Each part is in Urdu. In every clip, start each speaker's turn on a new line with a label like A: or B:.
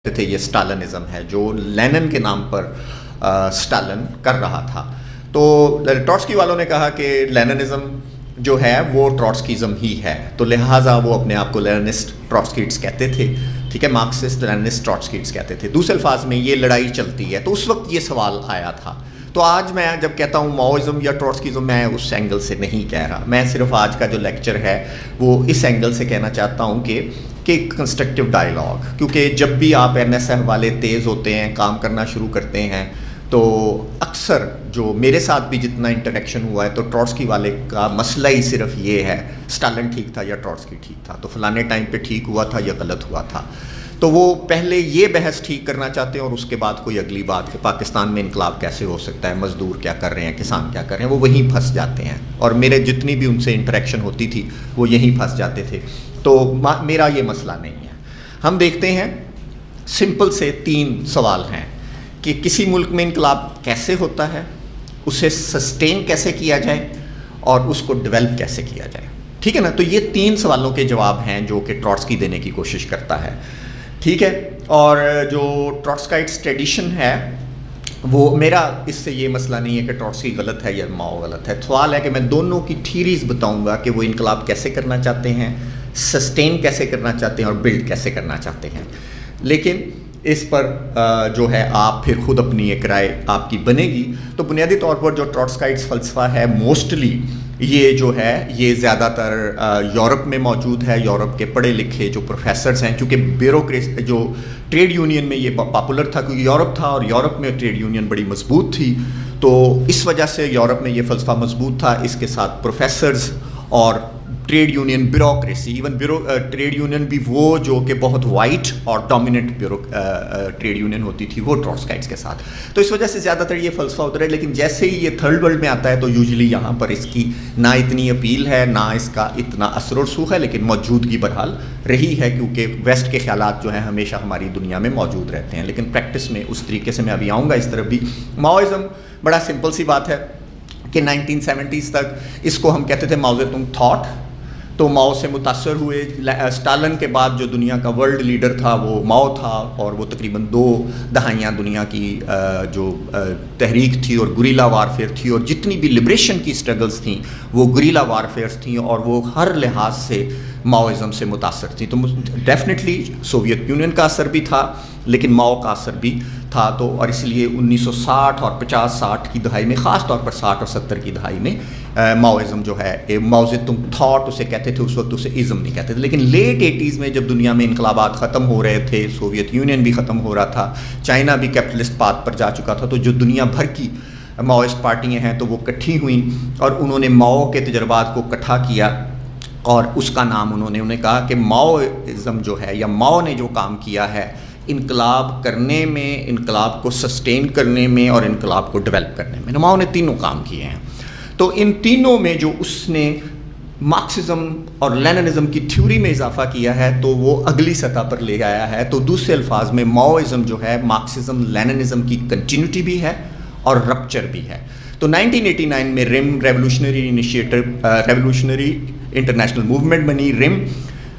A: تھے یہ اسٹالنزم ہے جو لینن کے نام پر اسٹالن کر رہا تھا. تو ٹروٹسکی والوں نے کہا کہ لیننزم جو ہے وہ ٹروٹسکیزم ہی ہے, تو لہٰذا وہ اپنے آپ کو لیننسٹ ٹروٹسکیٹس کہتے تھے. ٹھیک ہے, مارکسسٹ لیننسٹ ٹروٹسکیٹس کہتے تھے. دوسرے الفاظ میں یہ لڑائی چلتی ہے. تو اس وقت یہ سوال آیا تھا. تو آج میں جب کہتا ہوں ماؤزم یا ٹروٹسکیزم, میں اس اینگل سے نہیں کہہ رہا. میں صرف آج کا جو لیکچر ہے وہ اس اینگل سے کہنا چاہتا ہوں کہ کنسٹرکٹیو ڈائیلاگ, کیونکہ جب بھی آپ این ایس ایف والے تیز ہوتے ہیں, کام کرنا شروع کرتے ہیں, تو اکثر جو میرے ساتھ بھی جتنا انٹریکشن ہوا ہے تو ٹروٹسکی والے کا مسئلہ ہی صرف یہ ہے اسٹالن ٹھیک تھا یا ٹروٹسکی ٹھیک تھا, تو فلانے ٹائم پہ ٹھیک ہوا تھا یا غلط ہوا تھا. تو وہ پہلے یہ بحث ٹھیک کرنا چاہتے ہیں اور اس کے بعد کوئی اگلی بات کہ پاکستان میں انقلاب کیسے ہو سکتا ہے, مزدور کیا کر رہے ہیں, کسان کیا کر رہے ہیں, وہ وہیں پھنس جاتے ہیں. اور میرے جتنی بھی ان سے انٹریکشن ہوتی تھی وہ یہیں پھنس جاتے تھے. تو میرا یہ مسئلہ نہیں ہے. ہم دیکھتے ہیں سمپل سے 3 سوال ہیں کہ کسی ملک میں انقلاب کیسے ہوتا ہے, اسے سسٹین کیسے کیا جائے, اور اس کو ڈیولپ کیسے کیا جائے. ٹھیک ہے نا, تو یہ 3 سوالوں کے جواب ہیں جو کہ ٹروٹسکی دینے کی کوشش کرتا ہے. ٹھیک ہے, اور جو ٹروٹسکائٹس ٹریڈیشن ہے وہ میرا اس سے یہ مسئلہ نہیں ہے کہ ٹروٹسکی غلط ہے یا ماؤ غلط ہے. سوال ہے کہ میں دونوں کی تھیریز بتاؤں گا کہ وہ انقلاب کیسے کرنا چاہتے ہیں, سسٹین کیسے کرنا چاہتے ہیں, اور بلڈ کیسے کرنا چاہتے ہیں. لیکن اس پر جو ہے آپ پھر خود اپنی ایک رائے آپ کی بنے گی. تو بنیادی طور پر جو ٹروٹسکائٹس فلسفہ ہے موسٹلی یہ جو ہے یہ زیادہ تر یورپ میں موجود ہے. یورپ کے پڑھے لکھے جو پروفیسرز ہیں, چونکہ بیوروکریسی جو ٹریڈ یونین میں یہ پاپولر تھا کیونکہ یورپ تھا اور یورپ میں ٹریڈ یونین بڑی مضبوط تھی, تو اس وجہ سے یورپ میں یہ فلسفہ مضبوط تھا. اس کے ساتھ پروفیسرز اور trade union bureaucracy, even trade union بھی وہ جو کہ بہت وائٹ اور ڈومیننٹ ٹریڈ یونین ہوتی تھی, وہ ٹروٹسکائٹس کے ساتھ. تو اس وجہ سے زیادہ تر یہ فلسفہ ادھر ہے. لیکن جیسے ہی یہ تھرڈ ورلڈ میں آتا ہے تو یوزلی یہاں پر اس کی نہ اتنی اپیل ہے, نہ اس کا اتنا اثر و رسوخ ہے, لیکن موجودگی بہرحال رہی ہے کیونکہ ویسٹ کے خیالات جو ہیں ہمیشہ ہماری دنیا میں موجود رہتے ہیں. لیکن پریکٹس میں اس طریقے سے میں ابھی آؤں گا اس طرف بھی. ماؤزم بڑا سمپل سی بات ہے کہ 1970s تک اس کو ہم کہتے تھے ماؤ زے تونگ تھاٹ. تو ماؤ سے متاثر ہوئے. اسٹالن کے بعد جو دنیا کا ورلڈ لیڈر تھا وہ ماؤ تھا, اور وہ تقریباً 2 دہائیاں دنیا کی جو تحریک تھی اور گریلا وارفیئر تھی, اور جتنی بھی لبریشن کی اسٹرگلز تھیں وہ گریلا وارفیئرس تھیں, اور وہ ہر لحاظ سے ماؤزم سے متاثر تھیں. تو ڈیفینیٹلی سوویت یونین کا اثر بھی تھا, لیکن ماؤ کا اثر بھی تھا. تو اور اس لیے 1960 اور 50-60 کی دہائی میں, خاص طور پر 60 اور 70 کی دہائی میں ماؤزم جو ہے, ماؤ زے تونگ تھاٹ اسے کہتے تھے, اس وقت اسے ازم نہیں کہتے تھے. لیکن لیٹ 80s میں جب دنیا میں انقلابات ختم ہو رہے تھے, سوویت یونین بھی ختم ہو رہا تھا, چائنا بھی کیپٹلسٹ پاتھ پر جا چکا تھا, تو جو دنیا بھر کی ماؤسٹ پارٹیاں ہیں تو وہ اکٹھی ہوئیں اور انہوں نے ماؤ کے تجربات کو اکٹھا کیا, اور اس کا نام انہوں نے کہا کہ ماؤزم جو ہے یا ماؤ نے جو کام کیا ہے انقلاب کرنے میں, انقلاب کو سسٹین کرنے میں, اور انقلاب کو ڈیولپ کرنے میں. ماؤ نے تینوں کام کیے ہیں. تو ان تینوں میں جو اس نے مارکسزم اور لیننزم کی تھیوری میں اضافہ کیا ہے تو وہ اگلی سطح پر لے آیا ہے. تو دوسرے الفاظ میں ماؤزم جو ہے مارکسزم لیننزم کی کنٹینیوٹی بھی ہے اور رپچر بھی ہے. تو 1989 میں ریم ریولوشنری انٹرنیشنل موومنٹ بنی. ریم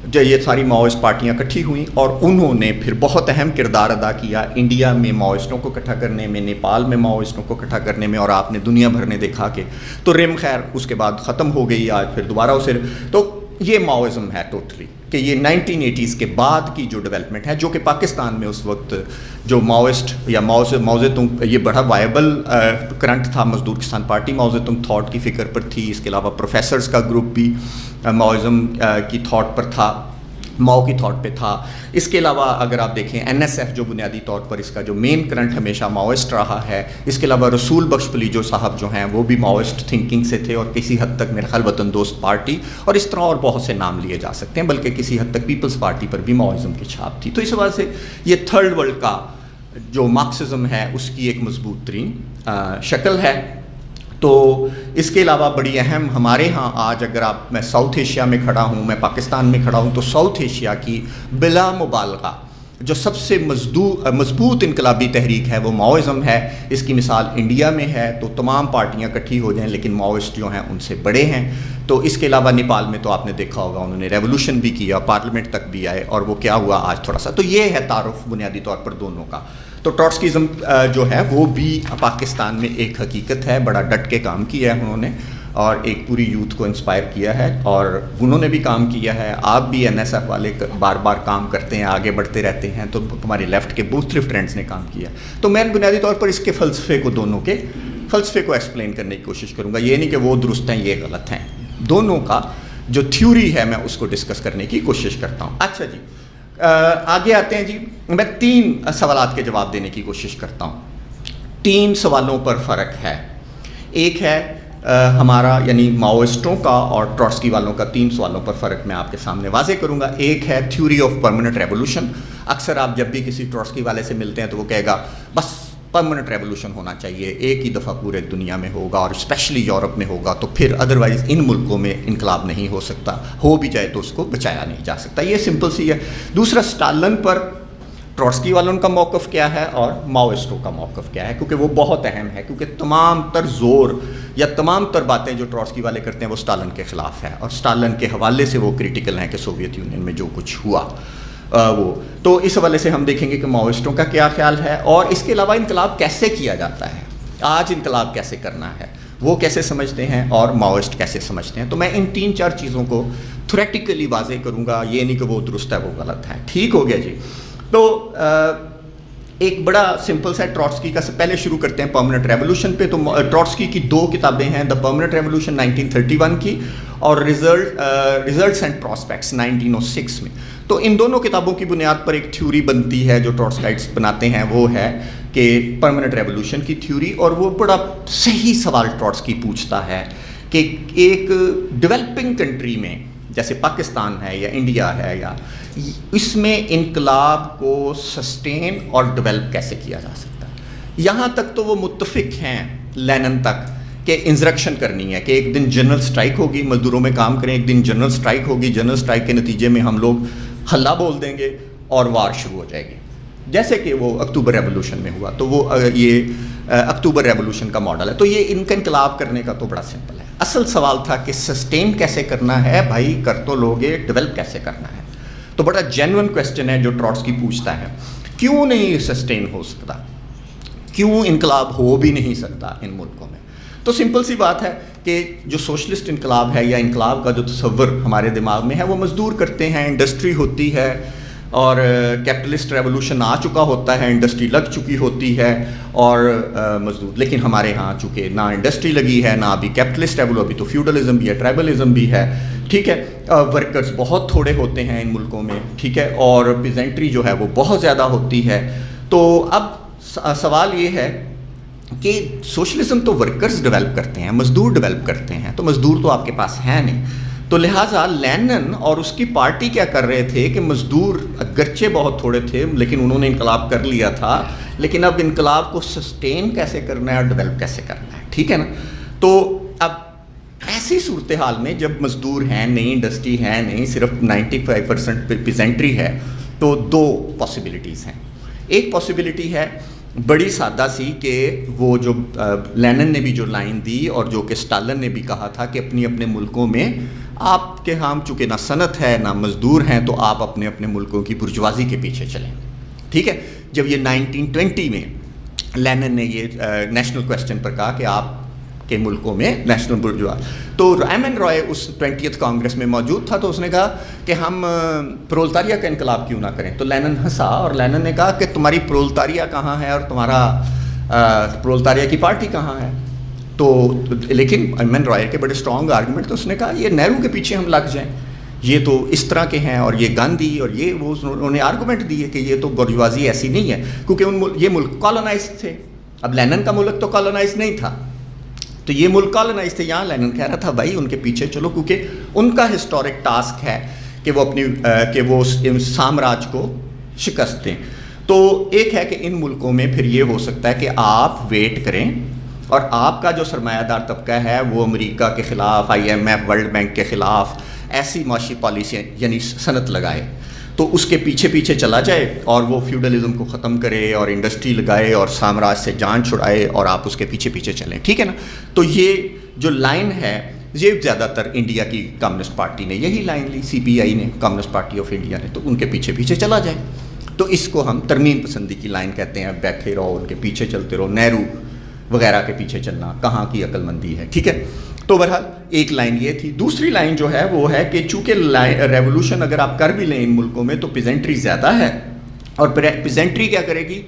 A: جو یہ ساری ماؤسٹ پارٹیاں اکٹھی ہوئیں اور انہوں نے پھر بہت اہم کردار ادا کیا انڈیا میں ماؤسٹوں کو اکٹھا کرنے میں, نیپال میں ماؤسٹوں کو اکٹھا کرنے میں, اور آپ نے دنیا بھر نے دیکھا کہ تو ریم خیر اس کے بعد ختم ہو گئی, آج پھر دوبارہ اسے. تو یہ ماؤزم ہے ٹوٹلی کہ یہ 1980s کے بعد کی جو ڈیولپمنٹ ہے, جو کہ پاکستان میں اس وقت جو ماؤسٹ یا ماؤ زے تونگ یہ بڑا وائبل کرنٹ تھا. مزدور کسان پارٹی ماؤ زے تونگ تھاٹ کی فکر پر تھی. اس کے علاوہ پروفیسرز کا گروپ بھی ماؤزم کی تھاٹ پر تھا, ماؤ کی تھاٹ پہ تھا. اس کے علاوہ اگر آپ دیکھیں این ایس ایف جو بنیادی طور پر اس کا جو مین کرنٹ ہمیشہ ماؤسٹ رہا ہے. اس کے علاوہ رسول بخش پلیجو صاحب جو ہیں وہ بھی ماؤسٹ تھنکنگ سے تھے, اور کسی حد تک میرے خیال وطن دوست پارٹی, اور اس طرح اور بہت سے نام لیے جا سکتے ہیں, بلکہ کسی حد تک پیپلز پارٹی پر بھی ماؤزم کی چھاپ تھی. تو اس وجہ سے یہ تھرڈ ورلڈ کا جو مارکسزم ہے اس کی ایک مضبوط ترین شکل ہے. تو اس کے علاوہ بڑی اہم ہمارے ہاں آج اگر میں ساؤتھ ایشیا میں کھڑا ہوں, میں پاکستان میں کھڑا ہوں, تو ساؤتھ ایشیا کی بلا مبالغہ جو سب سے مضبوط انقلابی تحریک ہے وہ ماؤزم ہے. اس کی مثال انڈیا میں ہے. تو تمام پارٹیاں اکٹھی ہو جائیں لیکن ماؤسٹ جو ہیں ان سے بڑے ہیں. تو اس کے علاوہ نیپال میں تو آپ نے دیکھا ہوگا انہوں نے ریولوشن بھی کیا, پارلیمنٹ تک بھی آئے, اور وہ کیا ہوا آج تھوڑا سا. تو یہ ہے تعارف بنیادی طور پر دونوں کا. تو ٹروٹسکیزم جو ہے وہ بھی پاکستان میں ایک حقیقت ہے. بڑا ڈٹ کے کام کیا ہے انہوں نے, اور ایک پوری یوتھ کو انسپائر کیا ہے, اور انہوں نے بھی کام کیا ہے. آپ بھی این ایس ایف والے بار بار کام کرتے ہیں, آگے بڑھتے رہتے ہیں. تو ہمارے لیفٹ کے مختلف فرینڈس نے کام کیا. تو میں بنیادی طور پر اس کے فلسفے کو, دونوں کے فلسفے کو ایکسپلین کرنے کی کوشش کروں گا. یہ نہیں کہ وہ درست ہیں یہ غلط ہیں, دونوں کا جو تھیوری ہے میں اس کو ڈسکس کرنے کی کوشش کرتا ہوں. اچھا جی, آگے آتے ہیں جی. میں 3 سوالات کے جواب دینے کی کوشش کرتا ہوں. 3 سوالوں پر فرق ہے. ایک ہے ہمارا یعنی ماؤسٹوں کا اور ٹروٹسکی والوں کا. 3 سوالوں پر فرق میں آپ کے سامنے واضح کروں گا. ایک ہے تھیوری آف پرماننٹ ریولوشن. اکثر آپ جب بھی کسی ٹروٹسکی والے سے ملتے ہیں تو وہ کہے گا بس پرماننٹ ریولوشن ہونا چاہیے, ایک ہی دفعہ پورے دنیا میں ہوگا, اور اسپیشلی یورپ میں ہوگا, تو پھر ادروائز ان ملکوں میں انقلاب نہیں ہو سکتا, ہو بھی جائے تو اس کو بچایا نہیں جا سکتا. یہ سمپل سی ہے. دوسرا, اسٹالن پر ٹروٹسکی والوں کا موقف کیا ہے اور ماؤسٹوں کا موقف کیا ہے, کیونکہ وہ بہت اہم ہے. کیونکہ تمام تر زور یا تمام تر باتیں جو ٹروٹسکی والے کرتے ہیں وہ اسٹالن کے خلاف ہے, اور اسٹالن کے حوالے سے وہ کریٹیکل ہیں کہ سوویت یونین میں جو کچھ ہوا وہ. تو اس حوالے سے ہم دیکھیں گے کہ ماؤسٹوں کا کیا خیال ہے, اور اس کے علاوہ انقلاب کیسے کیا جاتا ہے, آج انقلاب کیسے کرنا ہے, وہ کیسے سمجھتے ہیں, اور ماؤسٹ کیسے سمجھتے ہیں. تو میں ان 3-4 چیزوں کو تھیوریٹیکلی واضح کروں گا. یہ نہیں کہ وہ درست ہے وہ غلط ہے. ٹھیک ہو گیا جی. تو ایک بڑا سمپل سا ٹروٹسکی کا پہلے شروع کرتے ہیں پرماننٹ ریولوشن پہ. تو ٹروٹسکی کی 2 کتابیں ہیں, دا پرماننٹ ریولوشن 1931 کی, اور ریزلٹس اینڈ پراسپیکٹس 1906 میں. تو ان دونوں کتابوں کی بنیاد پر ایک تھیوری بنتی ہے جو ٹروٹسکائٹس بناتے ہیں, وہ ہے کہ پرماننٹ ریولوشن کی تھیوری. اور وہ بڑا صحیح سوال ٹروٹسکی پوچھتا ہے کہ ایک ڈیولپنگ کنٹری میں جیسے پاکستان ہے یا انڈیا ہے, یا اس میں انقلاب کو سسٹین اور ڈیولپ کیسے کیا جا سکتا ہے. یہاں تک تو وہ متفق ہیں لینن تک کہ انسرکشن کرنی ہے, کہ ایک دن جنرل سٹرائک ہوگی, مزدوروں میں کام کریں, ایک دن جنرل سٹرائک ہوگی, جنرل سٹرائک کے نتیجے میں ہم لوگ ہلہ بول دیں گے اور وار شروع ہو جائے گی, جیسے کہ وہ اکتوبر ریولوشن میں ہوا. تو وہ یہ اکتوبر ریولوشن کا ماڈل ہے. تو یہ ان کا انقلاب کرنے کا تو بڑا سمپل ہے. اصل سوال تھا کہ سسٹین کیسے کرنا ہے, بھائی کر تو لوگے, ڈیولپ کیسے کرنا ہے. تو بڑا جینوئن کویسچن ہے جو ٹروٹسکی پوچھتا ہے. کیوں نہیں سسٹین ہو سکتا, کیوں انقلاب ہو بھی نہیں سکتا ان ملکوں میں. تو سمپل سی بات ہے کہ جو سوشلسٹ انقلاب ہے یا انقلاب کا جو تصور ہمارے دماغ میں ہے وہ مزدور کرتے ہیں, انڈسٹری ہوتی ہے, اور کیپٹلسٹ ریولوشن آ چکا ہوتا ہے, انڈسٹری لگ چکی ہوتی ہے اور مزدور. لیکن ہمارے ہاں چونکہ نہ انڈسٹری لگی ہے, نہ ابھی کیپٹلسٹ ریولوشن, ابھی تو فیوڈلزم بھی ہے, ٹرائبلزم بھی ہے, ٹھیک ہے, ورکرز بہت تھوڑے ہوتے ہیں ان ملکوں میں, ٹھیک ہے, اور پیزنٹری جو ہے وہ بہت زیادہ ہوتی ہے. تو اب سوال یہ ہے کہ سوشلزم تو ورکرز ڈیولپ کرتے ہیں, مزدور ڈیولپ کرتے ہیں, تو مزدور تو آپ کے پاس ہے نہیں. تو لہٰذا لینن اور اس کی پارٹی کیا کر رہے تھے کہ مزدور اگرچہ بہت تھوڑے تھے لیکن انہوں نے انقلاب کر لیا تھا, لیکن اب انقلاب کو سسٹین کیسے کرنا ہے اور ڈیولپ کیسے کرنا ہے, ٹھیک ہے نا. تو اب ایسی صورتحال میں جب مزدور ہیں نہیں, انڈسٹری ہے نہیں, صرف 95% پیزنٹری ہے, تو 2 پاسبلٹیز ہیں. ایک پاسبلٹی ہے بڑی سادہ سی کہ وہ جو لینن نے بھی جو لائن دی اور جو کہ اسٹالن نے بھی کہا تھا کہ اپنی اپنے ملکوں میں آپ کے ہاں چونکہ نہ صنعت ہے نہ مزدور ہیں, تو آپ اپنے اپنے ملکوں کی برجوازی کے پیچھے چلیں, ٹھیک ہے. جب یہ 1920 میں لینن نے یہ نیشنل کویسچن پر کہا کہ آپ کے ملکوں میں نیشنل برجوا, تو رائمن رائے اس 20th کانگریس میں موجود تھا. تو اس نے کہا کہ ہم پرولتاریا کا انقلاب کیوں نہ کریں. تو لینن ہنسا اور لینن نے کہا کہ تمہاری پرولتاریا کہاں ہے اور تمہارا پرولتاریا کی پارٹی کہاں ہے. تو لیکن رائمن رائے کے بڑے اسٹرانگ آرگومنٹ. تو اس نے کہا یہ نہرو کے پیچھے ہم لگ جائیں, یہ تو اس طرح کے ہیں, اور یہ گاندھی اور یہ وہ, انہوں نے آرگومنٹ دیے کہ یہ تو برجوازی ایسی نہیں ہے کیونکہ یہ ملک کالونائز تھے. اب لینن کا ملک تو کالونائز نہیں تھا, تو یہ ملک کالونائز تھے. یہاں لینن کہہ رہا تھا بھائی ان کے پیچھے چلو, کیونکہ ان کا ہسٹورک ٹاسک ہے کہ وہ اپنی سامراج کو شکست دیں. تو ایک ہے کہ ان ملکوں میں پھر یہ ہو سکتا ہے کہ آپ ویٹ کریں اور آپ کا جو سرمایہ دار طبقہ ہے وہ امریکہ کے خلاف, IMF, ورلڈ بینک کے خلاف ایسی معاشی پالیسیاں یعنی صنعت لگائے. تو اس کے پیچھے پیچھے چلا جائے اور وہ فیوڈلزم کو ختم کرے اور انڈسٹری لگائے اور سامراج سے جان چھڑائے اور آپ اس کے پیچھے پیچھے چلیں, ٹھیک ہے نا. تو یہ جو لائن ہے یہ زیادہ تر انڈیا کی کمیونسٹ پارٹی نے یہی لائن لی, سی پی آئی نے, کمیونسٹ پارٹی آف انڈیا نے, تو ان کے پیچھے پیچھے چلا جائے. تو اس کو ہم ترمیم پسندی کی لائن کہتے ہیں. بیٹھے رہو, ان کے پیچھے چلتے رہو, نہرو وغیرہ کے پیچھے چلنا کہاں کی عقل مندی ہے, ٹھیک ہے. تو بہرحال ایک لائن یہ تھی. دوسری لائن جو ہے وہ ہے کہ چونکہ ریولوشن اگر آپ کر بھی لیں ان ملکوں میں تو پیزنٹری زیادہ ہے, اور پیزنٹری کیا کرے گی,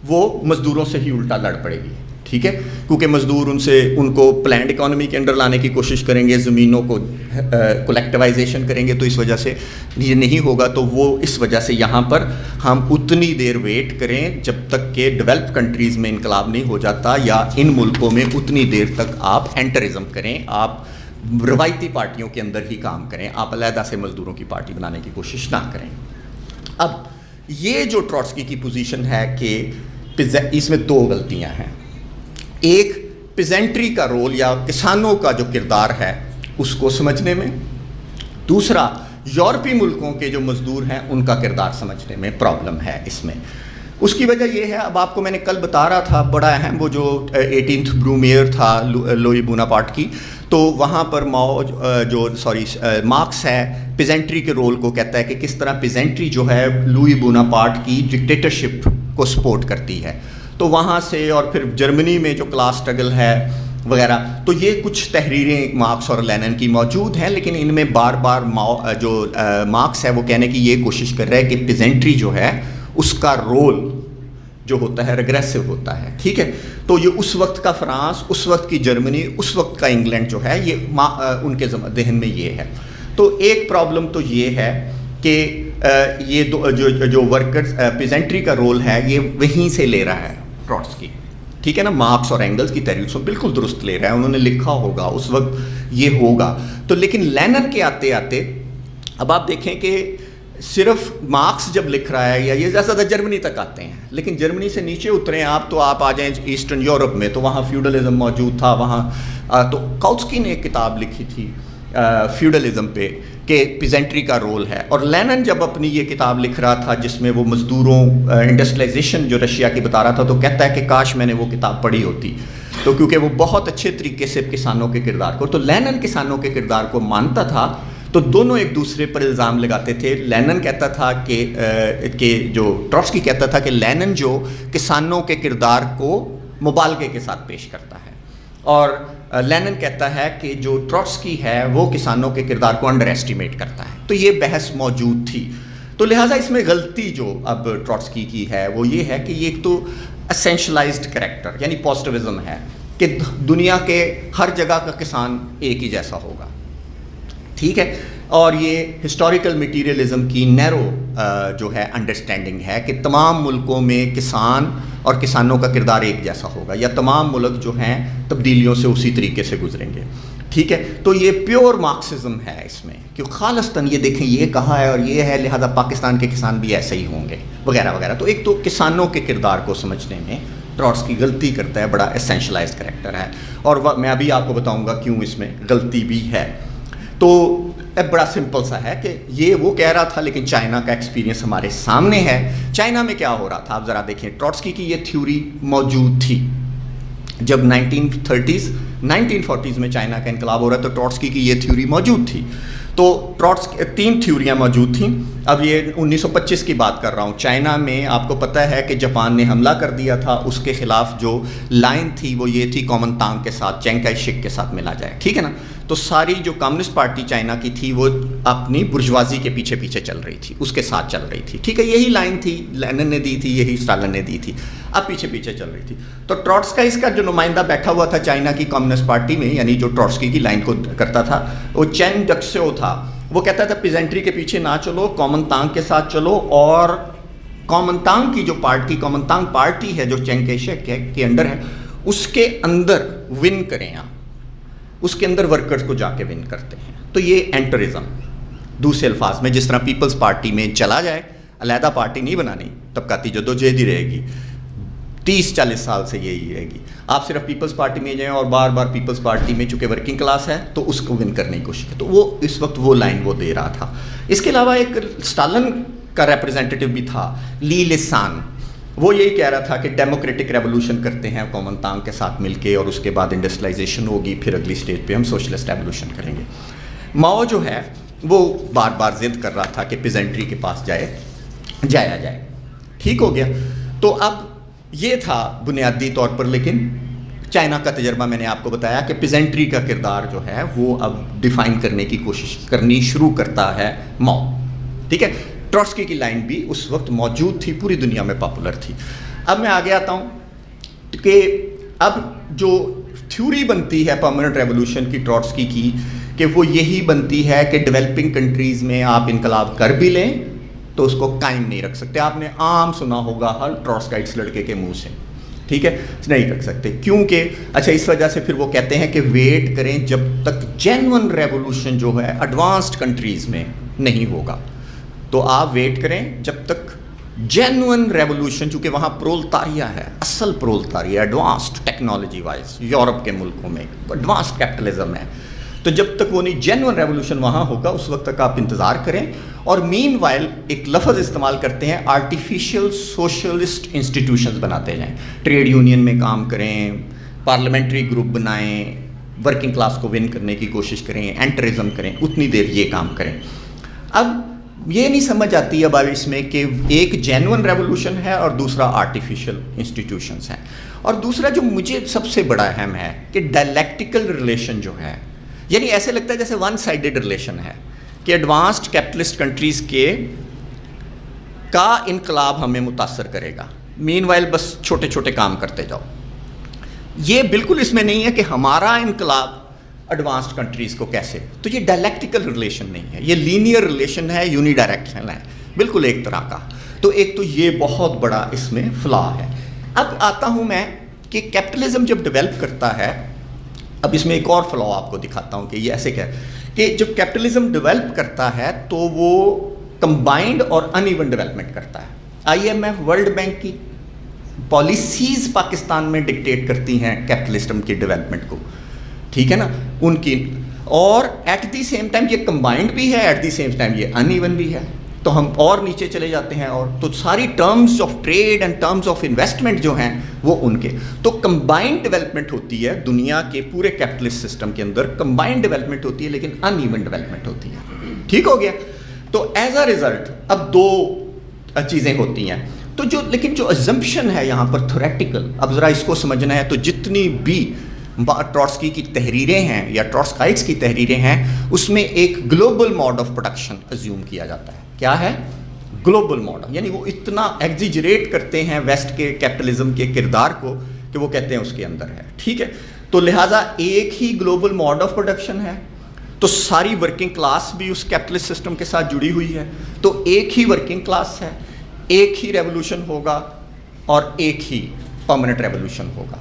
A: وہ مزدوروں سے ہی الٹا لڑ پڑے گی, ٹھیک ہے, کیونکہ مزدور ان کو پلانڈ اکانومی کے انڈر لانے کی کوشش کریں گے, زمینوں کو کولیکٹیوائزیشن کریں گے, تو اس وجہ سے یہ نہیں ہوگا. تو وہ اس وجہ سے یہاں پر ہم اتنی دیر ویٹ کریں جب تک کہ ڈیولپ کنٹریز میں انقلاب نہیں ہو جاتا, یا ان ملکوں میں اتنی دیر تک آپ اینٹرزم کریں, آپ روایتی پارٹیوں کے اندر ہی کام کریں, آپ علیحدہ سے مزدوروں کی پارٹی بنانے کی کوشش نہ کریں. اب یہ جو ٹروٹسکی کی پوزیشن ہے کہ اس میں دو غلطیاں ہیں. ایک پیزنٹری کا رول یا کسانوں کا جو کردار ہے اس کو سمجھنے میں, دوسرا یورپی ملکوں کے جو مزدور ہیں ان کا کردار سمجھنے میں پرابلم ہے اس میں. اس کی وجہ یہ ہے, اب آپ کو میں نے کل بتا رہا تھا بڑا اہم وہ جو 18th برومیئر تھا لوئی بوناپارٹ کی, تو وہاں پر مارکس ہے پیزنٹری کے رول کو کہتا ہے کہ کس طرح پیزنٹری جو ہے لوئی بوناپارٹ کی ڈکٹیٹرشپ کو سپورٹ کرتی ہے. تو وہاں سے اور پھر جرمنی میں جو کلاس سٹرگل ہے وغیرہ, تو یہ کچھ تحریریں مارکس اور لینن کی موجود ہیں, لیکن ان میں بار بار جو مارکس ہے وہ کہنے کی یہ کوشش کر رہا ہے کہ پیزنٹری جو ہے اس کا رول جو ہوتا ہے ریگریسو ہوتا ہے, ٹھیک ہے. تو یہ اس وقت کا فرانس, اس وقت کی جرمنی, اس وقت کا انگلینڈ جو ہے یہ ان کے ذہن میں یہ ہے. تو ایک پرابلم تو یہ ہے کہ یہ جو ورکرز پیزنٹری کا رول ہے یہ وہیں سے لے رہا ہے ٹروٹسکی, ٹھیک ہے نا. مارکس اور اینگلز کی تحریر سے بالکل درست لے رہا ہے, انہوں نے لکھا ہوگا اس وقت یہ ہوگا. تو لیکن لینن کے آتے آتے اب آپ دیکھیں کہ صرف مارکس جب لکھ رہا ہے یا یہ زیادہ جرمنی تک آتے ہیں, لیکن جرمنی سے نیچے اتریں آپ تو آپ آ جائیں ایسٹرن یورپ میں, تو وہاں فیوڈلزم موجود تھا. وہاں تو کاؤٹسکی نے ایک کتاب لکھی تھی فیوڈلزم پہ کہ پیزنٹری کا رول ہے, اور لینن جب اپنی یہ کتاب لکھ رہا تھا جس میں وہ مزدوروں انڈسٹریلائزیشن جو رشیا کی بتا رہا تھا, تو کہتا ہے کہ کاش میں نے وہ کتاب پڑھی ہوتی, تو کیونکہ وہ بہت اچھے طریقے سے کسانوں کے کردار کو, تو لینن کسانوں کے کردار کو مانتا تھا. تو دونوں ایک دوسرے پر الزام لگاتے تھے. لینن کہتا تھا کہ جو ٹروٹسکی کہتا تھا کہ لینن جو کسانوں کے کردار کو مبالغے کے ساتھ پیش کرتا ہے, اور لینن کہتا ہے کہ جو ٹروٹسکی ہے وہ کسانوں کے کردار کو انڈر ایسٹیمیٹ کرتا ہے. تو یہ بحث موجود تھی. تو لہٰذا اس میں غلطی جو اب ٹروٹسکی کی ہے وہ یہ ہے کہ یہ ایک تو اسینشلائزڈ کریکٹر یعنی پازیٹیوزم ہے کہ دنیا کے ہر جگہ کا کسان ایک ہی جیسا ہوگا, ٹھیک ہے. اور یہ ہسٹوریکل میٹیریلزم کی نیرو جو ہے انڈرسٹینڈنگ ہے کہ تمام ملکوں میں کسان اور کسانوں کا کردار ایک جیسا ہوگا, یا تمام ملک جو ہیں تبدیلیوں سے اسی طریقے سے گزریں گے, ٹھیک ہے. تو یہ پیور مارکسزم ہے اس میں کہ خالصتاً یہ دیکھیں یہ کہا ہے اور یہ ہے, لہذا پاکستان کے کسان بھی ایسے ہی ہوں گے وغیرہ وغیرہ. تو ایک تو کسانوں کے کردار کو سمجھنے میں ٹروٹسکی غلطی کرتا ہے, بڑا اسینشلائزڈ کریکٹر ہے, اور میں ابھی آپ کو بتاؤں گا کیوں اس میں غلطی بھی ہے. تو بڑا سمپل سا ہے کہ یہ وہ کہہ رہا تھا, لیکن چائنا کا ایکسپیرینس ہمارے سامنے ہے. چائنا میں کیا ہو رہا تھا آپ ذرا دیکھیں. ٹروٹسکی کی یہ تھیوری موجود تھی جب 1940s میں چائنا کا انقلاب ہو رہا, تو ٹروٹسکی کی یہ تھیوری موجود تھی. تو ٹروٹسکی 3 تھیوریاں موجود تھیں. اب یہ 1925 کی بات کر رہا ہوں. چائنا میں آپ کو پتہ ہے کہ جاپان نے حملہ کر دیا تھا, اس کے خلاف جو لائن تھی وہ یہ تھی کومن تانگ کے ساتھ, چینگ کائی شک کے ساتھ ملا جائے, ٹھیک ہے نا. تو ساری جو کمیونسٹ پارٹی چائنا کی تھی وہ اپنی برجوازی کے پیچھے پیچھے چل رہی تھی, اس کے ساتھ چل رہی تھی, ٹھیک ہے. یہی لائن تھی لینن نے دی تھی, یہی اسٹالن نے دی تھی, اب پیچھے پیچھے چل رہی تھی. تو ٹروٹسکی اس کا جو نمائندہ بیٹھا ہوا تھا چائنا کی کمیونسٹ پارٹی میں, یعنی جو ٹروٹسکی کی لائن کو کرتا تھا, وہ چین ڈکسیو تھا. وہ کہتا تھا پیزنٹری کے پیچھے نہ چلو, کومن تانگ کے ساتھ چلو, اور کومن تانگ کی جو پارٹی, کومن تانگ پارٹی ہے جو چینگ کائی شک کے انڈر ہے, اس کے اندر ون کریں آپ, اس کے اندر ورکرز کو جا کے ون کرتے ہیں. تو یہ اینٹرزم, دوسرے الفاظ میں جس طرح پیپلز پارٹی میں چلا جائے, علیحدہ پارٹی نہیں بنانی, طبقاتی جدوجہد ہی رہے گی, 30-40 سال سے یہی رہے گی. آپ صرف پیپلز پارٹی میں جائیں اور بار بار پیپلز پارٹی میں چونکہ ورکنگ کلاس ہے تو اس کو ون کرنے کی کوشش کی. تو وہ اس وقت وہ لائن وہ دے رہا تھا. اس کے علاوہ ایک اسٹالن کا ریپرزینٹیٹو بھی تھا لی لسان. وہ یہی کہہ رہا تھا کہ ڈیموکریٹک ریولوشن کرتے ہیں کومنتانگ کے ساتھ مل کے, اور اس کے بعد انڈسٹریلائزیشن ہوگی, پھر اگلی سٹیج پہ ہم سوشلسٹ ریولوشن کریں گے. ماؤ جو ہے وہ بار بار ضد کر رہا تھا کہ پیزنٹری کے پاس جایا جائے. ٹھیک ہو گیا. تو اب یہ تھا بنیادی طور پر, لیکن چائنا کا تجربہ میں نے آپ کو بتایا کہ پیزنٹری کا کردار جو ہے وہ اب ڈیفائن کرنے کی کوشش کرنی شروع کرتا ہے ماؤ. ٹھیک ہے. ٹروٹسکی کی لائن بھی اس وقت موجود تھی, پوری دنیا میں پاپولر تھی. اب میں آگے آتا ہوں کہ اب جو تھیوری بنتی ہے پرماننٹ ریولوشن کی ٹروٹسکی کی, کہ وہ یہی بنتی ہے کہ ڈیولپنگ کنٹریز میں آپ انقلاب کر بھی لیں تو اس کو قائم نہیں رکھ سکتے. آپ نے عام سنا ہوگا ہر ٹروٹسکائٹس لڑکے کے منہ سے, ٹھیک ہے, نہیں رکھ سکتے. کیونکہ اچھا اس وجہ سے پھر وہ کہتے ہیں کہ ویٹ کریں جب تک جینون ریولوشن جو ہے ایڈوانسڈ کنٹریز میں نہیں ہوگا. تو آپ ویٹ کریں جب تک جینون ریولوشن, چونکہ وہاں پرولتاریہ ہے, اصل پرولتاریہ ایڈوانسڈ ٹیکنالوجی وائز, یورپ کے ملکوں میں ایڈوانسڈ کیپٹلزم ہے, تو جب تک وہ نہیں جینون ریولوشن وہاں ہوگا اس وقت تک آپ انتظار کریں. اور مین وائل ایک لفظ استعمال کرتے ہیں, آرٹیفیشیل سوشلسٹ انسٹیٹیوشنز بناتے جائیں, ٹریڈ یونین میں کام کریں, پارلیمنٹری گروپ بنائیں, ورکنگ کلاس کو ون کرنے کی کوشش کریں, اینٹرزم کریں, اتنی دیر یہ کام کریں. اب یہ نہیں سمجھ آتی اب اس میں کہ ایک جینون ریولوشن ہے اور دوسرا آرٹیفیشیل انسٹیٹیوشنز ہیں. اور دوسرا جو مجھے سب سے بڑا اہم ہے کہ ڈائلیکٹیکل ریلیشن جو ہے, یعنی ایسے لگتا ہے جیسے ون سائیڈڈ ریلیشن ہے کہ ایڈوانسڈ کیپٹلسٹ کنٹریز کا انقلاب ہمیں متاثر کرے گا, مین وائل بس چھوٹے چھوٹے کام کرتے جاؤ. یہ بالکل اس میں نہیں ہے کہ ہمارا انقلاب ایڈوانسڈ کنٹریز کو کیسے, تو یہ ڈائلیکٹیکل ریلیشن نہیں ہے, یہ لینئر ریلیشن ہے, یونی ڈائریکشن ہے, بالکل ایک طرح کا. تو ایک تو یہ بہت بڑا اس میں فلا ہے. اب آتا ہوں میں کہ کیپٹلزم جب ڈیولپ کرتا ہے, اب اس میں ایک اور فلا آپ کو دکھاتا ہوں کہ یہ ایسے کیا کہ جب کیپٹلزم ڈیولپ کرتا ہے تو وہ کمبائنڈ اور ان ایون ڈیولپمنٹ کرتا ہے. IMF ورلڈ بینک کی پالیسیز پاکستان میں ڈکٹیٹ کرتی ہیں کیپٹلزم کی ڈیولپمنٹ کو, ٹھیک ہے نا, ان کی, اور ایٹ دی سیم ٹائم یہ کمبائنڈ بھی ہے, ایٹ دی سیم ٹائم یہ ان ایون بھی ہے. تو ہم اور نیچے چلے جاتے ہیں, اور تو ساری terms of trade and terms of investment جو ہیں وہ ان کے, تو کمبائنڈ ڈیولپمنٹ ہوتی ہے دنیا کے پورے کیپٹلسٹ سسٹم کے اندر, کمبائنڈ ڈیولپمنٹ ہوتی ہے لیکن ان ایون ڈیولپمنٹ ہوتی ہے. ٹھیک ہو گیا. تو ایز اے ریزلٹ اب دو چیزیں ہوتی ہیں. تو لیکن جو ازمپشن ہے یہاں پر تھیوریٹیکل, اب ذرا اس کو سمجھنا ہے, تو جتنی بھی ٹروٹسکی کی تحریریں ہیں یا ٹروٹسکائٹس کی تحریریں ہیں اس میں ایک global mode of production assume کیا جاتا ہے. کیا ہے گلوبل ماڈل, یعنی وہ اتنا ایگزیجریٹ کرتے ہیں ویسٹ کے کیپٹلزم کے کردار کو کہ وہ کہتے ہیں اس کے اندر ہے. ٹھیک ہے. تو لہٰذا ایک ہی گلوبل موڈ آف پروڈکشن ہے, تو ساری ورکنگ کلاس بھی اس کیپٹلسٹ سسٹم کے ساتھ جڑی ہوئی ہے, تو ایک ہی ورکنگ کلاس ہے, ایک ہی ریولوشن ہوگا اور ایک ہی پرماننٹ ریولوشن ہوگا.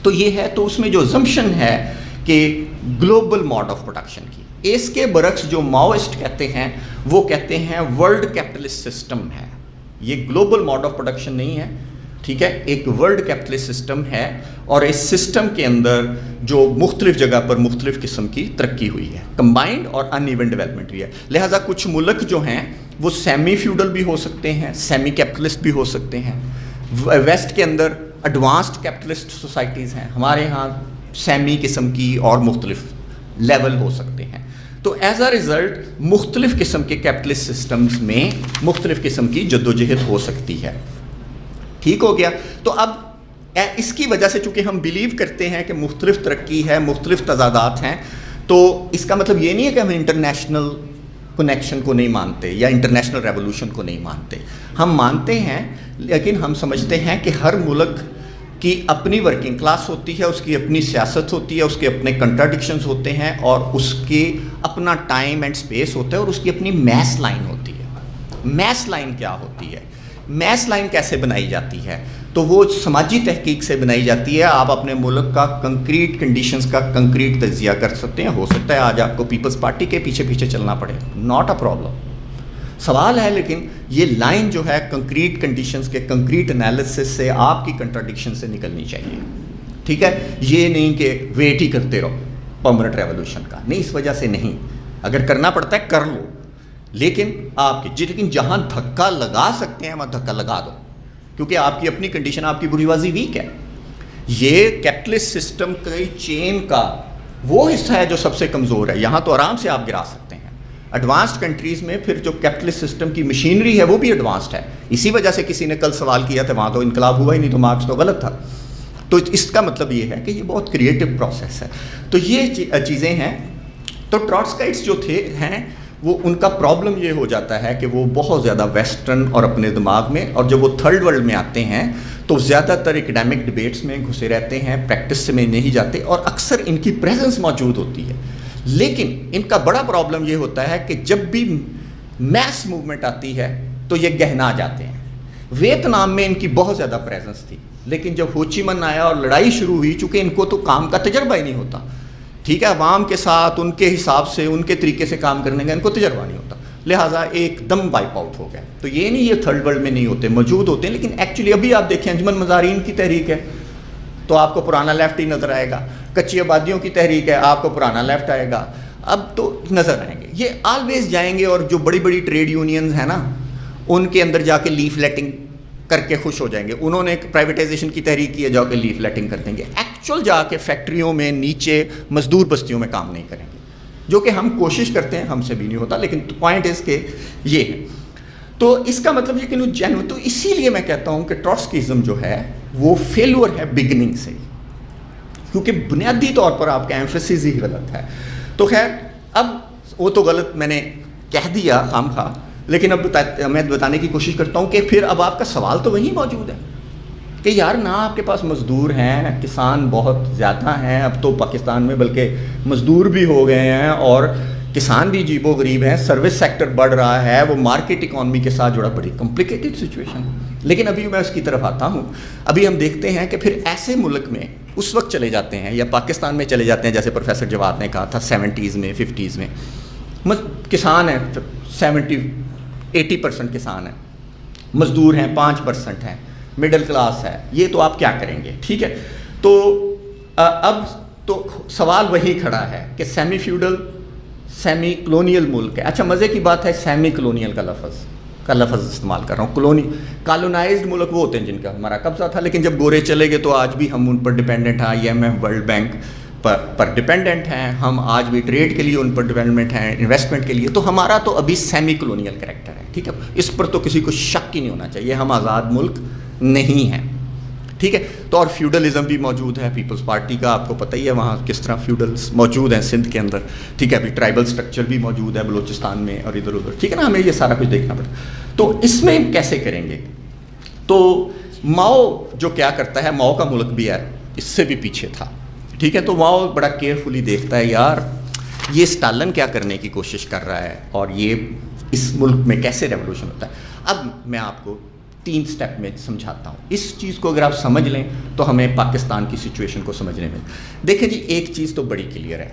A: تو یہ ہے, تو اس میں جو زمشن ہے کہ گلوبل موڈ آف پروڈکشن کی. اس کے برعکس جو ماؤسٹ کہتے ہیں وہ کہتے ہیں ورلڈ کیپٹلسٹ سسٹم ہے, یہ گلوبل موڈ آف پروڈکشن نہیں ہے. ٹھیک ہے, ایک ورلڈ کیپٹلسٹ سسٹم ہے, اور اس سسٹم کے اندر جو مختلف جگہ پر مختلف قسم کی ترقی ہوئی ہے, کمبائنڈ اور ان ایون ڈیولپمنٹ ہوئی ہے. لہٰذا کچھ ملک جو ہیں وہ سیمی فیوڈل بھی ہو سکتے ہیں, سیمی کیپٹلسٹ بھی ہو سکتے ہیں. ویسٹ کے اندر ایڈوانسڈ کیپٹلسٹ سوسائٹیز ہیں, ہمارے ہاں سیمی قسم کی اور مختلف لیول ہو سکتے ہیں. تو ایز اے ریزلٹ مختلف قسم کے کیپٹلسٹ سسٹمز میں مختلف قسم کی جدوجہد ہو سکتی ہے. ٹھیک ہو گیا. تو اب اس کی وجہ سے چونکہ ہم بلیو کرتے ہیں کہ مختلف ترقی ہے, مختلف تضادات ہیں, تو اس کا مطلب یہ نہیں ہے کہ ہم انٹرنیشنل کنیکشن کو نہیں مانتے یا انٹرنیشنل ریولوشن کو نہیں مانتے. ہم مانتے ہیں, لیکن ہم سمجھتے ہیں کہ ہر ملک کی اپنی ورکنگ کلاس ہوتی ہے, اس کی اپنی سیاست ہوتی ہے, اس کے اپنے کنٹراڈکشنز ہوتے ہیں, اور اس کے اپنا ٹائم اینڈ اسپیس ہوتا ہے, اور اس کی اپنی میس لائن ہوتی ہے. میس لائن کیا ہوتی ہے, میس لائن کیسے بنائی جاتی ہے, تو وہ سماجی تحقیق سے بنائی جاتی ہے. آپ اپنے ملک کا کنکریٹ کنڈیشنز کا کنکریٹ تجزیہ کر سکتے ہیں. ہو سکتا ہے آج آپ کو پیپلز پارٹی کے پیچھے پیچھے چلنا پڑے, ناٹ اے پرابلم. سوال ہے لیکن یہ لائن جو ہے کنکریٹ کنڈیشنز کے کنکریٹ انالیسس سے آپ کی کنٹراڈکشن سے نکلنی چاہیے. ٹھیک ہے, یہ نہیں کہ ویٹ ہی کرتے رہو پرماننٹ ریولوشن کا, نہیں, اس وجہ سے نہیں. اگر کرنا پڑتا ہے کر لو, لیکن لیکن جہاں دھکا لگا سکتے ہیں وہاں دھکا لگا دو، کیونکہ آپ کی اپنی کنڈیشن، آپ کی برجوازی ویک ہے. یہ کیپٹلسٹ سسٹم کی چین کا وہ حصہ ہے جو سب سے کمزور ہے. یہاں تو آرام سے آپ گرا سکتے ہیں. ایڈوانسڈ کنٹریز میں پھر جو کیپٹلسٹ سسٹم کی مشینری ہے وہ بھی ایڈوانسڈ ہے. اسی وجہ سے کسی نے کل سوال کیا تھا وہاں تو انقلاب ہوا ہی نہیں، تو مارکس تو غلط تھا. تو اس کا مطلب یہ ہے کہ یہ بہت کریٹو پروسیس ہے. تو یہ چیزیں ہیں. تو ٹراٹسکائٹس جو ہیں وہ ان کا پرابلم یہ ہو جاتا ہے کہ وہ بہت زیادہ ویسٹرن اور اپنے دماغ میں، اور جب وہ تھرڈ ورلڈ میں آتے ہیں تو زیادہ تر اکیڈیمک ڈبیٹس میں گھسے رہتے ہیں، پریکٹس سے میں نہیں جاتے، اور اکثر ان کی پریزنس موجود ہوتی ہے. لیکن ان کا بڑا پرابلم یہ ہوتا ہے کہ جب بھی میس موومنٹ آتی ہے تو یہ گہنا جاتے ہیں. ویتنام میں ان کی بہت زیادہ پریزنس تھی، لیکن جب ہوچی من آیا اور لڑائی شروع ہوئی، چونکہ ان کو تو کام کا تجربہ ہی نہیں ہوتا، ٹھیک ہے، عوام کے ساتھ ان کے حساب سے ان کے طریقے سے کام کرنے کا ان کو تجربہ نہیں ہوتا، لہٰذا ایک دم وائپ آؤٹ ہو گیا. تو یہ نہیں یہ تھرڈ ورلڈ میں نہیں ہوتے، موجود ہوتے ہیں، لیکن ایکچولی ابھی آپ دیکھیں انجمن مظاہرین کی تحریک ہے تو آپ کو پرانا لیفٹ ہی نظر آئے گا. کچی آبادیوں کی تحریک ہے، آپ کو پرانا لیفٹ آئے گا. اب تو نظر آئیں گے، یہ آلویز جائیں گے. اور جو بڑی بڑی ٹریڈ یونینز ہیں نا، ان کے اندر جا کے لیف لیٹنگ کر کے خوش ہو جائیں گے. انہوں نے پرائیویٹائزیشن کی تحریک کی ہے، جا کے لیف لیٹنگ کر دیں گے. ایکچوئل جا کے فیکٹریوں میں نیچے مزدور بستیوں میں کام نہیں کریں گے، جو کہ ہم کوشش کرتے ہیں، ہم سے بھی نہیں ہوتا. لیکن پوائنٹ اس کے یہ ہے. تو اس کا مطلب یہ کہ تو اسی لیے میں کہتا ہوں کہ ٹروٹسکیزم جو ہے وہ فیلور ہے بگننگ سے، کیونکہ بنیادی طور پر آپ کا ایمفیسس ہی غلط ہے. تو خیر، اب وہ تو غلط میں نے کہہ دیا خام خواہ، لیکن اب میں بتانے کی کوشش کرتا ہوں کہ پھر اب آپ کا سوال تو وہیں موجود ہے کہ یار نہ آپ کے پاس مزدور ہیں، کسان بہت زیادہ ہیں اب تو پاکستان میں، بلکہ مزدور بھی ہو گئے ہیں اور کسان بھی عجیب و غریب ہیں، سروس سیکٹر بڑھ رہا ہے، وہ مارکیٹ اکانومی کے ساتھ جڑا، بڑی کمپلیکیٹڈ سچویشن ہے. لیکن ابھی میں اس کی طرف آتا ہوں. ابھی ہم دیکھتے ہیں کہ پھر ایسے ملک میں اس وقت چلے جاتے ہیں، یا پاکستان میں چلے جاتے ہیں، جیسے پروفیسر جواد نے کہا تھا 70s میں 50s میں کسان ہیں 70-80% کسان ہیں، مزدور ہیں 5% ہیں، مڈل کلاس ہے. یہ تو آپ کیا کریں گے؟ ٹھیک ہے. تو اب تو سوال وہی کھڑا ہے کہ سیمی فیوڈل سیمی کلونیل ملک ہے. اچھا مزے کی بات ہے سیمی کلونیل کا لفظ استعمال کر رہا ہوں. کالونائزڈ ملک وہ ہوتے ہیں جن کا ہمارا قبضہ تھا، لیکن جب گورے چلے گئے تو آج بھی ہم ان پر ڈپینڈنٹ ہیں، IMF ورلڈ بینک پر ڈپینڈنٹ ہیں، ہم آج بھی ٹریڈ کے لیے ان پر ڈپینڈنٹ ہیں، انویسٹمنٹ کے لیے. تو ہمارا تو ابھی سیمی کلونیل کریکٹر ہے. ٹھیک ہے، اس پر تو کسی کو شک ہی نہیں ہونا چاہیے، ہم آزاد ملک نہیں ہیں. ٹھیک ہے. تو اور فیوڈلزم بھی موجود ہے. پیپلز پارٹی کا آپ کو پتہ ہی ہے وہاں کس طرح فیوڈلز موجود ہیں سندھ کے اندر. ٹھیک ہے. ابھی ٹرائبل سٹرکچر بھی موجود ہے بلوچستان میں اور ادھر ادھر. ٹھیک ہے نا، ہمیں یہ سارا کچھ دیکھنا پڑتا. تو اس میں کیسے کریں گے؟ تو ماؤ جو کیا کرتا ہے، ماؤ کا ملک بھی ہے اس سے بھی پیچھے تھا. ٹھیک ہے. تو ماؤ بڑا کیئرفلی دیکھتا ہے یار یہ اسٹالن کیا کرنے کی کوشش کر رہا ہے اور یہ اس ملک میں کیسے ریولوشن ہوتا ہے. اب میں آپ کو 3 سٹیپ میں سمجھاتا ہوں. اس چیز کو اگر آپ سمجھ لیں تو ہمیں پاکستان کی سچویشن کو سمجھنے میں دیکھیں جی ایک چیز تو بڑی کلیئر ہے،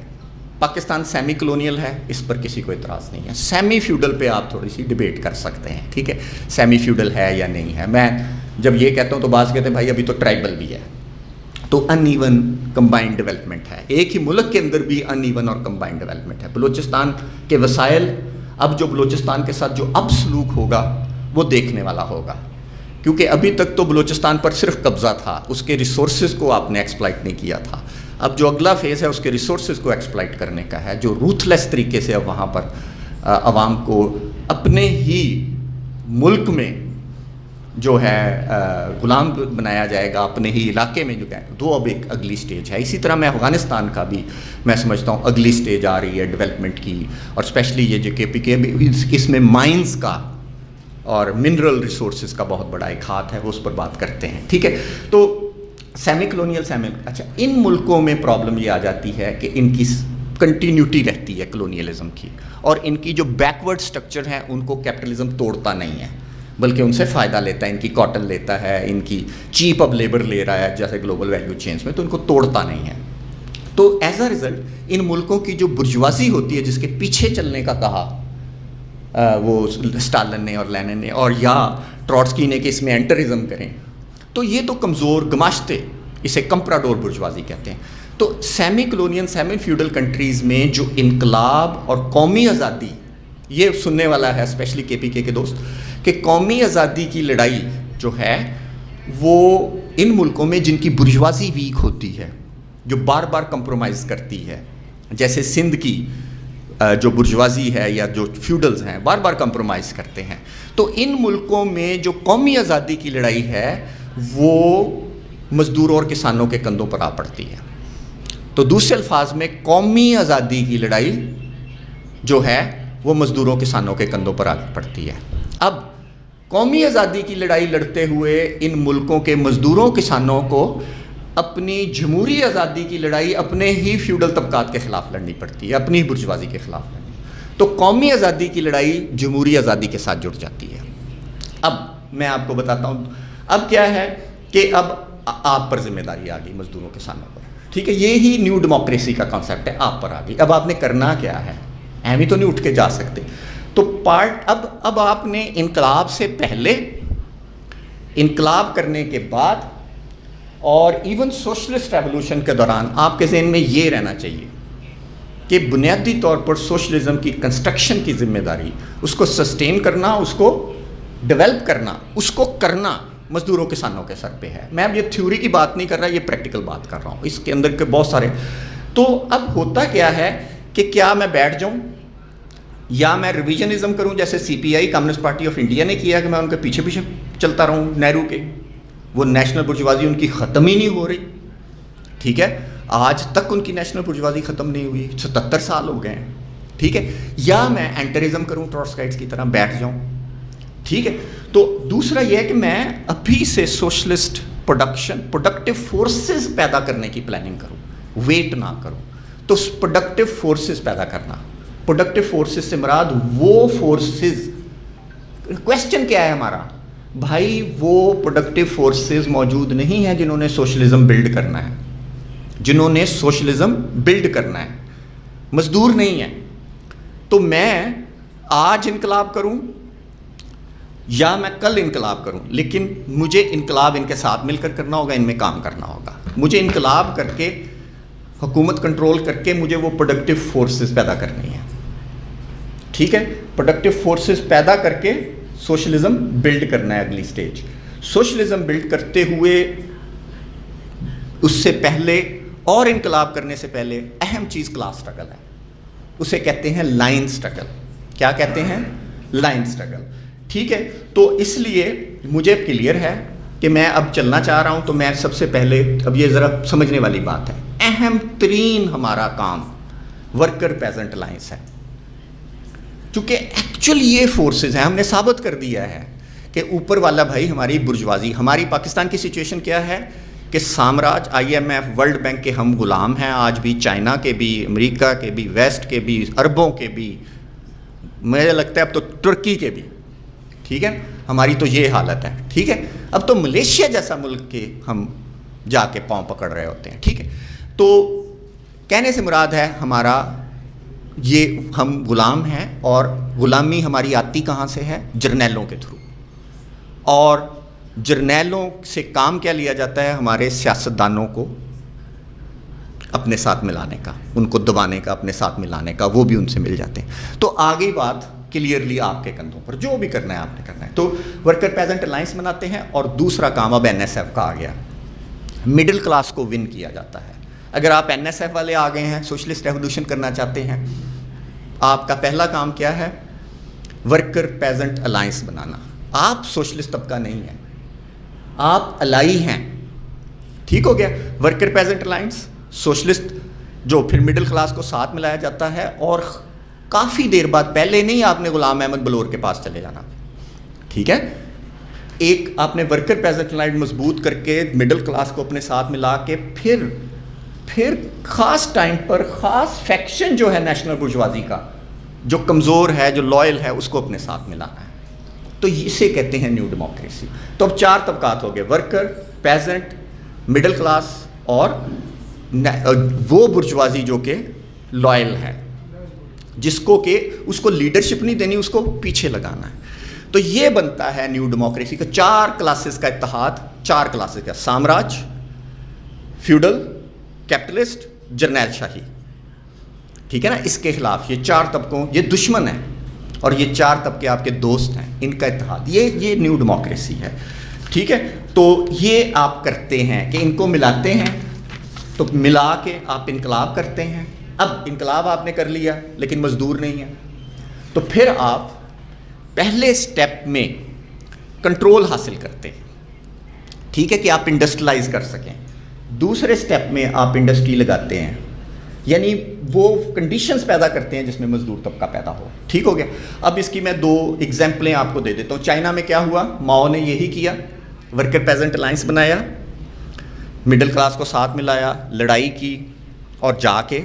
A: پاکستان سیمی کلونیل ہے، اس پر کسی کو اعتراض نہیں ہے. سیمی فیوڈل پہ آپ تھوڑی سی ڈیبیٹ کر سکتے ہیں. ٹھیک ہے، سیمی فیوڈل ہے یا نہیں ہے. میں جب یہ کہتا ہوں تو بعض کہتے ہیں بھائی ابھی تو ٹرائبل بھی ہے. تو ان ایون کمبائنڈ ڈیولپمنٹ ہے، ایک ہی ملک کے اندر بھی ان ایون اور کمبائنڈ ڈیولپمنٹ ہے. بلوچستان کے وسائل، اب جو بلوچستان کے ساتھ جو اب سلوک ہوگا وہ دیکھنے والا ہوگا، کیونکہ ابھی تک تو بلوچستان پر صرف قبضہ تھا، اس کے ریسورسز کو آپ نے ایکسپلائٹ نہیں کیا تھا. اب جو اگلا فیز ہے اس کے ریسورسز کو ایکسپلائٹ کرنے کا ہے، جو روتھ لیس طریقے سے اب وہاں پر عوام کو اپنے ہی ملک میں جو ہے غلام بنایا جائے گا، اپنے ہی علاقے میں جو ہے وہ اب ایک اگلی سٹیج ہے. اسی طرح میں افغانستان کا بھی میں سمجھتا ہوں اگلی سٹیج آ رہی ہے ڈیولپمنٹ کی، اور اسپیشلی یہ جو KPK اس میں مائنز کا اور منرل ریسورسز کا بہت بڑا ایک ہاتھ ہے، وہ اس پر بات کرتے ہیں. ٹھیک ہے. تو سیمی کلونیل اچھا ان ملکوں میں پرابلم یہ آ جاتی ہے کہ ان کی کنٹینیوٹی رہتی ہے کلونیلزم کی، اور ان کی جو بیکورڈ سٹرکچر ہیں ان کو کیپٹلزم توڑتا نہیں ہے، بلکہ ان سے فائدہ لیتا ہے. ان کی کاٹن لیتا ہے، ان کی چیپ اب لیبر لے رہا ہے جیسے گلوبل ویلیو چینز میں، تو ان کو توڑتا نہیں ہے. تو ایز اے ریزلٹ ان ملکوں کی جو برجوازی ہوتی ہے جس کے پیچھے چلنے کا کہا وہ اسٹالن نے اور لینن نے اور یا ٹروٹسکی نے کہ اس میں انٹرزم کریں، تو یہ تو کمزور گماشتے، اسے کمپراڈور برجوازی کہتے ہیں. تو سیمی کلونین سیمی فیوڈل کنٹریز میں جو انقلاب اور قومی آزادی یہ سننے والا ہے اسپیشلی کے پی کے دوست، کہ قومی آزادی کی لڑائی جو ہے وہ ان ملکوں میں جن کی برجوازی ویک ہوتی ہے، جو بار بار کمپرومائز کرتی ہے، جیسے سندھ کی جو برجوازی ہے یا جو فیوڈلز ہیں بار بار کمپرومائز کرتے ہیں، تو ان ملکوں میں جو قومی آزادی کی لڑائی ہے وہ مزدوروں اور کسانوں کے کندھوں پر آ پڑتی ہے۔ تو دوسرے الفاظ میں قومی آزادی کی لڑائی جو ہے وہ مزدوروں کسانوں کے کندھوں پر آ پڑتی ہے۔ اب قومی آزادی کی لڑائی لڑتے ہوئے ان ملکوں کے مزدوروں کسانوں کو اپنی جمہوری آزادی کی لڑائی اپنے ہی فیوڈل طبقات کے خلاف لڑنی پڑتی ہے، اپنی ہی برجوازی کے خلاف لڑنی۔ تو قومی آزادی کی لڑائی جمہوری آزادی کے ساتھ جڑ جاتی ہے۔ اب میں آپ کو بتاتا ہوں اب کیا ہے کہ اب آپ پر ذمہ داری آ گئی مزدوروں کسانوں پر، ٹھیک ہے، یہی نیو ڈیموکریسی کا کانسیپٹ ہے، آپ پر آ گئی۔ اب آپ نے کرنا کیا ہے، اہم ہی تو نہیں اٹھ کے جا سکتے۔ تو اب آپ نے انقلاب سے پہلے، انقلاب کرنے کے بعد اور ایون سوشلسٹ ریولوشن کے دوران آپ کے ذہن میں یہ رہنا چاہیے کہ بنیادی طور پر سوشلزم کی کنسٹرکشن کی ذمہ داری، اس کو سسٹین کرنا، اس کو ڈیولپ کرنا، اس کو کرنا مزدوروں کسانوں کے سر پہ ہے۔ میں اب یہ تھیوری کی بات نہیں کر رہا، یہ پریکٹیکل بات کر رہا ہوں، اس کے اندر کے بہت سارے۔ تو اب ہوتا کیا ہے کہ کیا میں بیٹھ جاؤں یا میں ریویژنزم کروں جیسے سی پی آئی کمیونسٹ پارٹی آف انڈیا نے کیا کہ میں ان کے پیچھے پیچھے چلتا رہوں نہرو کے، وہ نیشنل برجوازی ان کی ختم ہی نہیں ہو رہی، ٹھیک ہے، آج تک ان کی نیشنل برجوازی ختم نہیں ہوئی، 77 سال ہو گئے ہیں، ٹھیک ہے، یا میں اینٹرزم کروں ٹروٹسکائٹس کی طرح بیٹھ جاؤں، ٹھیک ہے۔ تو دوسرا یہ ہے کہ میں ابھی سے سوشلسٹ پروڈکٹیو فورسز پیدا کرنے کی پلاننگ کروں، ویٹ نہ کروں۔ تو پروڈکٹیو فورسز پیدا کرنا، پروڈکٹیو فورسز سے مراد وہ فورسز، کویسچن کیا ہے ہمارا بھائی، وہ پروڈکٹیو فورسز موجود نہیں ہیں جنہوں نے سوشلزم بلڈ کرنا ہے، جنہوں نے سوشلزم بلڈ کرنا ہے، مزدور نہیں ہیں۔ تو میں آج انقلاب کروں یا میں کل انقلاب کروں، لیکن مجھے انقلاب ان کے ساتھ مل کر کرنا ہوگا، ان میں کام کرنا ہوگا۔ مجھے انقلاب کر کے، حکومت کنٹرول کر کے مجھے وہ پروڈکٹیو فورسز پیدا کرنی ہے، ٹھیک ہے، پروڈکٹیو فورسز پیدا کر کے سوشلزم بلڈ کرنا ہے اگلی سٹیج۔ سوشلزم بلڈ کرتے ہوئے اس سے پہلے اور انقلاب کرنے سے پہلے اہم چیز کلاس سٹرگل ہے، اسے کہتے ہیں لائن سٹرگل۔ کیا کہتے ہیں؟ لائن سٹرگل، ٹھیک ہے۔ تو اس لیے مجھے کلیئر ہے کہ میں اب چلنا چاہ رہا ہوں، تو میں سب سے پہلے، اب یہ ذرا سمجھنے والی بات ہے، اہم ترین ہمارا کام ورکر پیزنٹ الائنس ہے، چونکہ ایکچوئل یہ فورسز ہیں، ہم نے ثابت کر دیا ہے کہ اوپر والا بھائی ہماری برجوازی، ہماری پاکستان کی سچویشن کیا ہے کہ سامراج، I M F, world bank کے ہم غلام ہیں آج بھی، چائنا کے بھی، امریکہ کے بھی، ویسٹ کے بھی، عربوں کے بھی، مجھے لگتا ہے اب تو ترکی کے بھی، ٹھیک ہے، ہماری تو یہ حالت ہے، ٹھیک ہے۔ اب تو ملیشیا جیسا ملک کے ہم جا کے پاؤں پکڑ رہے ہوتے ہیں، ٹھیک ہے۔ تو کہنے سے مراد ہے ہمارا یہ، ہم غلام ہیں، اور غلامی ہماری آتی کہاں سے ہے؟ جرنیلوں کے تھرو، اور جرنیلوں سے کام کیا لیا جاتا ہے؟ ہمارے سیاستدانوں کو اپنے ساتھ ملانے کا، ان کو دبانے کا، اپنے ساتھ ملانے کا، وہ بھی ان سے مل جاتے ہیں۔ تو آگے بات کلیئرلی آپ کے کندھوں پر، جو بھی کرنا ہے آپ نے کرنا ہے۔ تو ورکر پیزنٹ الائنس بناتے ہیں، اور دوسرا کام اب این ایس ایف کا آ گیا، مڈل کلاس کو ون کیا جاتا ہے۔ اگر آپ این ایس ایف والے آ گئے ہیں، سوشلسٹ ریولوشن کرنا چاہتے ہیں، آپ کا پہلا کام کیا ہے؟ ورکر پیزنٹ الائنس بنانا۔ آپ سوشلسٹ طبقہ نہیں ہیں، آپ الائی ہیں، ٹھیک ہو گیا۔ ورکر پیزنٹ الائنس، سوشلسٹ، جو پھر مڈل کلاس کو ساتھ ملایا جاتا ہے، اور کافی دیر بعد، پہلے نہیں آپ نے غلام احمد بلور کے پاس چلے جانا، ٹھیک ہے، ایک آپ نے ورکر پیزنٹ الائنس مضبوط کر کے مڈل کلاس کو اپنے ساتھ ملا کے، پھر خاص ٹائم پر خاص فیکشن جو ہے نیشنل برجوازی کا، جو کمزور ہے، جو لائل ہے، اس کو اپنے ساتھ ملانا ہے۔ تو اسے کہتے ہیں نیو ڈیموکریسی۔ تو اب 4 طبقات ہو گئے، ورکر، پیزنٹ، مڈل کلاس، اور وہ برجوازی جو کہ لائل ہے، جس کو کہ اس کو لیڈرشپ نہیں دینی، اس کو پیچھے لگانا ہے۔ تو یہ بنتا ہے نیو ڈیموکریسی کا 4 کلاسز کا اتحاد، 4 کلاسز کا، سامراج، فیوڈل، کیپٹلسٹ، جرنیل شاہی، ٹھیک ہے نا، اس کے خلاف یہ 4 طبقوں، یہ دشمن ہیں، اور یہ 4 طبقے آپ کے دوست ہیں، ان کا اتحاد، یہ نیو ڈیموکریسی ہے، ٹھیک ہے. تو یہ آپ کرتے ہیں کہ ان کو ملاتے ہیں، تو ملا کے آپ انقلاب کرتے ہیں. اب انقلاب آپ نے کر لیا لیکن مزدور نہیں ہے، تو پھر آپ پہلے سٹیپ میں کنٹرول حاصل کرتے ہیں، ٹھیک ہے، کہ آپ انڈسٹریلائز کر سکیں. دوسرے سٹیپ میں آپ انڈسٹری لگاتے ہیں، یعنی وہ کنڈیشنز پیدا کرتے ہیں جس میں مزدور طبقہ پیدا ہو. ٹھیک ہو گیا. اب اس کی میں 2 ایگزامپلیں آپ کو دے دیتا ہوں. چائنا میں کیا ہوا، ماؤ نے یہی کیا، ورکر پیزنٹ الائنس بنایا، مڈل کلاس کو ساتھ ملایا، لڑائی کی اور جا کے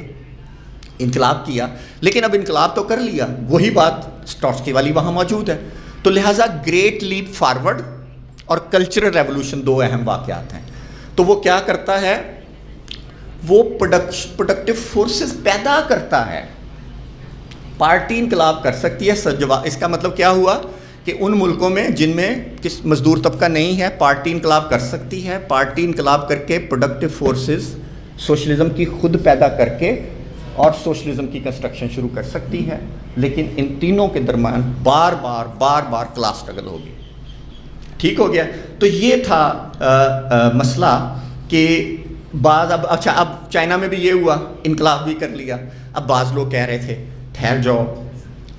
A: انقلاب کیا. لیکن اب انقلاب تو کر لیا، وہی بات ٹروٹسکی والی وہاں موجود ہے. تو لہٰذا گریٹ لیپ فارورڈ اور کلچرل ریولوشن 2 اہم واقعات ہیں. تو وہ کیا کرتا ہے، وہ پروڈکٹیو فورسز پیدا کرتا ہے. پارٹی انقلاب کر سکتی ہے، اس کا مطلب کیا ہوا کہ ان ملکوں میں جن میں کس مزدور طبقہ نہیں ہے، پارٹی انقلاب کر سکتی ہے. پارٹی انقلاب کر کے پروڈکٹیو فورسز سوشلزم کی خود پیدا کر کے اور سوشلزم کی کنسٹرکشن شروع کر سکتی ہے. لیکن ان تینوں کے درمیان بار بار کلاس سٹرگل ہوگی. ٹھیک ہو گیا. تو یہ تھا مسئلہ کہ بعض اب چائنا میں بھی یہ ہوا، انقلاب بھی کر لیا. اب بعض لوگ کہہ رہے تھے ٹھہر جاؤ،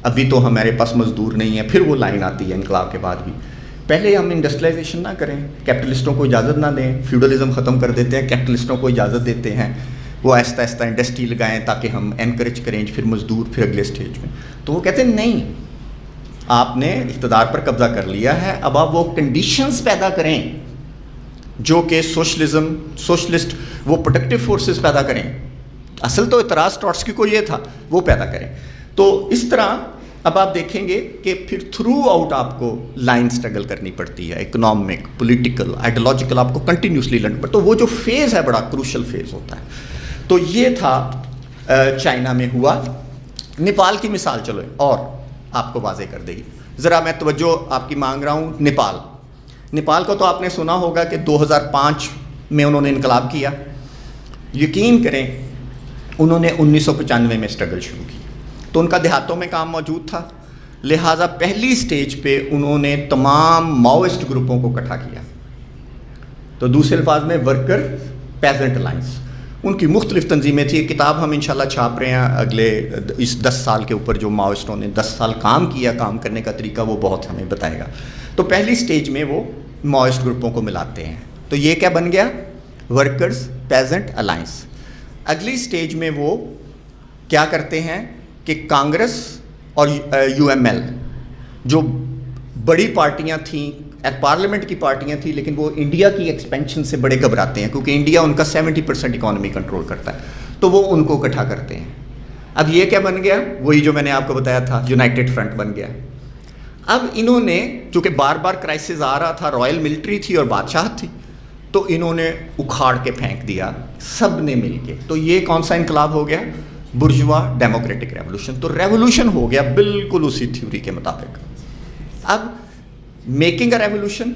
A: ابھی تو ہمارے پاس مزدور نہیں ہے. پھر وہ لائن آتی ہے انقلاب کے بعد بھی، پہلے ہم انڈسٹریلائزیشن نہ کریں، کیپٹلسٹوں کو اجازت نہ دیں، فیوڈلزم ختم کر دیتے ہیں، کیپٹلسٹوں کو اجازت دیتے ہیں وہ آہستہ آہستہ انڈسٹری لگائیں تاکہ ہم انکریج کریں، پھر مزدور، پھر اگلے سٹیج میں. تو وہ کہتے ہیں نہیں، آپ نے اقتدار پر قبضہ کر لیا ہے، اب آپ وہ کنڈیشنز پیدا کریں جو کہ سوشلسٹ وہ پروڈکٹیو فورسز پیدا کریں. اصل تو اعتراض ٹروٹسکی کو یہ تھا، وہ پیدا کریں. تو اس طرح اب آپ دیکھیں گے کہ پھر تھرو آؤٹ آپ کو لائن سٹرگل کرنی پڑتی ہے، اکنامک، پولیٹیکل، آئیڈیالوجیکل، آپ کو کنٹینیوسلی لڑنا پڑتا ہے. تو وہ جو فیز ہے بڑا کروشل فیز ہوتا ہے. تو یہ تھا چائنا میں ہوا. نیپال کی مثال چلو اور آپ کو واضح کر دے گی. ذرا میں توجہ آپ کی مانگ رہا ہوں. نیپال کو تو آپ نے سنا ہوگا کہ 2005 میں انہوں نے انقلاب کیا. یقین کریں انہوں نے 1995 میں اسٹرگل شروع کی. تو ان کا دیہاتوں میں کام موجود تھا، لہٰذا پہلی سٹیج پہ انہوں نے تمام ماؤسٹ گروپوں کو اکٹھا کیا. تو دوسرے الفاظ میں ورکر پیزنٹ الائنس، ان کی مختلف تنظیمیں تھیں. کتاب ہم انشاءاللہ چھاپ رہے ہیں اگلے اس 10 سال کے اوپر، جو ماؤسٹوں نے 10 سال کام کیا، کام کرنے کا طریقہ وہ بہت ہمیں بتائے گا. تو پہلی سٹیج میں وہ ماؤسٹ گروپوں کو ملاتے ہیں. تو یہ کیا بن گیا، ورکرز پیزنٹ الائنس. اگلی سٹیج میں وہ کیا کرتے ہیں کہ کانگریس اور UML جو بڑی پارٹیاں تھیں، پارلیمنٹ کی پارٹیاں تھیں، لیکن وہ انڈیا کی ایکسپینشن سے بڑے گھبراتے ہیں کیونکہ انڈیا ان کا 70% اکانومی کنٹرول کرتا ہے. تو وہ ان کو اکٹھا کرتے ہیں. اب یہ کیا بن گیا، وہی جو میں نے آپ کو بتایا تھا، یونائٹڈ فرنٹ بن گیا. اب انہوں نے چونکہ بار بار کرائسس آ رہا تھا، رائل ملٹری تھی اور بادشاہت تھی، تو انہوں نے اکھاڑ کے پھینک دیا سب نے مل کے. تو یہ کون سا انقلاب ہو گیا، برجوا ڈیموکریٹک ریولوشن. تو ریولوشن ہو گیا بالکل اسی تھیوری کے مطابق. اب making a revolution,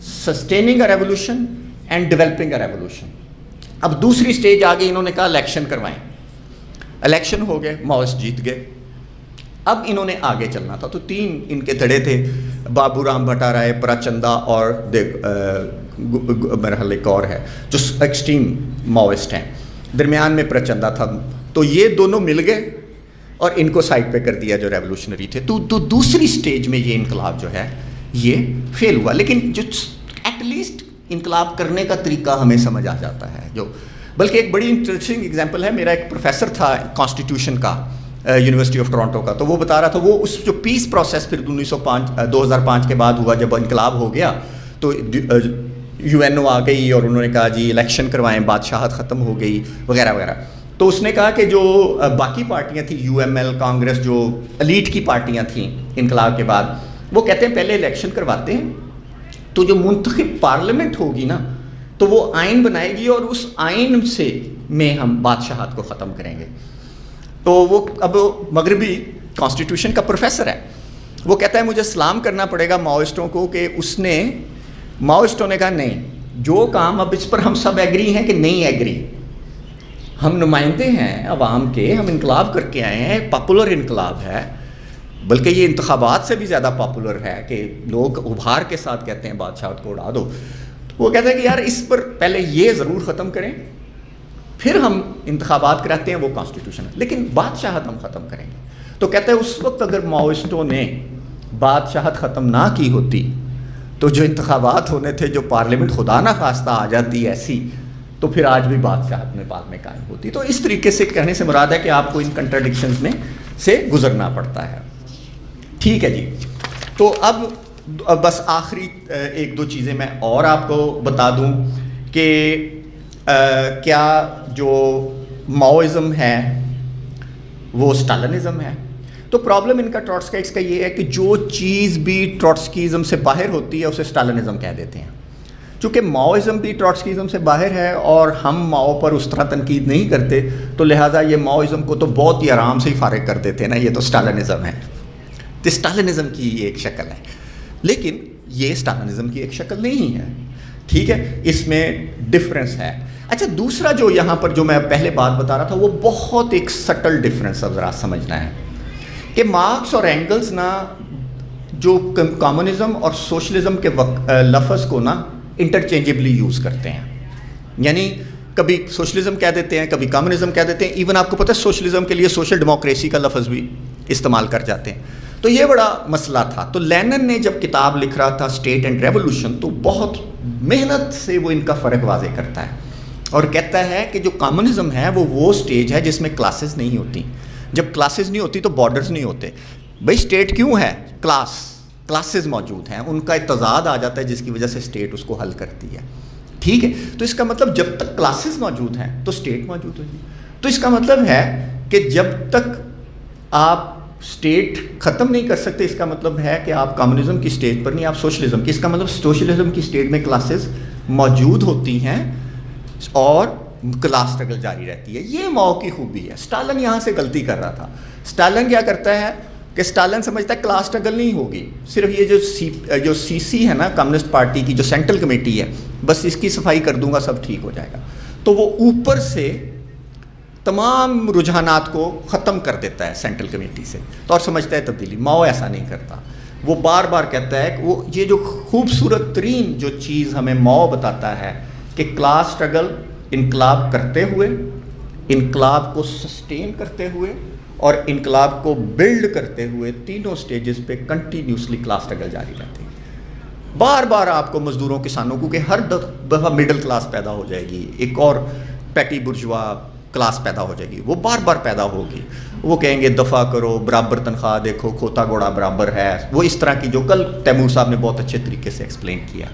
A: sustaining a revolution and developing a revolution. اب دوسری سٹیج آ گئی، انہوں نے کہا الیکشن کروائیں. الیکشن ہو گئے، ماؤسٹ جیت گئے. اب انہوں نے آگے چلنا تھا. تو 3 ان کے دھڑے تھے، بابو رام بھٹارائے، پرچندا اور میرا ایک اور ہے جو ایکسٹریم ماؤسٹ ہیں، درمیان میں پرچندا تھا. تو یہ دونوں مل گئے اور ان کو سائڈ پہ کر دیا جو ریولوشنری تھے. تو دوسری سٹیج میں یہ انقلاب جو ہے یہ فیل ہوا. لیکن جو ایٹ لیسٹ انقلاب کرنے کا طریقہ ہمیں سمجھ آ جاتا ہے. جو بلکہ ایک بڑی انٹرسٹنگ ایگزامپل ہے، میرا ایک پروفیسر تھا کانسٹیٹیوشن کا یونیورسٹی آف ٹورانٹو کا، تو وہ بتا رہا تھا وہ اس جو پیس پروسیس پھر 2005 کے بعد ہوا، جب انقلاب ہو گیا تو UNO آ گئی اور انہوں نے کہا جی الیکشن کروائیں، بادشاہت ختم ہو گئی وغیرہ وغیرہ. تو اس نے کہا کہ جو باقی پارٹیاں تھیں، UML، کانگریس، جو ایلیٹ کی پارٹیاں تھیں انقلاب کے بعد، وہ کہتے ہیں پہلے الیکشن کرواتے ہیں، تو جو منتخب پارلیمنٹ ہوگی نا تو وہ آئین بنائے گی اور اس آئین سے میں ہم بادشاہت کو ختم کریں گے. تو وہ اب مغربی کانسٹیٹیوشن کا پروفیسر ہے، وہ کہتا ہے مجھے سلام کرنا پڑے گا ماؤسٹوں کو کہ ماؤسٹوں نے کہا نہیں، جو کام اب اس پر ہم سب ایگری ہیں کہ نہیں ایگری، ہم نمائندے ہیں عوام کے، ہم انقلاب کر کے آئے ہیں، پاپولر انقلاب ہے، بلکہ یہ انتخابات سے بھی زیادہ پاپولر ہے کہ لوگ ابھار کے ساتھ کہتے ہیں بادشاہت کو اڑا دو. تو وہ کہتے ہیں کہ یار اس پر پہلے یہ ضرور ختم کریں, پھر ہم انتخابات کراتے ہیں, وہ کانسٹیٹیوشن ہے, لیکن بادشاہت ہم ختم کریں گے. تو کہتے ہیں اس وقت اگر ماؤسٹوں نے بادشاہت ختم نہ کی ہوتی تو جو انتخابات ہونے تھے, جو پارلیمنٹ خدا نہ خواستہ آ جاتی ایسی, تو پھر آج بھی بادشاہت نیپال میں قائم ہوتی. تو اس طریقے سے کہنے سے مراد ہے کہ آپ کو ان کنٹراڈکشنز میں سے گزرنا پڑتا ہے. ٹھیک ہے جی. تو اب بس آخری ایک دو چیزیں میں اور آپ کو بتا دوں کہ کیا جو ماؤزم ہے وہ اسٹالنزم ہے. تو پرابلم ان کا ٹروٹسکائٹس کا یہ ہے کہ جو چیز بھی ٹروٹسکیزم سے باہر ہوتی ہے اسے اسٹالنزم کہہ دیتے ہیں. چونکہ ماؤزم بھی ٹروٹسکیزم سے باہر ہے اور ہم ماؤ پر اس طرح تنقید نہیں کرتے, تو لہٰذا یہ ماؤزم کو تو بہت ہی آرام سے ہی فارغ کر دیتے ہیں نا, یہ تو اسٹالنزم ہے. تو اسٹالنزم کی ایک شکل ہے, لیکن یہ اسٹالنزم کی ایک شکل نہیں ہے. ٹھیک ہے, اس میں ڈفرینس ہے. اچھا, دوسرا جو یہاں پر جو میں پہلے بات بتا رہا تھا وہ بہت ایک سٹل ڈفرینس اب ذرا سمجھنا ہے کہ مارکس اور اینگلز نا جو کمیونزم اور سوشلزم کے لفظ کو نا انٹرچینجبلی یوز کرتے ہیں. یعنی کبھی سوشلزم کہہ دیتے ہیں, کبھی کمیونزم کہہ دیتے ہیں. ایون آپ کو پتہ ہے سوشلزم کے لیے سوشل ڈیموکریسی کا لفظ بھی استعمال کر جاتے ہیں. تو یہ بڑا مسئلہ تھا. تو لینن نے جب کتاب لکھ رہا تھا اسٹیٹ اینڈ ریولوشن, تو بہت محنت سے وہ ان کا فرق واضح کرتا ہے اور کہتا ہے کہ جو کمیونزم ہے وہ اسٹیج ہے جس میں کلاسز نہیں ہوتی. جب کلاسز نہیں ہوتی تو بارڈرز نہیں ہوتے. بھائی اسٹیٹ کیوں ہے؟ کلاسز موجود ہیں, ان کا تضاد آ جاتا ہے جس کی وجہ سے اسٹیٹ اس کو حل کرتی ہے. ٹھیک ہے, تو اس کا مطلب جب تک کلاسز موجود ہیں تو اسٹیٹ موجود ہوگی. تو اس کا مطلب ہے کہ جب تک آپ اسٹیٹ ختم نہیں کر سکتے, اس کا مطلب ہے کہ آپ کمیونزم کی اسٹیج پر نہیں, آپ سوشلزم کی. اس کا مطلب سوشلزم کی اسٹیج میں کلاسز موجود ہوتی ہیں اور کلاس اسٹرگل جاری رہتی ہے. یہ ماؤ کی خوبی ہے. اسٹالن یہاں سے غلطی کر رہا تھا. اسٹالن کیا کرتا ہے کہ اسٹالن سمجھتا ہے کلاس اسٹرگل نہیں ہوگی, صرف یہ جو سی سی ہے نا کمیونسٹ پارٹی کی جو سینٹرل کمیٹی ہے, بس اس کی صفائی کر دوں گا سب ٹھیک ہو جائے گا. تو وہ اوپر سے تمام رجحانات کو ختم کر دیتا ہے سینٹرل کمیٹی سے, تو اور سمجھتا ہے تبدیلی. ماؤ ایسا نہیں کرتا. وہ بار بار کہتا ہے کہ وہ یہ جو خوبصورت ترین جو چیز ہمیں ماؤ بتاتا ہے کہ کلاس اسٹرگل انقلاب کرتے ہوئے, انقلاب کو سسٹین کرتے ہوئے اور انقلاب کو بلڈ کرتے ہوئے, تینوں سٹیجز پہ کنٹینیوسلی کلاس اسٹرگل جاری رہتے ہیں. بار بار آپ کو مزدوروں کسانوں کو کہ ہر دفعہ مڈل کلاس پیدا ہو جائے گی, ایک اور پیٹی برجوا کلاس پیدا ہو جائے گی, وہ بار بار پیدا ہوگی. وہ کہیں گے دفع کرو, برابر تنخواہ دیکھو, کھوتا گھوڑا برابر ہے, وہ اس طرح کی جو کل تیمور صاحب نے بہت اچھے طریقے سے ایکسپلین کیا.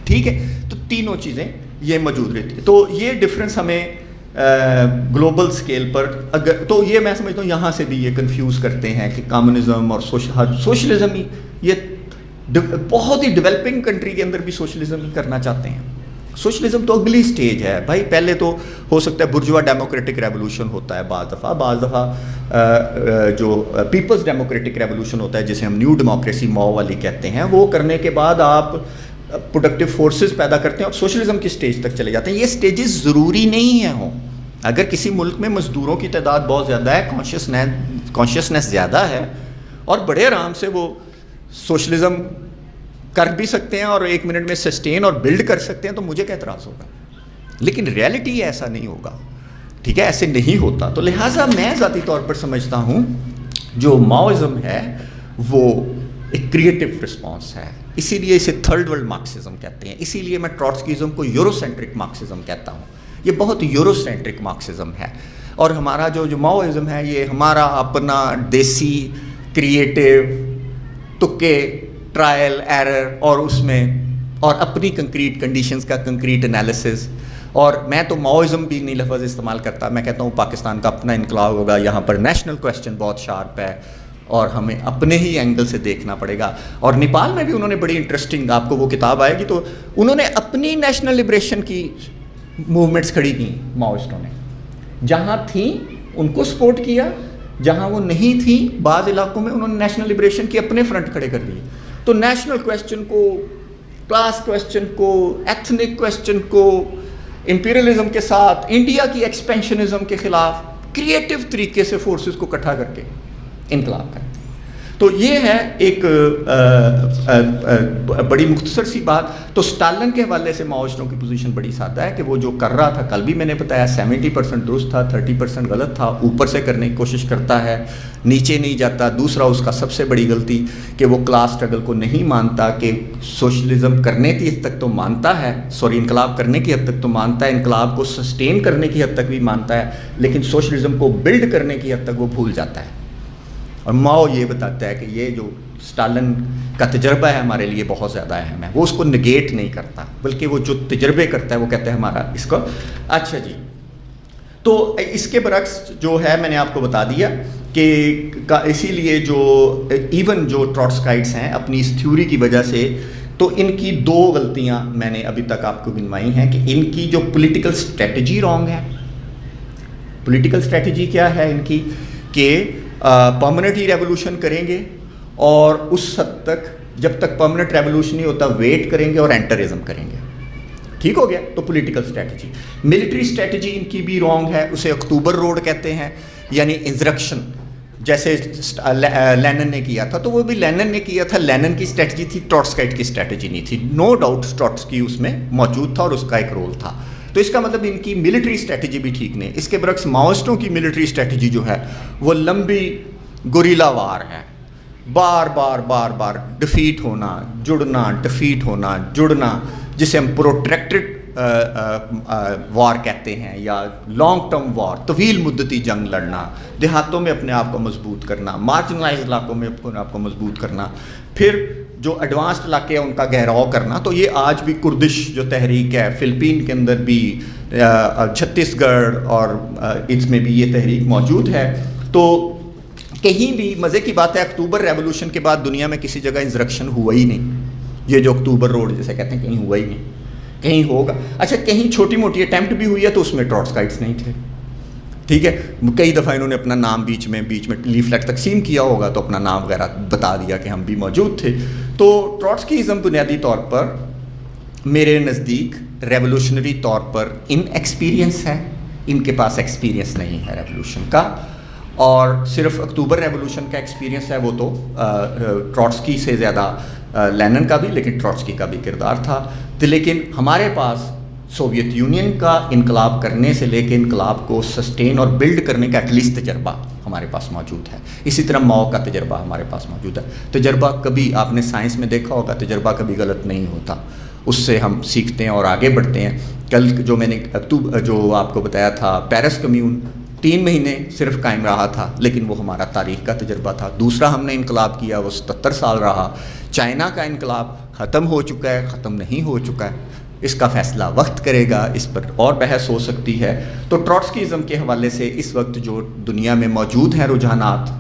A: ٹھیک ہے, تو تینوں چیزیں یہ موجود رہتی ہے. تو یہ ڈفرینس ہمیں گلوبل سکیل پر اگر, تو یہ میں سمجھتا ہوں یہاں سے بھی یہ کنفیوز کرتے ہیں کہ کمیونزم اور سوشلزم ہی, یہ بہت ہی ڈیولپنگ کنٹری کے اندر بھی سوشلزم ہی کرنا چاہتے ہیں. سوشلزم تو اگلی سٹیج ہے بھائی. پہلے تو ہو سکتا ہے برجوا ڈیموکریٹک ریولوشن ہوتا ہے بعض دفعہ جو پیپلز ڈیموکریٹک ریولوشن ہوتا ہے جسے ہم نیو ڈیموکریسی ماؤ والی کہتے ہیں. وہ کرنے کے بعد آپ پروڈکٹیو فورسز پیدا کرتے ہیں اور سوشلزم کی سٹیج تک چلے جاتے ہیں. یہ سٹیجز ضروری نہیں ہیں ہوں. اگر کسی ملک میں مزدوروں کی تعداد بہت زیادہ ہے, کانشیسنیس زیادہ ہے, اور بڑے آرام سے وہ سوشلزم کر بھی سکتے ہیں اور 1 منٹ میں سسٹین اور بلڈ کر سکتے ہیں, تو مجھے کیا اعتراض ہوگا. لیکن ریئلٹی ایسا نہیں ہوگا. ٹھیک ہے, ایسے نہیں ہوتا. تو لہٰذا میں ذاتی طور پر سمجھتا ہوں جو ماؤزم ہے وہ ایک کریٹو رسپانس ہے. اسی لیے اسے تھرڈ ورلڈ مارکسزم کہتے ہیں. اسی لیے میں ٹروٹسکیزم کو یورو سینٹرک مارکسزم کہتا ہوں. یہ بہت یورو سینٹرک مارکسزم ہے. اور ہمارا جو ماؤزم ہے یہ ہمارا اپنا دیسی کریٹو تکے ٹرائل ایرر اور اس میں اور اپنی کنکریٹ کنڈیشنز کا کنکریٹ انالیسز. اور میں تو ماؤزم بھی نہیں لفظ استعمال کرتا, میں کہتا ہوں پاکستان کا اپنا انقلاب ہوگا. یہاں پر نیشنل کویسچن بہت شارپ ہے اور ہمیں اپنے ہی اینگل سے دیکھنا پڑے گا. اور نیپال میں بھی انہوں نے بڑی انٹرسٹنگ, آپ کو وہ کتاب آئے گی تو انہوں نے اپنی نیشنل لبریشن کی موومنٹس کھڑی کی ماؤسٹوں نے. جہاں تھیں ان کو سپورٹ کیا, جہاں وہ نہیں تھیں بعض علاقوں میں انہوں نے نیشنل لبریشن کے اپنے فرنٹ کھڑے کر دیے. تو نیشنل کویسچن کو, کلاس کویسچن کو, ایتھنک کویسچن کو, امپیریلزم کے ساتھ انڈیا کی ایکسپینشنزم کے خلاف کریٹو طریقے سے فورسز کو اکٹھا کر کے انقلاب کرتے ہیں. تو یہ ہے ایک بڑی مختصر سی بات. تو اسٹالن کے حوالے سے ماؤسٹوں کی پوزیشن بڑی سادہ ہے کہ وہ جو کر رہا تھا کل بھی میں نے بتایا 70% درست تھا, 30% غلط تھا. اوپر سے کرنے کی کوشش کرتا ہے, نیچے نہیں جاتا. دوسرا اس کا سب سے بڑی غلطی کہ وہ کلاس اسٹرگل کو نہیں مانتا, کہ سوشلزم کرنے کی حد تک تو مانتا ہے, انقلاب کرنے کی حد تک تو مانتا ہے, انقلاب کو سسٹین کرنے کی حد تک بھی مانتا ہے, لیکن سوشلزم کو بلڈ کرنے کی حد تک وہ بھول جاتا ہے. اور ماؤ یہ بتاتا ہے کہ یہ جو اسٹالن کا تجربہ ہے ہمارے لیے بہت زیادہ اہم ہے. وہ اس کو نگیٹ نہیں کرتا, بلکہ وہ جو تجربے کرتا ہے وہ کہتا ہے ہمارا اس کو. اچھا جی, تو اس کے برعکس جو ہے میں نے آپ کو بتا دیا کہ اسی لیے جو ایون جو ٹراٹسکائٹس ہیں اپنی اس تھیوری کی وجہ سے, تو ان کی دو غلطیاں میں نے ابھی تک آپ کو گنوائی ہیں کہ ان کی جو پولیٹیکل اسٹریٹجی رانگ ہے. پولیٹیکل اسٹریٹجی کیا ہے ان کی, کہ پرماننٹ ہی ریولوشن کریں گے, اور اس حد تک جب تک پرماننٹ ریولوشن نہیں ہوتا ویٹ کریں گے اور اینٹرزم کریں گے. ٹھیک ہو گیا. تو political strategy. Military strategy in کی بھی رانگ ہے, اسے اکتوبر روڈ کہتے ہیں, یعنی انسرکشن جیسے لینن نے کیا تھا. تو وہ بھی لینن نے کیا تھا, لینن کی اسٹریٹجی تھی, ٹراٹسکائٹ کی اسٹریٹجی نہیں تھی. نو ڈاؤٹ ٹراٹسکی اس میں موجود تھا اور اس کا ایک رول تھا. تو اس کا مطلب ان کی ملٹری اسٹریٹجی بھی ٹھیک نہیں. اس کے برعکس ماؤسٹوں کی ملٹری اسٹریٹجی جو ہے وہ لمبی گوریلا وار ہے, بار بار بار بار ڈیفیٹ ہونا, جڑنا, ڈیفیٹ ہونا, جڑنا, جسے ہم پروٹریکٹڈ وار کہتے ہیں, یا لانگ ٹرم وار, طویل مدتی جنگ لڑنا, دیہاتوں میں اپنے آپ کو مضبوط کرنا, مارجنلائز علاقوں میں اپنے آپ کو مضبوط کرنا, پھر جو ایڈوانسڈ علاقے ہیں ان کا گہراؤ کرنا. تو یہ آج بھی کردش جو تحریک ہے فلپین کے اندر بھی, چھتیس گڑھ اور اس میں بھی یہ تحریک موجود ہے. تو کہیں بھی مزے کی بات ہے, اکتوبر ریولوشن کے بعد دنیا میں کسی جگہ انسرکشن ہوا ہی نہیں. یہ جو اکتوبر روڈ جیسے کہتے ہیں کہیں ہوا ہی نہیں, کہیں ہوگا. اچھا کہیں چھوٹی موٹی اٹیمپٹ بھی ہوئی ہے تو اس میں ٹراٹسکائٹس نہیں تھے. ٹھیک ہے, کئی دفعہ انہوں نے اپنا نام بیچ میں لیفلیٹ تقسیم کیا ہوگا تو اپنا نام وغیرہ بتا دیا کہ ہم بھی موجود تھے. تو ٹراٹسکیزم بنیادی طور پر میرے نزدیک ریولوشنری طور پر ان ایکسپیرینس ہے, ان کے پاس ایکسپیرینس نہیں ہے ریولوشن کا, اور صرف اکتوبر ریولوشن کا ایکسپیرینس ہے. وہ تو ٹراٹسکی سے زیادہ لینن کا بھی, لیکن ٹراٹسکی کا بھی کردار تھا. لیکن ہمارے پاس سوویت یونین کا انقلاب کرنے سے لے کے انقلاب کو سسٹین اور بلڈ کرنے کا ایٹ لیسٹ تجربہ ہمارے پاس موجود ہے. اسی طرح ماؤ کا تجربہ ہمارے پاس موجود ہے. تجربہ کبھی, آپ نے سائنس میں دیکھا ہوگا, تجربہ کبھی غلط نہیں ہوتا, اس سے ہم سیکھتے ہیں اور آگے بڑھتے ہیں. کل جو میں نے جو آپ کو بتایا تھا, پیرس کمیون 3 مہینے صرف قائم رہا تھا, لیکن وہ ہمارا تاریخ کا تجربہ تھا. دوسرا ہم نے انقلاب کیا, وہ 77 سال رہا. چائنا کا انقلاب ختم ہو چکا ہے, ختم نہیں ہو چکا ہے, اس کا فیصلہ وقت کرے گا, اس پر اور بحث ہو سکتی ہے. تو ٹراٹسکیزم کے حوالے سے اس وقت جو دنیا میں موجود ہیں رجحانات,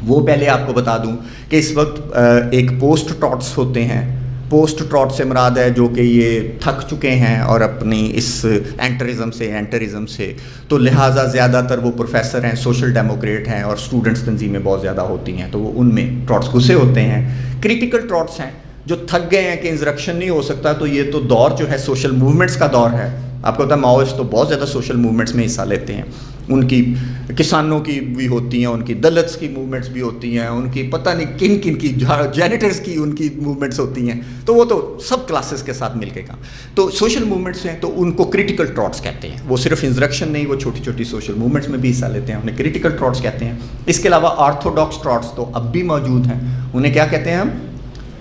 A: وہ پہلے آپ کو بتا دوں کہ اس وقت ایک پوسٹ ٹراٹس ہوتے ہیں. پوسٹ ٹراٹ سے مراد ہے جو کہ یہ تھک چکے ہیں اور اپنی اس اینٹرزم سے, تو لہٰذا زیادہ تر وہ پروفیسر ہیں, سوشل ڈیموکریٹ ہیں, اور اسٹوڈنٹس تنظیمیں بہت زیادہ ہوتی ہیں, تو وہ ان میں ٹراٹس گھسے ہوتے ہیں. کریٹیکل ٹراٹس ہیں جو تھک گئے ہیں کہ انسرکشن نہیں ہو سکتا, تو یہ تو دور جو ہے سوشل موومنٹس کا دور ہے. آپ کو پتا ہے ماؤسٹ تو بہت زیادہ سوشل موومنٹس میں حصہ لیتے ہیں. ان کی کسانوں کی بھی ہوتی ہیں, ان کی دلتس کی موومنٹس بھی ہوتی ہیں, ان کی پتہ نہیں کن کن کی جینیٹرز کی ان کی موومنٹس ہوتی ہیں. تو وہ تو سب کلاسز کے ساتھ مل کے کام. تو سوشل موومنٹس ہیں تو ان کو کریٹیکل ٹراٹس کہتے ہیں. وہ صرف انسرکشن نہیں, وہ چھوٹی چھوٹی سوشل موومنٹس میں بھی حصہ لیتے ہیں, انہیں کریٹیکل ٹراٹس کہتے ہیں. اس کے علاوہ آرتھوڈاکس ٹراٹس تو اب بھی موجود ہیں, انہیں کیا کہتے ہیں ہم,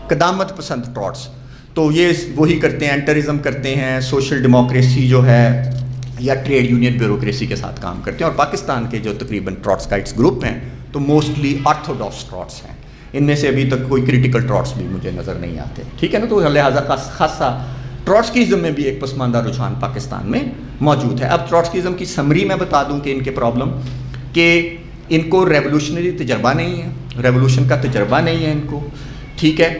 A: قدامت پسند ٹراٹس. تو یہ وہی کرتے ہیں, اینٹرزم کرتے ہیں, سوشل ڈیموکریسی جو ہے یا ٹریڈ یونین بیوروکریسی کے ساتھ کام کرتے ہیں. اور پاکستان کے جو تقریباً ٹراٹسکائٹس گروپ ہیں تو موسٹلی آرتھوڈاکس ٹراٹس ہیں. ان میں سے ابھی تک کوئی کریٹیکل ٹراٹس بھی مجھے نظر نہیں آتے. ٹھیک ہے نا. تو لہٰذا خاصا ٹراٹسکیزم میں بھی ایک پسماندہ رجحان پاکستان میں موجود ہے. اب ٹراٹسکیزم کی سمری میں بتا دوں کہ ان کے پرابلم, کہ ان کو ریولوشنری تجربہ نہیں ہے, ریولوشن کا تجربہ نہیں ہے ان کو. ٹھیک ہے,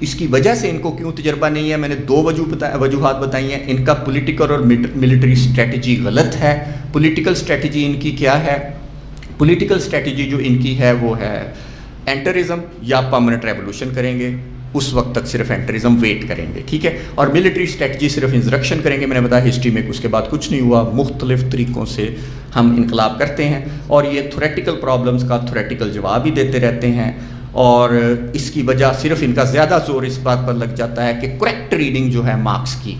A: اس کی وجہ سے ان کو کیوں تجربہ نہیں ہے, میں نے 2 وجوہات بتائی ہیں. ان کا پولیٹیکل اور ملٹری اسٹریٹجی غلط ہے. پولیٹیکل اسٹریٹجی ان کی کیا ہے, پولیٹیکل اسٹریٹجی جو ان کی ہے وہ ہے اینٹرزم یا پرماننٹ ریولوشن کریں گے, اس وقت تک صرف اینٹرزم ویٹ کریں گے. ٹھیک ہے. اور ملٹری اسٹریٹجی صرف انسرکشن کریں گے. میں نے بتایا ہسٹری میں اس کے بعد کچھ نہیں ہوا, مختلف طریقوں سے ہم انقلاب کرتے ہیں اور یہ تھوریٹیکل پرابلمس کا تھوریٹیکل جواب ہی دیتے رہتے ہیں. اور اس کی وجہ صرف ان کا زیادہ زور اس بات پر لگ جاتا ہے کہ کریکٹ ریڈنگ جو ہے مارکس کی،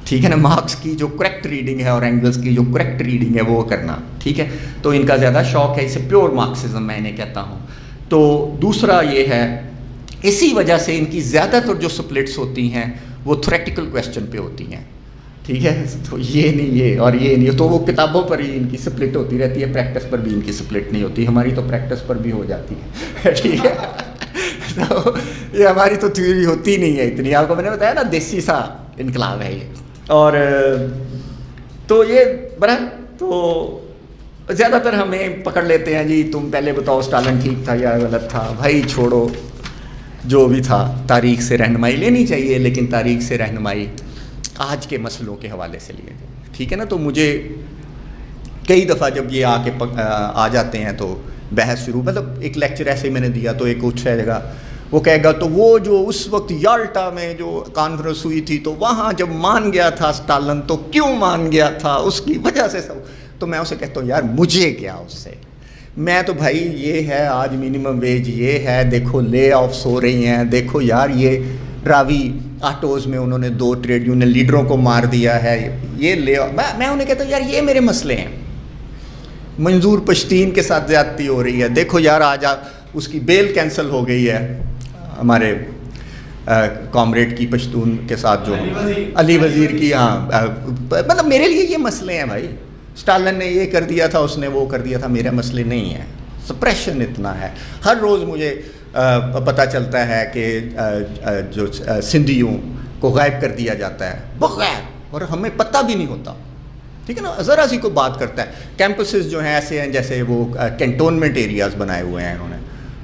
A: ٹھیک ہے نا، مارکس کی جو کریکٹ ریڈنگ ہے اور اینگلس کی جو کریکٹ ریڈنگ ہے وہ کرنا، ٹھیک ہے، تو ان کا زیادہ شوق ہے، اسے پیور مارکسزم میں انہیں کہتا ہوں۔ تو دوسرا یہ ہے، اسی وجہ سے ان کی زیادہ تر جو سپلٹس ہوتی ہیں وہ تھیوریٹیکل کویسچن پہ ہوتی ہیں، ٹھیک ہے، تو یہ نہیں یہ اور یہ نہیں، تو وہ کتابوں پر ہی ان کی سپلٹ ہوتی رہتی ہے، پریکٹس پر بھی ان کی سپلٹ نہیں ہوتی، ہماری تو پریکٹس پر بھی ہو جاتی ہے، ٹھیک ہے، تو یہ ہماری تو تھیوری ہوتی نہیں ہے اتنی، آپ کو میں نے بتایا نا دیسی سا انقلاب ہے یہ، اور تو یہ بڑا تو زیادہ تر ہمیں پکڑ لیتے ہیں، جی تم پہلے بتاؤ اسٹالن ٹھیک تھا یا غلط تھا، بھائی چھوڑو جو بھی تھا، تاریخ سے رہنمائی لینی چاہیے، لیکن تاریخ سے رہنمائی آج کے مسئلوں کے حوالے سے لیے، ٹھیک ہے نا۔ تو مجھے کئی دفعہ جب یہ آ جاتے ہیں تو بحث شروع، مطلب ایک لیکچر ایسے ہی میں نے دیا تو ایک کچھ ہے جگہ وہ کہے گا تو وہ جو اس وقت یالٹا میں جو کانفرنس ہوئی تھی تو وہاں جب مان گیا تھا اسٹالن تو کیوں مان گیا تھا، اس کی وجہ سے سب، تو میں اسے کہتا ہوں یار مجھے کیا اس سے، میں تو بھائی یہ ہے آج منیمم ویج یہ ہے، دیکھو لے آفس ہو رہی ہیں، دیکھو یار یہ راوی آٹوز میں انہوں نے 2 ٹریڈ یونین لیڈروں کو مار دیا ہے، یہ لے میں انہیں کہتا ہوں یار یہ میرے مسئلے ہیں، منظور پشتین کے ساتھ زیادتی ہو رہی ہے، دیکھو یار آج اس کی بیل کینسل ہو گئی ہے، ہمارے کامریڈ کی پشتون کے ساتھ جو علی وزیر کی، ہاں مطلب میرے لیے یہ مسئلے ہیں بھائی، اسٹالن نے یہ کر دیا تھا، اس نے وہ کر دیا تھا، میرے مسئلے نہیں ہیں، سپریشن اتنا ہے، ہر روز مجھے پتہ چلتا ہے کہ جو سندھیوں کو غائب کر دیا جاتا ہے بغیر، اور ہمیں پتہ بھی نہیں ہوتا، ٹھیک ہے نا، ذرا سی کوئی بات کرتا ہے، کیمپسز جو ہیں ایسے ہیں جیسے وہ کینٹونمنٹ ایریاز بنائے ہوئے ہیں انہوں نے،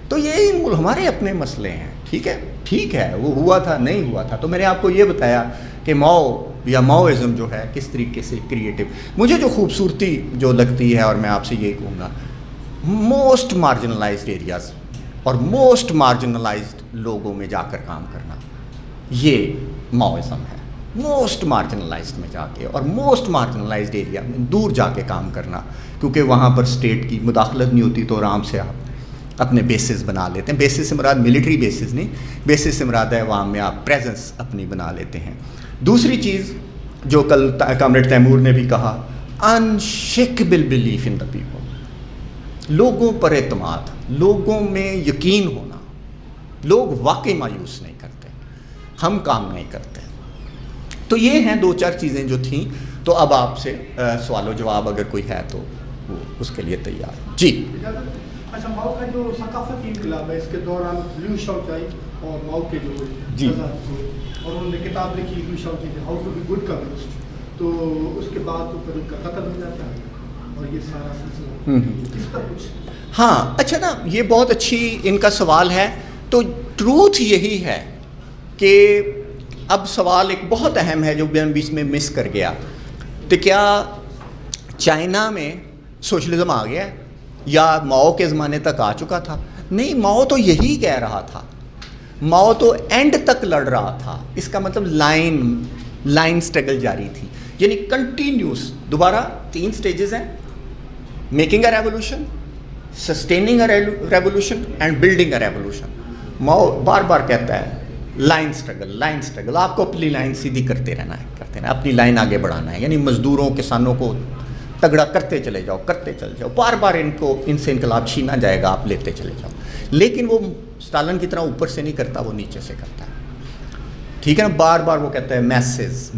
A: تو یہ ہمارے اپنے مسئلے ہیں، ٹھیک ہے وہ ہوا تھا نہیں ہوا تھا، تو میں نے آپ کو یہ بتایا کہ ماؤ یا ماؤزم جو ہے کس طریقے سے کریٹو، مجھے جو خوبصورتی جو لگتی ہے، اور میں آپ سے یہی کہوں گا، موسٹ مارجنلائزڈ ایریاز اور موسٹ مارجنلائزڈ لوگوں میں جا کر کام کرنا، یہ ماؤزم ہے، موسٹ مارجنلائزڈ میں جا کے اور موسٹ مارجنلائزڈ ایریا میں دور جا کے کام کرنا، کیونکہ وہاں پر اسٹیٹ کی مداخلت نہیں ہوتی، تو آرام سے آپ اپنے بیسز بنا لیتے ہیں، بیسز سے مراد ملٹری بیسز نہیں، بیسز سے مراد ہے عوام میں آپ پریزنس اپنی بنا لیتے ہیں۔ دوسری چیز جو کل کامریڈ تیمور نے بھی کہا، انشیکیبل بلیف ان دا پیپل، لوگوں پر اعتماد، لوگوں میں یقین ہونا، لوگ واقعی مایوس نہیں کرتے، ہم کام نہیں کرتے، تو یہ ہیں 2-4 چیزیں جو تھیں، تو اب آپ سے سوال و جواب اگر کوئی ہے تو وہ اس کے لیے تیار۔ جی
B: اچھا، ماؤ کا جو ثقافتی انقلاب ہے اس کے دوران لیو شاؤچائی اور ماؤ کے جو اور انہوں نے کتاب لکھی لیو شاؤچائی کی، how to be good communist, تو اس کے بعد تو پھر ان کا قتل ہو جاتا ہے اور یہ سارا سلسلہ اس پر کچھ۔
A: ہاں اچھا نا، یہ بہت اچھی ان کا سوال ہے، تو ٹروتھ یہی ہے کہ اب سوال ایک بہت اہم ہے جو بیچ میں مس کر گیا، تو کیا چائنا میں سوشلزم آ گیا ہے یا ماؤ کے زمانے تک آ چکا تھا؟ نہیں، ماؤ تو یہی کہہ رہا تھا، ماؤ تو اینڈ تک لڑ رہا تھا، اس کا مطلب لائن سٹرگل جاری تھی، یعنی کنٹینیوس، دوبارہ 3 سٹیجز ہیں، making a revolution, sustaining a revolution and building a revolution. Mao بار بار کہتا ہے لائن سٹرگل، آپ کو اپنی لائن سیدھی کرتے رہنا ہے، اپنی لائن آگے بڑھانا ہے، یعنی مزدوروں کسانوں کو تگڑا کرتے چلے جاؤ، بار بار ان سے انقلاب چھینا جائے گا، آپ لیتے چلے جاؤ، لیکن وہ اسٹالن کی طرح اوپر سے نہیں کرتا، وہ نیچے سے کرتا ہے، ٹھیک ہے نا، بار بار وہ کہتا ہے میسز،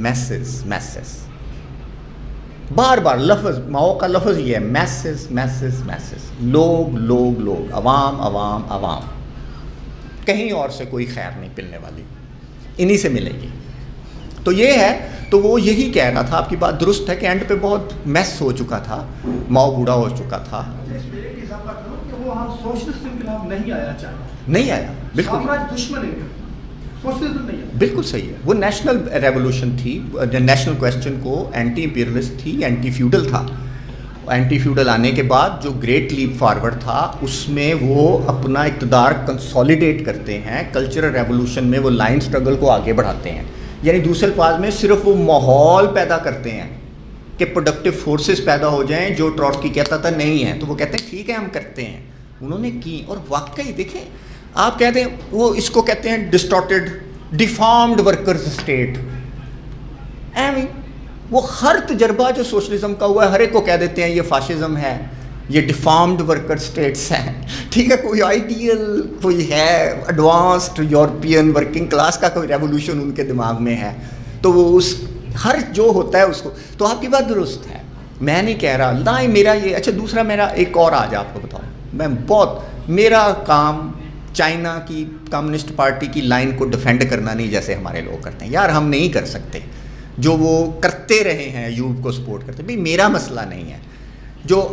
A: بار بار لفظ، ماؤ کا لفظ یہ ہے میسز، لوگ، عوام، کہیں اور سے کوئی خیر نہیں ملنے والی، انہی سے ملے گی، تو یہ ہے، تو وہ یہی کہہ رہا تھا، آپ کی بات درست ہے کہ اینڈ پہ بہت میس ہو چکا تھا، ماؤ بوڑھا ہو چکا تھا۔
B: سوشلسٹ انقلاب نہیں آیا،
A: نہیں آیا، بالکل
B: دشمن سوشلزم نہیں ہے،
A: بالکل صحیح ہے، وہ نیشنل ریولوشن تھی، نیشنل کویسچن کو اینٹی امپیریلسٹ تھی، اینٹی فیوڈل تھا، اینٹی فیوڈل آنے کے بعد جو گریٹ لیپ فارورڈ تھا اس میں وہ اپنا اقتدار کنسولیڈیٹ کرتے ہیں، کلچرل ریولوشن میں وہ لائن سٹرگل کو آگے بڑھاتے ہیں، یعنی دوسرے الفاظ میں صرف وہ ماحول پیدا کرتے ہیں کہ پروڈکٹیو فورسز پیدا ہو جائیں، جو ٹروٹسکی کہتا تھا نہیں ہے، تو وہ کہتے ہیں ٹھیک ہے ہم کرتے ہیں، انہوں نے کی، اور واقعی دیکھیں آپ کہتے ہیں وہ اس کو کہتے ہیں ڈسٹارٹیڈ ڈیفارمڈ ورکرز اسٹیٹ. وہ ہر تجربہ جو سوشلزم کا ہوا ہے ہر ایک کو کہہ دیتے ہیں یہ فاشزم ہے, یہ ڈیفارمڈ ورکر اسٹیٹس ہیں. ٹھیک ہے, کوئی آئیڈیل کوئی ہے ایڈوانسڈ یورپین ورکنگ کلاس کا کوئی ریولیوشن ان کے دماغ میں ہے, تو وہ اس ہر جو ہوتا ہے اس کو. تو آپ کی بات درست ہے, میں نہیں کہہ رہا نہ ہی میرا یہ. اچھا دوسرا میرا ایک اور آج آپ کو بتاؤں, میں بہت میرا کام چائنا کی کمیونسٹ پارٹی کی لائن کو ڈیفینڈ کرنا نہیں جیسے ہمارے لوگ کرتے ہیں. یار ہم نہیں کر سکتے جو وہ کرتے رہے ہیں, یوب کو سپورٹ کرتے. بھائی میرا مسئلہ نہیں ہے, جو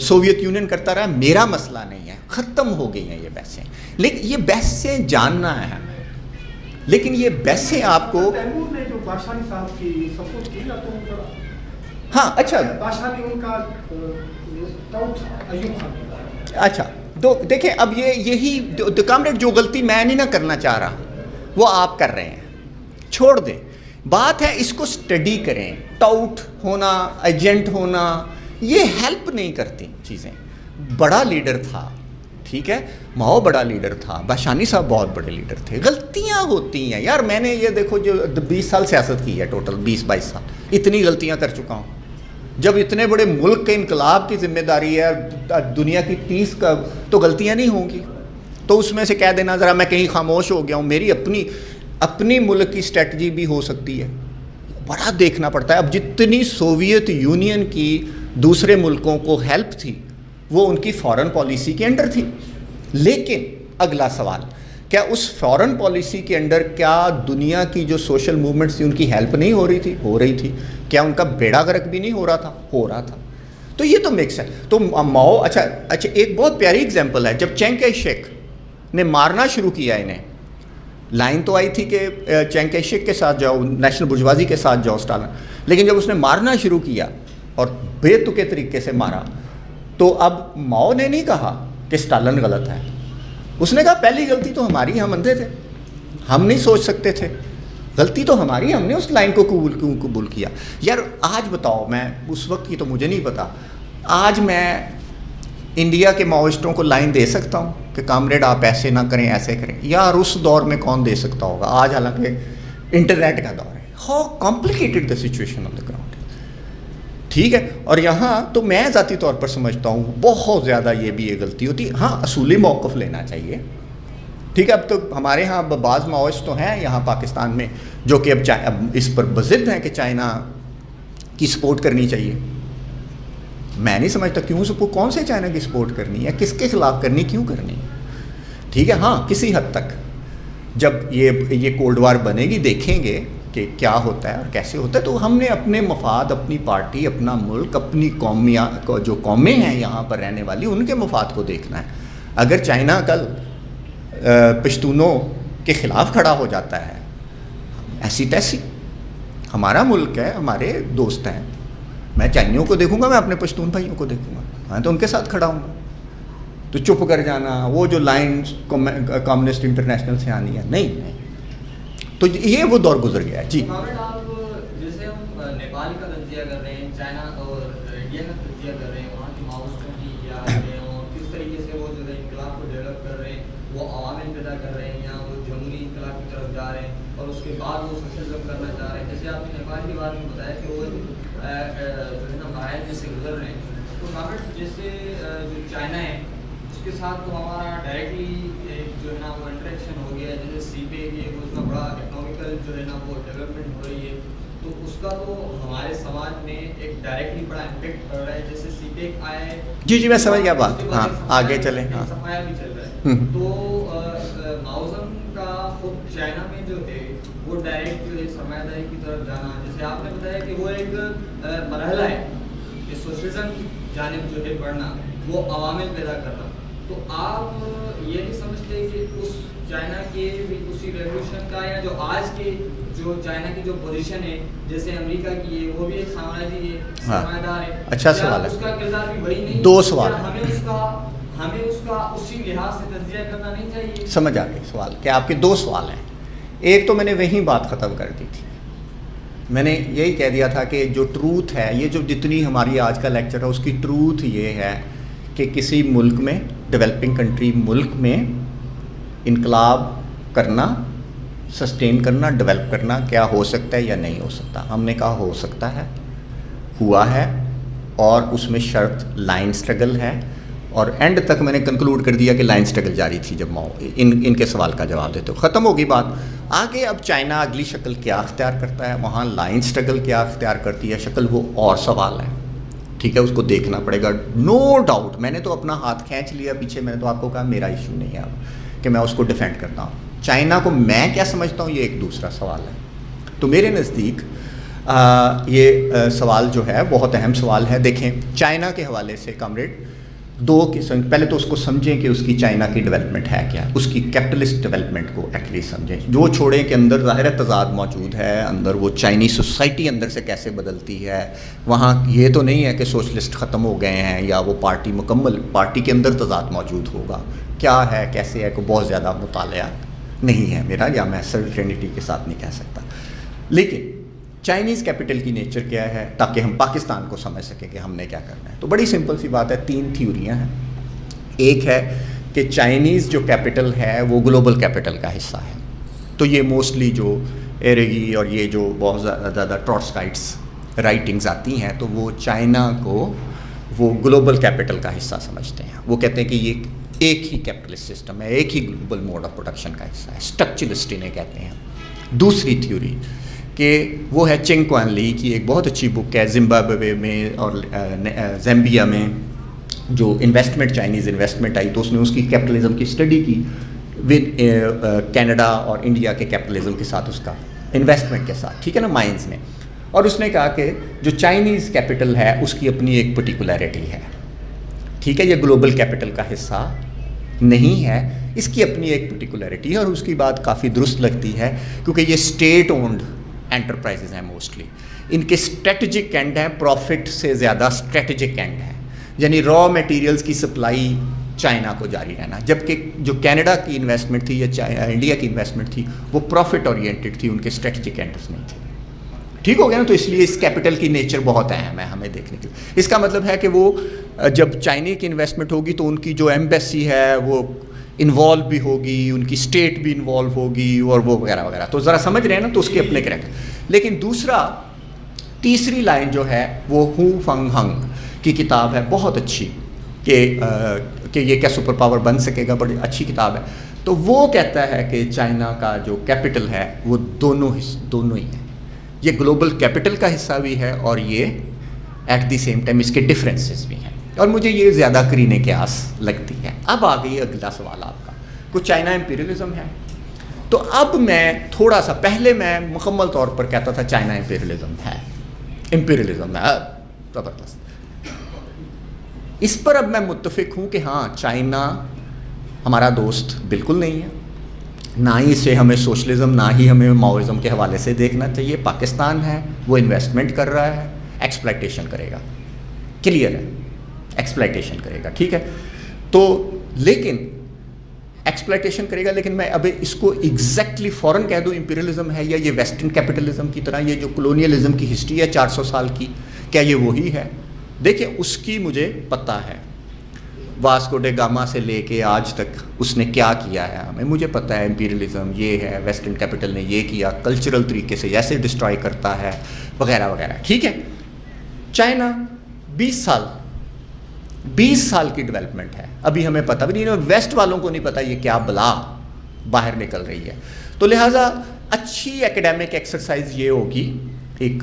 A: سوویت یونین کرتا رہا میرا مسئلہ نہیں ہے, ختم ہو گئی ہیں یہ بحثیں. لیکن یہ بحثیں جاننا ہے, لیکن یہ بحثیں آپ کو
B: تیمور نے جو بادشاہ صاحب کی سپورٹ کی نا, تو
A: ہاں اچھا
B: بادشاہ نے ان کا ایوب خان.
A: اچھا تو دیکھیں اب یہی کامریڈ جو غلطی میں نہیں نہ کرنا چاہ رہا وہ آپ کر رہے ہیں, چھوڑ دیں. بات ہے اس کو اسٹڈی کریں. ٹاؤٹ ہونا, ایجنٹ ہونا, یہ ہیلپ نہیں کرتی چیزیں. بڑا لیڈر تھا, ٹھیک ہے, ماؤ بڑا لیڈر تھا, بادشاہانی صاحب بہت بڑے لیڈر تھے. غلطیاں ہوتی ہیں یار. میں نے یہ دیکھو جو 20 سال سیاست کی ہے, ٹوٹل 20-22 سال, اتنی غلطیاں کر چکا ہوں. جب اتنے بڑے ملک کے انقلاب کی ذمہ داری ہے دنیا کی 30 کا, تو غلطیاں نہیں ہوں گی. تو اس میں سے کہہ دینا ذرا میں کہیں خاموش ہو گیا ہوں, میری اپنی ملک کی اسٹریٹجی بھی ہو سکتی ہے. بڑا دیکھنا پڑتا ہے. اب جتنی سوویت یونین کی دوسرے ملکوں کو ہیلپ تھی وہ ان کی فارن پالیسی کے انڈر تھی. لیکن اگلا سوال, کیا اس فارن پالیسی کے انڈر کیا دنیا کی جو سوشل موومنٹس تھی ان کی ہیلپ نہیں ہو رہی تھی؟ ہو رہی تھی. کیا ان کا بیڑا غرق بھی نہیں ہو رہا تھا؟ ہو رہا تھا. تو یہ تو مکس ہے. تو ماؤ اچھا ایک بہت پیاری ایگزامپل ہے, جب چینگ کائی شیک نے مارنا شروع کیا انہیں, لائن تو آئی تھی کہ چینگ کائی شیک کے ساتھ جاؤ, نیشنل برجوازی کے ساتھ جاؤ اسٹالن, لیکن جب اس نے مارنا شروع کیا اور بے تکے طریقے سے مارا, تو اب ماؤ نے نہیں کہا کہ اسٹالن غلط ہے. اس نے کہا پہلی غلطی تو ہماری, ہم اندھے تھے, ہم نہیں سوچ سکتے تھے, غلطی تو ہماری, ہم نے اس لائن کو قبول کیا. یار آج بتاؤ, میں اس وقت کی تو مجھے نہیں پتا, آج میں انڈیا کے ماؤسٹوں کو لائن دے سکتا ہوں کہ کامریڈ آپ ایسے نہ کریں, ایسے کریں؟ یار اس دور میں کون دے سکتا ہوگا؟ آج حالانکہ انٹرنیٹ کا دور ہے. How complicated the situation on the ground. ٹھیک ہے, اور یہاں تو میں ذاتی طور پر سمجھتا ہوں بہت زیادہ یہ بھی یہ غلطی ہوتی ہے. ہاں اصولی موقف لینا چاہیے, ٹھیک ہے. اب تو ہمارے ہاں بعض ماؤسٹ تو ہیں یہاں پاکستان میں جو کہ اب اس پر بضد ہیں کہ چائنا کی سپورٹ کرنی چاہیے. میں نہیں سمجھتا کیوں سپورٹ, کون سے چائنا کی سپورٹ کرنی ہے, کس کے خلاف کرنی, کیوں کرنی ہے. ٹھیک ہے, ہاں کسی حد تک جب یہ کولڈ وار بنے گی دیکھیں گے کہ کیا ہوتا ہے اور کیسے ہوتا ہے. تو ہم نے اپنے مفاد, اپنی پارٹی, اپنا ملک, اپنی جو قومیں ہیں یہاں پر رہنے والی, ان کے مفاد کو دیکھنا ہے. اگر چائنا کل پشتونوں کے خلاف کھڑا ہو جاتا ہے, ایسی تیسی, ہمارا ملک ہے, ہمارے دوست ہیں, میں چائنیوں کو دیکھوں گا, میں اپنے پشتون بھائیوں کو دیکھوں گا, میں تو ان کے ساتھ کھڑا ہوں گا. تو چپ کر جانا, وہ جو لائن کمیونسٹ انٹرنیشنل سے آنی ہے, نہیں. تو یہ وہ دور گزر گیا ہے. جی
C: آپ جیسے ہم نیپال کا تجزیہ کر رہے ہیں, چائنا اور انڈیا کا تجزیہ کر رہے ہیں, وہاں کی ماؤسٹوں کی کیا ہے اور کس طریقے سے وہ جو ہے انقلاب کو ڈیولپ کر رہے ہیں, وہ عوامل پیدا کر رہے ہیں, یا وہ جمہوری انقلاب کی طرف جا رہے ہیں اور اس کے بعد وہ سوشلزم کرنا چاہ رہے ہیں. جیسے آپ نے نیپال کے بارے میں بتایا کہ وہ جو ہے نا مراحل میں سے گزر رہے ہیں. تو جیسے جو چائنا ہے اس کے ساتھ تو ہمارا ڈائریکٹلی جو ہے نا وہ انٹریکشن ہو گیا ہے. جیسے سی پی ایک اس کا بڑا اکنامیکل جو ہے نا وہ ڈیولپمنٹ ہو رہی ہے, تو اس کا تو ہمارے سماج میں ایک ڈائریکٹلی بڑا امپیکٹ پڑ رہا ہے. جیسے سی پی ایک آیا ہے,
A: جی میں سمجھ گیا بات. ہاں آگے چلیں. ہاں
C: صفایا بھی چل رہا ہے. تو ماؤزم کا خود چائنا میں جو ہے وہ ڈائریکٹ جو ہے سرمایہ داری کی طرف جانا, جیسے آپ نے بتایا کہ وہ ایک مرحلہ ہے کہ سوشلزم کی جانب جو ہے بڑھنا, وہ عوامل پیدا کرنا. تو آپ یہ نہیں سمجھتے کہ اس چائنا کے بھی اسی ریولیوشن کا, یا جو آج کے جو چائنا کی جو پوزیشن ہے جیسے امریکہ کی ہے, وہ بھی ایک سامراجی ہے, سرمایہ دار ہے,
A: اچھا سوال ہے,
C: اس کا کردار بھی وہی نہیں؟
A: دو سوال,
C: ہمیں اس کا اسی لحاظ سے تجزیہ کرنا نہیں چاہیے.
A: سمجھ آ گئی سوال, کہ آپ کے دو سوال ہیں. ایک تو میں نے وہیں بات ختم کر دی تھی, میں نے یہی کہہ دیا تھا کہ جو ٹروتھ ہے, یہ جو جتنی ہماری آج کا لیکچر ہے اس کی ٹروتھ یہ ہے کہ کسی ملک میں ڈیولپنگ کنٹری ملک میں انقلاب کرنا، سسٹین کرنا، ڈیولپ کرنا کیا ہو سکتا ہے یا نہیں ہو سکتا؟ ہم نے کہا ہو سکتا ہے، ہوا ہے، اور اس میں شرط لائن اسٹرگل ہے. اور اینڈ تک میں نے کنکلوڈ کر دیا کہ لائن اسٹرگل جاری تھی جب ماؤ ان کے سوال کا جواب دیتے ہو. ختم ہوگی بات. آگے اب چائنا اگلی شکل کیا اختیار کرتا ہے، وہاں لائن اسٹرگل کیا اختیار کرتی ہے شکل، وہ اور سوال ہے. ٹھیک ہے، اس کو دیکھنا پڑے گا. نو ڈاؤٹ میں نے تو اپنا ہاتھ کھینچ لیا پیچھے. میں نے تو آپ کو کہا میرا ایشو نہیں ہے اب کہ میں اس کو ڈیفینڈ کرتا ہوں. چائنا کو میں کیا سمجھتا ہوں یہ ایک دوسرا سوال ہے. تو میرے نزدیک یہ سوال جو ہے بہت اہم سوال ہے. دیکھیں چائنا کے حوالے سے کامریڈ دو قسم، پہلے تو اس کو سمجھیں کہ اس کی چائنا کی ڈیولپمنٹ ہے کیا، اس کی کیپٹلسٹ ڈیولپمنٹ کو ایٹ لیسٹ سمجھیں. جو چھوڑیں کہ اندر ظاہر تضاد موجود ہے، اندر وہ چائنیز سوسائٹی اندر سے کیسے بدلتی ہے. وہاں یہ تو نہیں ہے کہ سوشلسٹ ختم ہو گئے ہیں یا وہ پارٹی مکمل، پارٹی کے اندر تضاد موجود ہوگا. کیا ہے کیسے ہے کو بہت زیادہ مطالعہ نہیں ہے میرا، یا میں سرٹینٹی کے ساتھ نہیں کہہ سکتا. لیکن چائنیز کیپٹل کی نیچر کیا ہے تاکہ ہم پاکستان کو سمجھ سکیں کہ ہم نے کیا کرنا ہے. تو بڑی سمپل سی بات ہے، 3 تھیوریاں ہیں. ایک ہے کہ چائنیز جو کیپٹل ہے وہ گلوبل کیپٹل کا حصہ ہے. تو یہ موسٹلی جو ایرگی اور یہ جو بہت زیادہ ٹروٹسکائٹس رائٹنگز آتی ہیں تو وہ چائنا کو وہ گلوبل کیپٹل کا حصہ سمجھتے ہیں. وہ کہتے ہیں کہ یہ ایک ہی کیپٹلسٹ سسٹم ہے، ایک ہی گلوبل موڈ آف پروڈکشن کا حصہ ہے. اسٹرکچرلسٹ انہیں کہتے ہیں. دوسری تھیوری کہ وہ ہے چنگ کوان لی کی ایک بہت اچھی بک ہے، زمبابوے میں اور زیمبیا میں جو انویسٹمنٹ چائنیز انویسٹمنٹ آئی تو اس نے اس کی کیپٹلزم کی اسٹڈی کی ود کینیڈا اور انڈیا کے کیپٹلزم کے ساتھ، اس کا انویسٹمنٹ کے ساتھ. ٹھیک ہے نا، مائنز میں. اور اس نے کہا کہ جو چائنیز کیپٹل ہے اس کی اپنی ایک پرٹیکولیرٹی ہے. ٹھیک ہے، یہ گلوبل کیپٹل کا حصہ نہیں ہے، اس کی اپنی ایک پرٹیکولیرٹی ہے. اور اس کی بات کافی درست لگتی ہے کیونکہ یہ اسٹیٹ اونڈ انٹرپرائزز ہیں موسٹلی. ان کے اسٹریٹجک اینڈ ہیں، پروفٹ سے زیادہ اسٹریٹجک اینڈ ہے. یعنی را میٹیریلز کی سپلائی چائنا کو جاری رہنا، جبکہ جو کینیڈا کی انویسٹمنٹ تھی یا انڈیا کی انویسٹمنٹ تھی وہ پروفٹ اورینٹڈ تھی، ان کے اسٹریٹجک اینڈز نہیں تھے. ٹھیک ہو گیا نا. تو اس لیے اس کیپٹل کی نیچر بہت اہم ہے ہمیں دیکھنے کے لیے. اس کا مطلب ہے کہ وہ جب چائنا کی انویسٹمنٹ ہوگی تو ان کی جو ایمبیسی ہے وہ انوالو بھی ہوگی، ان کی اسٹیٹ بھی انوالو ہوگی اور وہ وغیرہ وغیرہ. تو ذرا سمجھ رہے ہیں نا، تو اس کے اپنے کریکٹر. لیکن تیسری لائن جو ہے وہ ہو فنگ ہنگ کی کتاب ہے، بہت اچھی، کہ یہ کیا سپر پاور بن سکے گا، بڑی اچھی کتاب ہے. تو وہ کہتا ہے کہ چائنا کا جو کیپٹل ہے وہ دونوں ہی ہیں. یہ گلوبل کیپٹل کا حصہ بھی ہے اور یہ ایٹ دی سیم ٹائم اس کے ڈفرینسز بھی ہیں. اور مجھے یہ زیادہ قرینِ قیاس لگتی ہے. اب آ گئی اگلا سوال آپ کا، کچھ چائنا امپیریلزم ہے. تو اب میں تھوڑا سا، پہلے میں مکمل طور پر کہتا تھا چائنا امپیریلزم ہے زبردست. اس پر اب میں متفق ہوں کہ ہاں چائنا ہمارا دوست بالکل نہیں ہے. نہ ہی اسے ہمیں سوشلزم، نہ ہی ہمیں ماؤزم کے حوالے سے دیکھنا چاہیے. پاکستان ہے، وہ انویسٹمنٹ کر رہا ہے، ایکسپلائٹیشن کرے گا، کلیئر ہے، ایکسپلائٹیشن کرے گا. ٹھیک ہے. تو لیکن ایکسپلائٹیشن کرے گا، لیکن میں اب اس کو ایگزیکٹلی فوراً کہہ دوں امپیریلزم ہے یا یہ ویسٹرن کیپٹلزم کی طرح یہ جو کلونیلزم کی ہسٹری ہے 400 سال کی، کیا یہ وہی ہے؟ دیکھیں اس کی مجھے پتہ ہے، واسکو ڈے گاما سے لے کے آج تک اس نے کیا کیا ہے ہمیں مجھے پتہ ہے. امپیریلزم یہ ہے، ویسٹرن کیپٹل نے یہ کیا، کلچرل طریقے سے جیسے ڈسٹرائے کرتا ہے وغیرہ وغیرہ. ٹھیک ہے. چائنا 20 سال کی ڈیولپمنٹ ہے، ابھی ہمیں پتہ بھی نہیں، ویسٹ والوں کو نہیں پتہ یہ کیا بلا باہر نکل رہی ہے. تو لہٰذا اچھی ایکڈیمک ایکسرسائز یہ ہوگی، ایک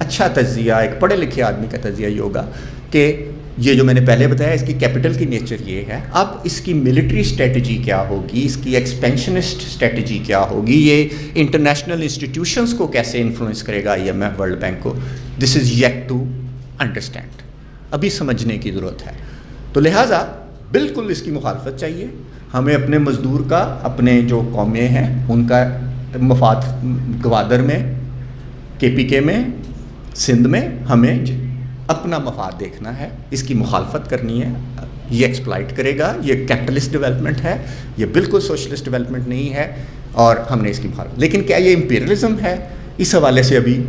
A: اچھا تجزیہ، ایک پڑھے لکھے آدمی کا تجزیہ یہ ہوگا کہ یہ جو میں نے پہلے بتایا اس کی کیپٹل کی نیچر یہ ہے. اب اس کی ملٹری اسٹریٹجی کیا ہوگی، اس کی ایکسپینشنسٹ اسٹریٹجی کیا ہوگی، یہ انٹرنیشنل انسٹیٹیوشنس کو کیسے انفلوئنس کرے گا، IMF، ورلڈ بینک کو. دس از یٹ ٹو انڈرسٹینڈ، ابھی سمجھنے کی ضرورت ہے. تو لہٰذا بالکل اس کی مخالفت چاہیے ہمیں. اپنے مزدور کا، اپنے جو قومیں ہیں ان کا مفاد گوادر میں، KPK میں، سندھ میں ہمیں اپنا مفاد دیکھنا ہے، اس کی مخالفت کرنی ہے. یہ ایکسپلائٹ کرے گا، یہ کیپٹلسٹ ڈیولپمنٹ ہے، یہ بالکل سوشلسٹ ڈیولپمنٹ نہیں ہے اور ہم نے اس کی مخالفت. لیکن کیا یہ امپیریلزم ہے؟ اس حوالے سے ابھی،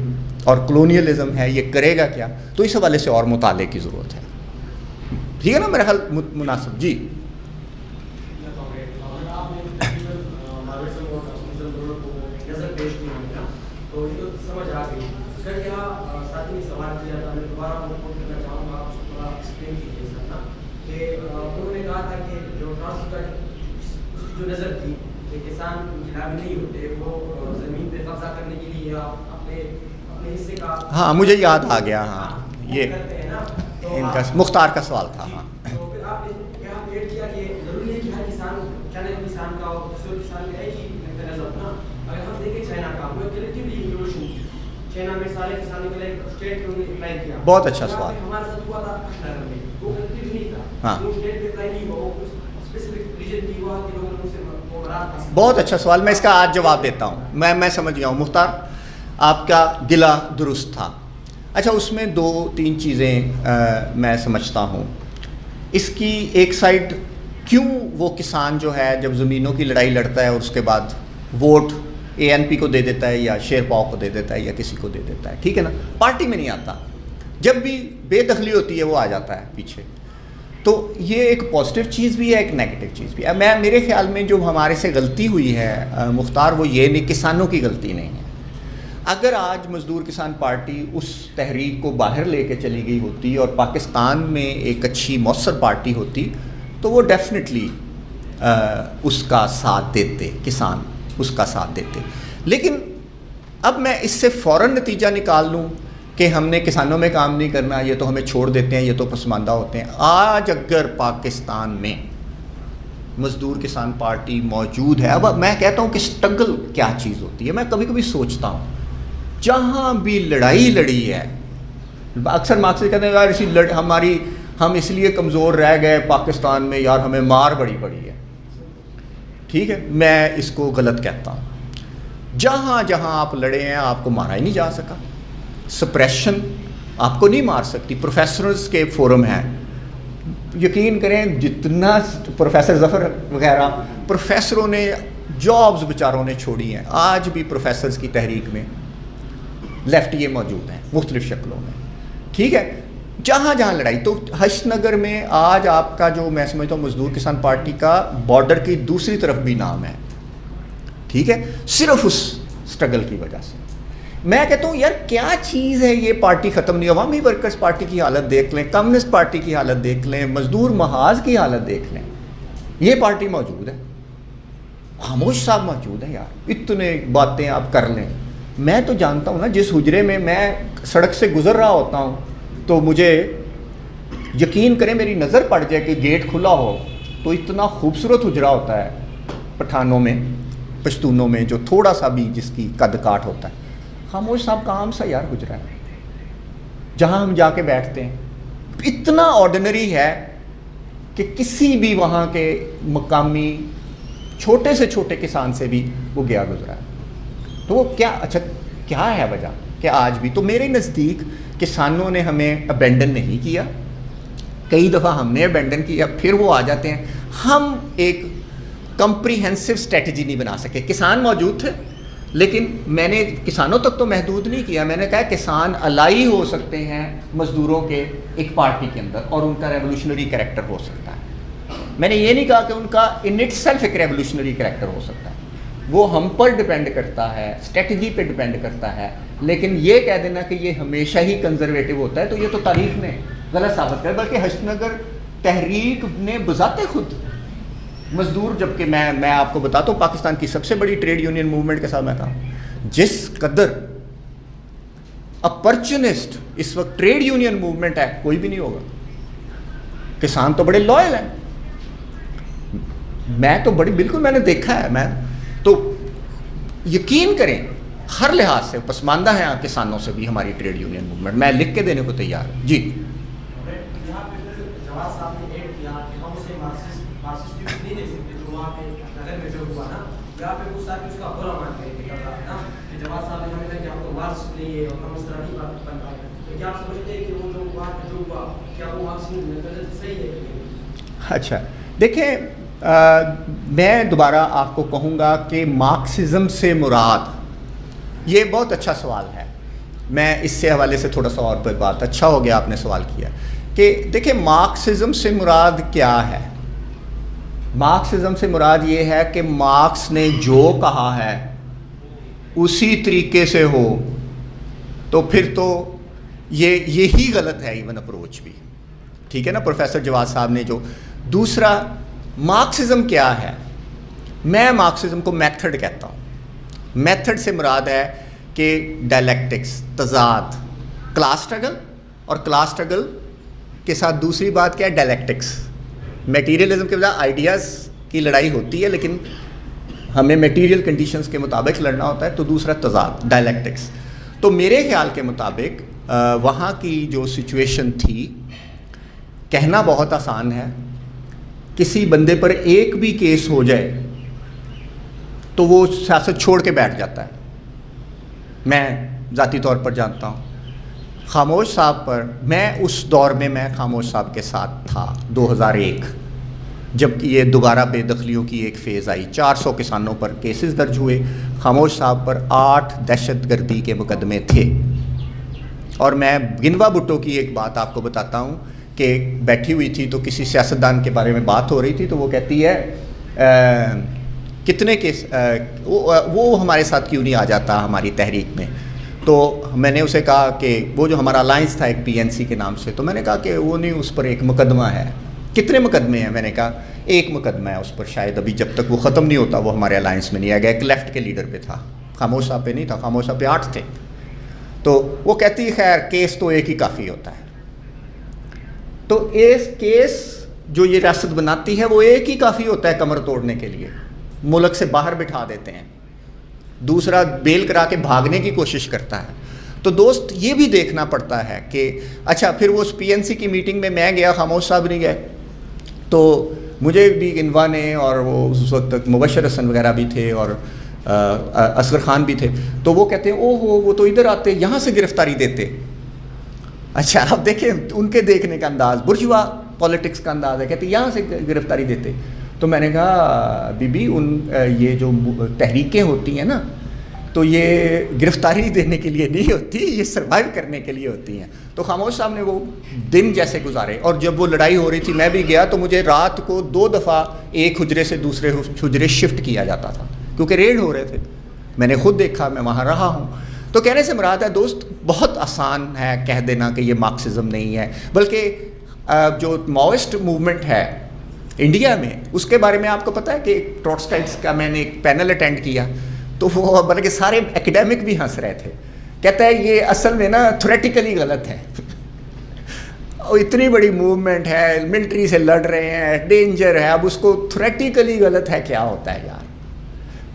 A: اور کلونیلزم ہے، یہ کرے گا کیا؟ تو اس حوالے سے اور مطالعے کی ضرورت ہے. ٹھیک ہے نا، میرا خیال مناسب. جی
D: سوال کیا تھا, میں دوبارہ وہ کوٹ کرنا چاہوں گا, آپ اس کو تھوڑا ایکسپلین کیجیے سر نا, کہ انہوں نے کہا تھا کہ جو ٹراسٹ کا جو نظر تھی کہ کسان انقلابی نہیں ہوتے, وہ زمین پہ قبضہ کرنے کے لیے یا اپنے حصے کا.
A: ہاں مجھے یاد آ گیا, ہاں یہ
D: کرتے ہیں نا,
A: ان کا مختار کا سوال تھا. ہاں
D: تو پھر آپ نے یہاں ایڈ کیا کہ ضروری ہے کہ ہر کسان چائنا کسان کا اور دوسرے کسان کا ایک ہی نظر ہونا. اگر ہم دیکھیں چائنا کا, وہ کلیکٹیولی ریولیوشن کی, چائنا میں سارے کسان نکلے, اسٹیٹ میں انہیں اپلائی کیا.
A: بہت اچھا سوال.
D: ہمارا ساتھ ہوا تھا اشنگر میں, وہ کلیکٹیو نہیں تھا,
A: ہاں
D: وہ اسٹیٹ میں اپلائی نہیں ہوا, وہ اسپیسیفک ریجن کی ہوا کہ لوگوں نے اسے مراد.
A: بہت اچھا سوال, میں اس کا آج جواب دیتا ہوں. میں سمجھ گیا ہوں مختار, آپ کا گلہ درست تھا. اچھا, اس میں 2-3 چیزیں میں سمجھتا ہوں. اس کی ایک سائڈ, کیوں وہ کسان جو ہے جب زمینوں کی لڑائی لڑتا ہے اور اس کے بعد ووٹ ANP کو دے دیتا ہے یا شیر پاؤ کو دے دیتا ہے یا کسی کو دے دیتا ہے, ٹھیک ہے نا, پارٹی میں نہیں آتا, جب بھی بے دخلی ہوتی ہے وہ آ جاتا ہے پیچھے. تو یہ ایک پازیٹیو چیز بھی ہے, ایک نیگیٹو چیز بھی ہے. میرے خیال میں جو ہمارے سے غلطی ہوئی ہے مختار, وہ یہ نہیں, کسانوں کی غلطی نہیں ہے. اگر آج مزدور کسان پارٹی اس تحریک کو باہر لے کے چلی گئی ہوتی اور پاکستان میں ایک اچھی مؤثر پارٹی ہوتی, تو وہ ڈیفینیٹلی اس کا ساتھ دیتے, کسان اس کا ساتھ دیتے. لیکن اب میں اس سے فوراً نتیجہ نکال لوں کہ ہم نے کسانوں میں کام نہیں کرنا, یہ تو ہمیں چھوڑ دیتے ہیں, یہ تو پسماندہ ہوتے ہیں. آج اگر پاکستان میں مزدور کسان پارٹی موجود ہے, اب میں کہتا ہوں کہ اسٹرگل کیا چیز ہوتی ہے. میں کبھی کبھی سوچتا ہوں, جہاں بھی لڑائی لڑی ہے, اکثر مارکسسٹ کہتے ہیں یار ہم اس لیے کمزور رہ گئے پاکستان میں, یار ہمیں مار بڑی پڑی ہے. ٹھیک ہے, میں اس کو غلط کہتا ہوں. جہاں جہاں آپ لڑے ہیں آپ کو مارا ہی نہیں جا سکا. سپریشن آپ کو نہیں مار سکتی. پروفیسرز کے فورم ہیں, یقین کریں جتنا پروفیسر ظفر وغیرہ پروفیسروں نے جابز بیچاروں نے چھوڑی ہیں, آج بھی پروفیسرز کی تحریک میں لیفٹیے موجود ہیں مختلف شکلوں میں. ٹھیک ہے, جہاں جہاں لڑائی. تو حشت نگر میں آج آپ کا جو میں سمجھتا ہوں مزدور کسان پارٹی کا بارڈر کی دوسری طرف بھی نام ہے. ٹھیک ہے, صرف اس سٹرگل کی وجہ سے. میں کہتا ہوں یار کیا چیز ہے یہ پارٹی ختم نہیں. عوامی ورکرز پارٹی کی حالت دیکھ لیں, کمیونسٹ پارٹی کی حالت دیکھ لیں, مزدور محاذ کی حالت دیکھ لیں, یہ پارٹی موجود ہے. خاموش صاحب موجود ہے. یار اتنے باتیں آپ کر لیں. میں تو جانتا ہوں نا, جس حجرے میں میں سڑک سے گزر رہا ہوتا ہوں تو مجھے یقین کریں میری نظر پڑ جائے کہ گیٹ کھلا ہو تو اتنا خوبصورت حجرا ہوتا ہے پٹھانوں میں, پشتونوں میں, جو تھوڑا سا بھی جس کی قد کاٹ ہوتا ہے. خاموش صاحب کا عام سا یار حجرا ہے, جہاں ہم جا کے بیٹھتے ہیں اتنا آرڈنری ہے کہ کسی بھی وہاں کے مقامی چھوٹے سے چھوٹے کسان سے بھی وہ گیا گزرا ہے. تو وہ کیا ہے وجہ کہ آج بھی. تو میرے نزدیک کسانوں نے ہمیں ابینڈن نہیں کیا, کئی دفعہ ہم نے ابینڈن کیا, پھر وہ آ جاتے ہیں. ہم ایک کمپریہنسو اسٹریٹجی نہیں بنا سکے. کسان موجود تھے لیکن میں نے کسانوں تک تو محدود نہیں کیا. میں نے کہا کسان الائی ہو سکتے ہیں مزدوروں کے ایک پارٹی کے اندر اور ان کا ریولوشنری کریکٹر ہو سکتا ہے. میں نے یہ نہیں کہا کہ ان کا ان اٹ سیلف ایک ریولوشنری کریکٹر ہو سکتا ہے. وہ ہم پر ڈپینڈ کرتا ہے, اسٹریٹجی پہ ڈپینڈ کرتا ہے. لیکن یہ کہہ دینا کہ یہ ہمیشہ ہی کنزرویٹو ہوتا ہے تو یہ تو تاریخ نے غلط ثابت کر. بلکہ حشت نگر تحریک نے بذات خود مزدور, جبکہ میں آپ کو بتاتا ہوں پاکستان کی سب سے بڑی ٹریڈ یونین موومنٹ کے ساتھ میں کہا, جس قدر اپرچونسٹ اس وقت ٹریڈ یونین موومنٹ ہے کوئی بھی نہیں ہوگا. کسان تو بڑے لوئل ہیں, میں تو بڑی بالکل میں نے دیکھا ہے. میں تو یقین کریں ہر لحاظ سے پسماندہ ہیں کسانوں سے بھی ہماری ٹریڈ یونین موومنٹ. میں لکھ کے دینے کو تیار ہوں. جی
D: جواز صاحب نے ایڈ کیا کہ ہم اسے مارکسسٹ نہیں دے سکتے جو وہاں پہ نگر میں جو ہوا نا, یہاں پہ کچھ ساتھ اس کا برا مان کرے نا کہ جواز صاحب نے ہمیں کہا کہ ہم تو مارکسسٹ نہیں ہے اور ہم اس طرح نہیں بات بن پائے. تو کیا آپ سمجھتے ہیں کہ وہ جو وہاں پہ جو ہوا کیا وہ مارکسسٹ صحیح ہے؟
A: اچھا دیکھیں, میں دوبارہ آپ کو کہوں گا کہ مارکسزم سے مراد, یہ بہت اچھا سوال ہے. میں اس سے حوالے سے تھوڑا سا اور پر بات, اچھا ہو گیا آپ نے سوال کیا کہ دیکھیں مارکسزم سے مراد کیا ہے. مارکسزم سے مراد یہ ہے کہ مارکس نے جو کہا ہے اسی طریقے سے ہو. تو پھر تو یہی غلط ہے ایون اپروچ بھی. ٹھیک ہے نا پروفیسر جواد صاحب نے جو. دوسرا مارکسزم کیا ہے؟ میں مارکسزم کو میتھڈ کہتا ہوں. میتھڈ سے مراد ہے کہ ڈائلیکٹکس، تضاد، کلاس اسٹرگل، اور کلاس اسٹرگل کے ساتھ دوسری بات کیا ہے؟ ڈائلیکٹکس. میٹیریلزم کے بجائے آئیڈیاز کی لڑائی ہوتی ہے لیکن ہمیں میٹیریل کنڈیشنز کے مطابق لڑنا ہوتا ہے. تو دوسرا تضاد، ڈائلیکٹکس. تو میرے خیال کے مطابق وہاں کی جو سچویشن تھی، کہنا بہت آسان ہے، کسی بندے پر ایک بھی کیس ہو جائے تو وہ سیاست چھوڑ کے بیٹھ جاتا ہے. میں ذاتی طور پر جانتا ہوں. خاموش صاحب پر میں اس دور میں خاموش صاحب کے ساتھ تھا 2001 جب کہ یہ دوبارہ بے دخلیوں کی ایک فیز آئی. 400 کسانوں پر کیسز درج ہوئے. خاموش صاحب پر 8 دہشت گردی کے مقدمے تھے. اور میں گنوا بھٹو کی ایک بات آپ کو بتاتا ہوں کہ بیٹھی ہوئی تھی تو کسی سیاستدان کے بارے میں بات ہو رہی تھی تو وہ کہتی ہے کتنے کیس وہ ہمارے ساتھ کیوں نہیں آ جاتا ہماری تحریک میں. تو میں نے اسے کہا کہ وہ جو ہمارا الائنس تھا ایک PNC کے نام سے، تو میں نے کہا کہ وہ نہیں، اس پر ایک مقدمہ ہے. کتنے مقدمے ہیں؟ میں نے کہا ایک مقدمہ ہے اس پر، شاید ابھی جب تک وہ ختم نہیں ہوتا وہ ہمارے الائنس میں نہیں آ گیا. ایک لیفٹ کے لیڈر پہ تھا، خاموش صاحب پہ نہیں تھا. خاموش صاحب پہ 8 تھے. تو وہ کہتی خیر کیس تو ایک ہی کافی ہوتا ہے. تو اس کیس جو یہ ریاست بناتی ہے وہ ایک ہی کافی ہوتا ہے کمر توڑنے کے لیے. ملک سے باہر بٹھا دیتے ہیں، دوسرا بیل کرا کے بھاگنے کی کوشش کرتا ہے. تو دوست یہ بھی دیکھنا پڑتا ہے کہ اچھا پھر وہ اس PNC کی میٹنگ میں گیا، خاموش صاحب نہیں گئے. تو مجھے بھی گنوا نے، اور وہ اس وقت تک مبشر حسن وغیرہ بھی تھے اور اصغر خان بھی تھے. تو وہ کہتے ہیں وہ تو ادھر آتے، یہاں سے گرفتاری دیتے. اچھا آپ دیکھیں ان کے دیکھنے کا انداز، برجوا پالیٹکس کا انداز ہے. کہتے یہاں سے گرفتاری دیتے. تو میں نے کہا بی بی یہ جو تحریکیں ہوتی ہیں نا، تو یہ گرفتاری دینے کے لیے نہیں ہوتی، یہ سروائیو کرنے کے لیے ہوتی ہیں. تو خاموش صاحب نے وہ دن جیسے گزارے. اور جب وہ لڑائی ہو رہی تھی میں بھی گیا تو مجھے رات کو 2 دفعہ ایک حجرے سے دوسرے حجرے شفٹ کیا جاتا تھا کیونکہ ریڈ ہو رہے تھے. میں نے خود دیکھا، میں وہاں رہا ہوں. تو کہنے سے مراد ہے دوست، بہت آسان ہے کہہ دینا کہ یہ مارکسزم نہیں ہے، بلکہ جو ماوسٹ موومنٹ ہے انڈیا میں اس کے بارے میں آپ کو پتہ ہے کہ ٹروٹسکائٹس کا میں نے ایک پینل اٹینڈ کیا تو وہ بلکہ سارے ایکڈیمک بھی ہنس رہے تھے. کہتا ہے یہ اصل میں نا تھیوریٹیکلی غلط ہے. اتنی بڑی موومنٹ ہے، ملٹری سے لڑ رہے ہیں، ڈینجر ہے، اب اس کو تھیوریٹیکلی غلط ہے کیا ہوتا ہے یار؟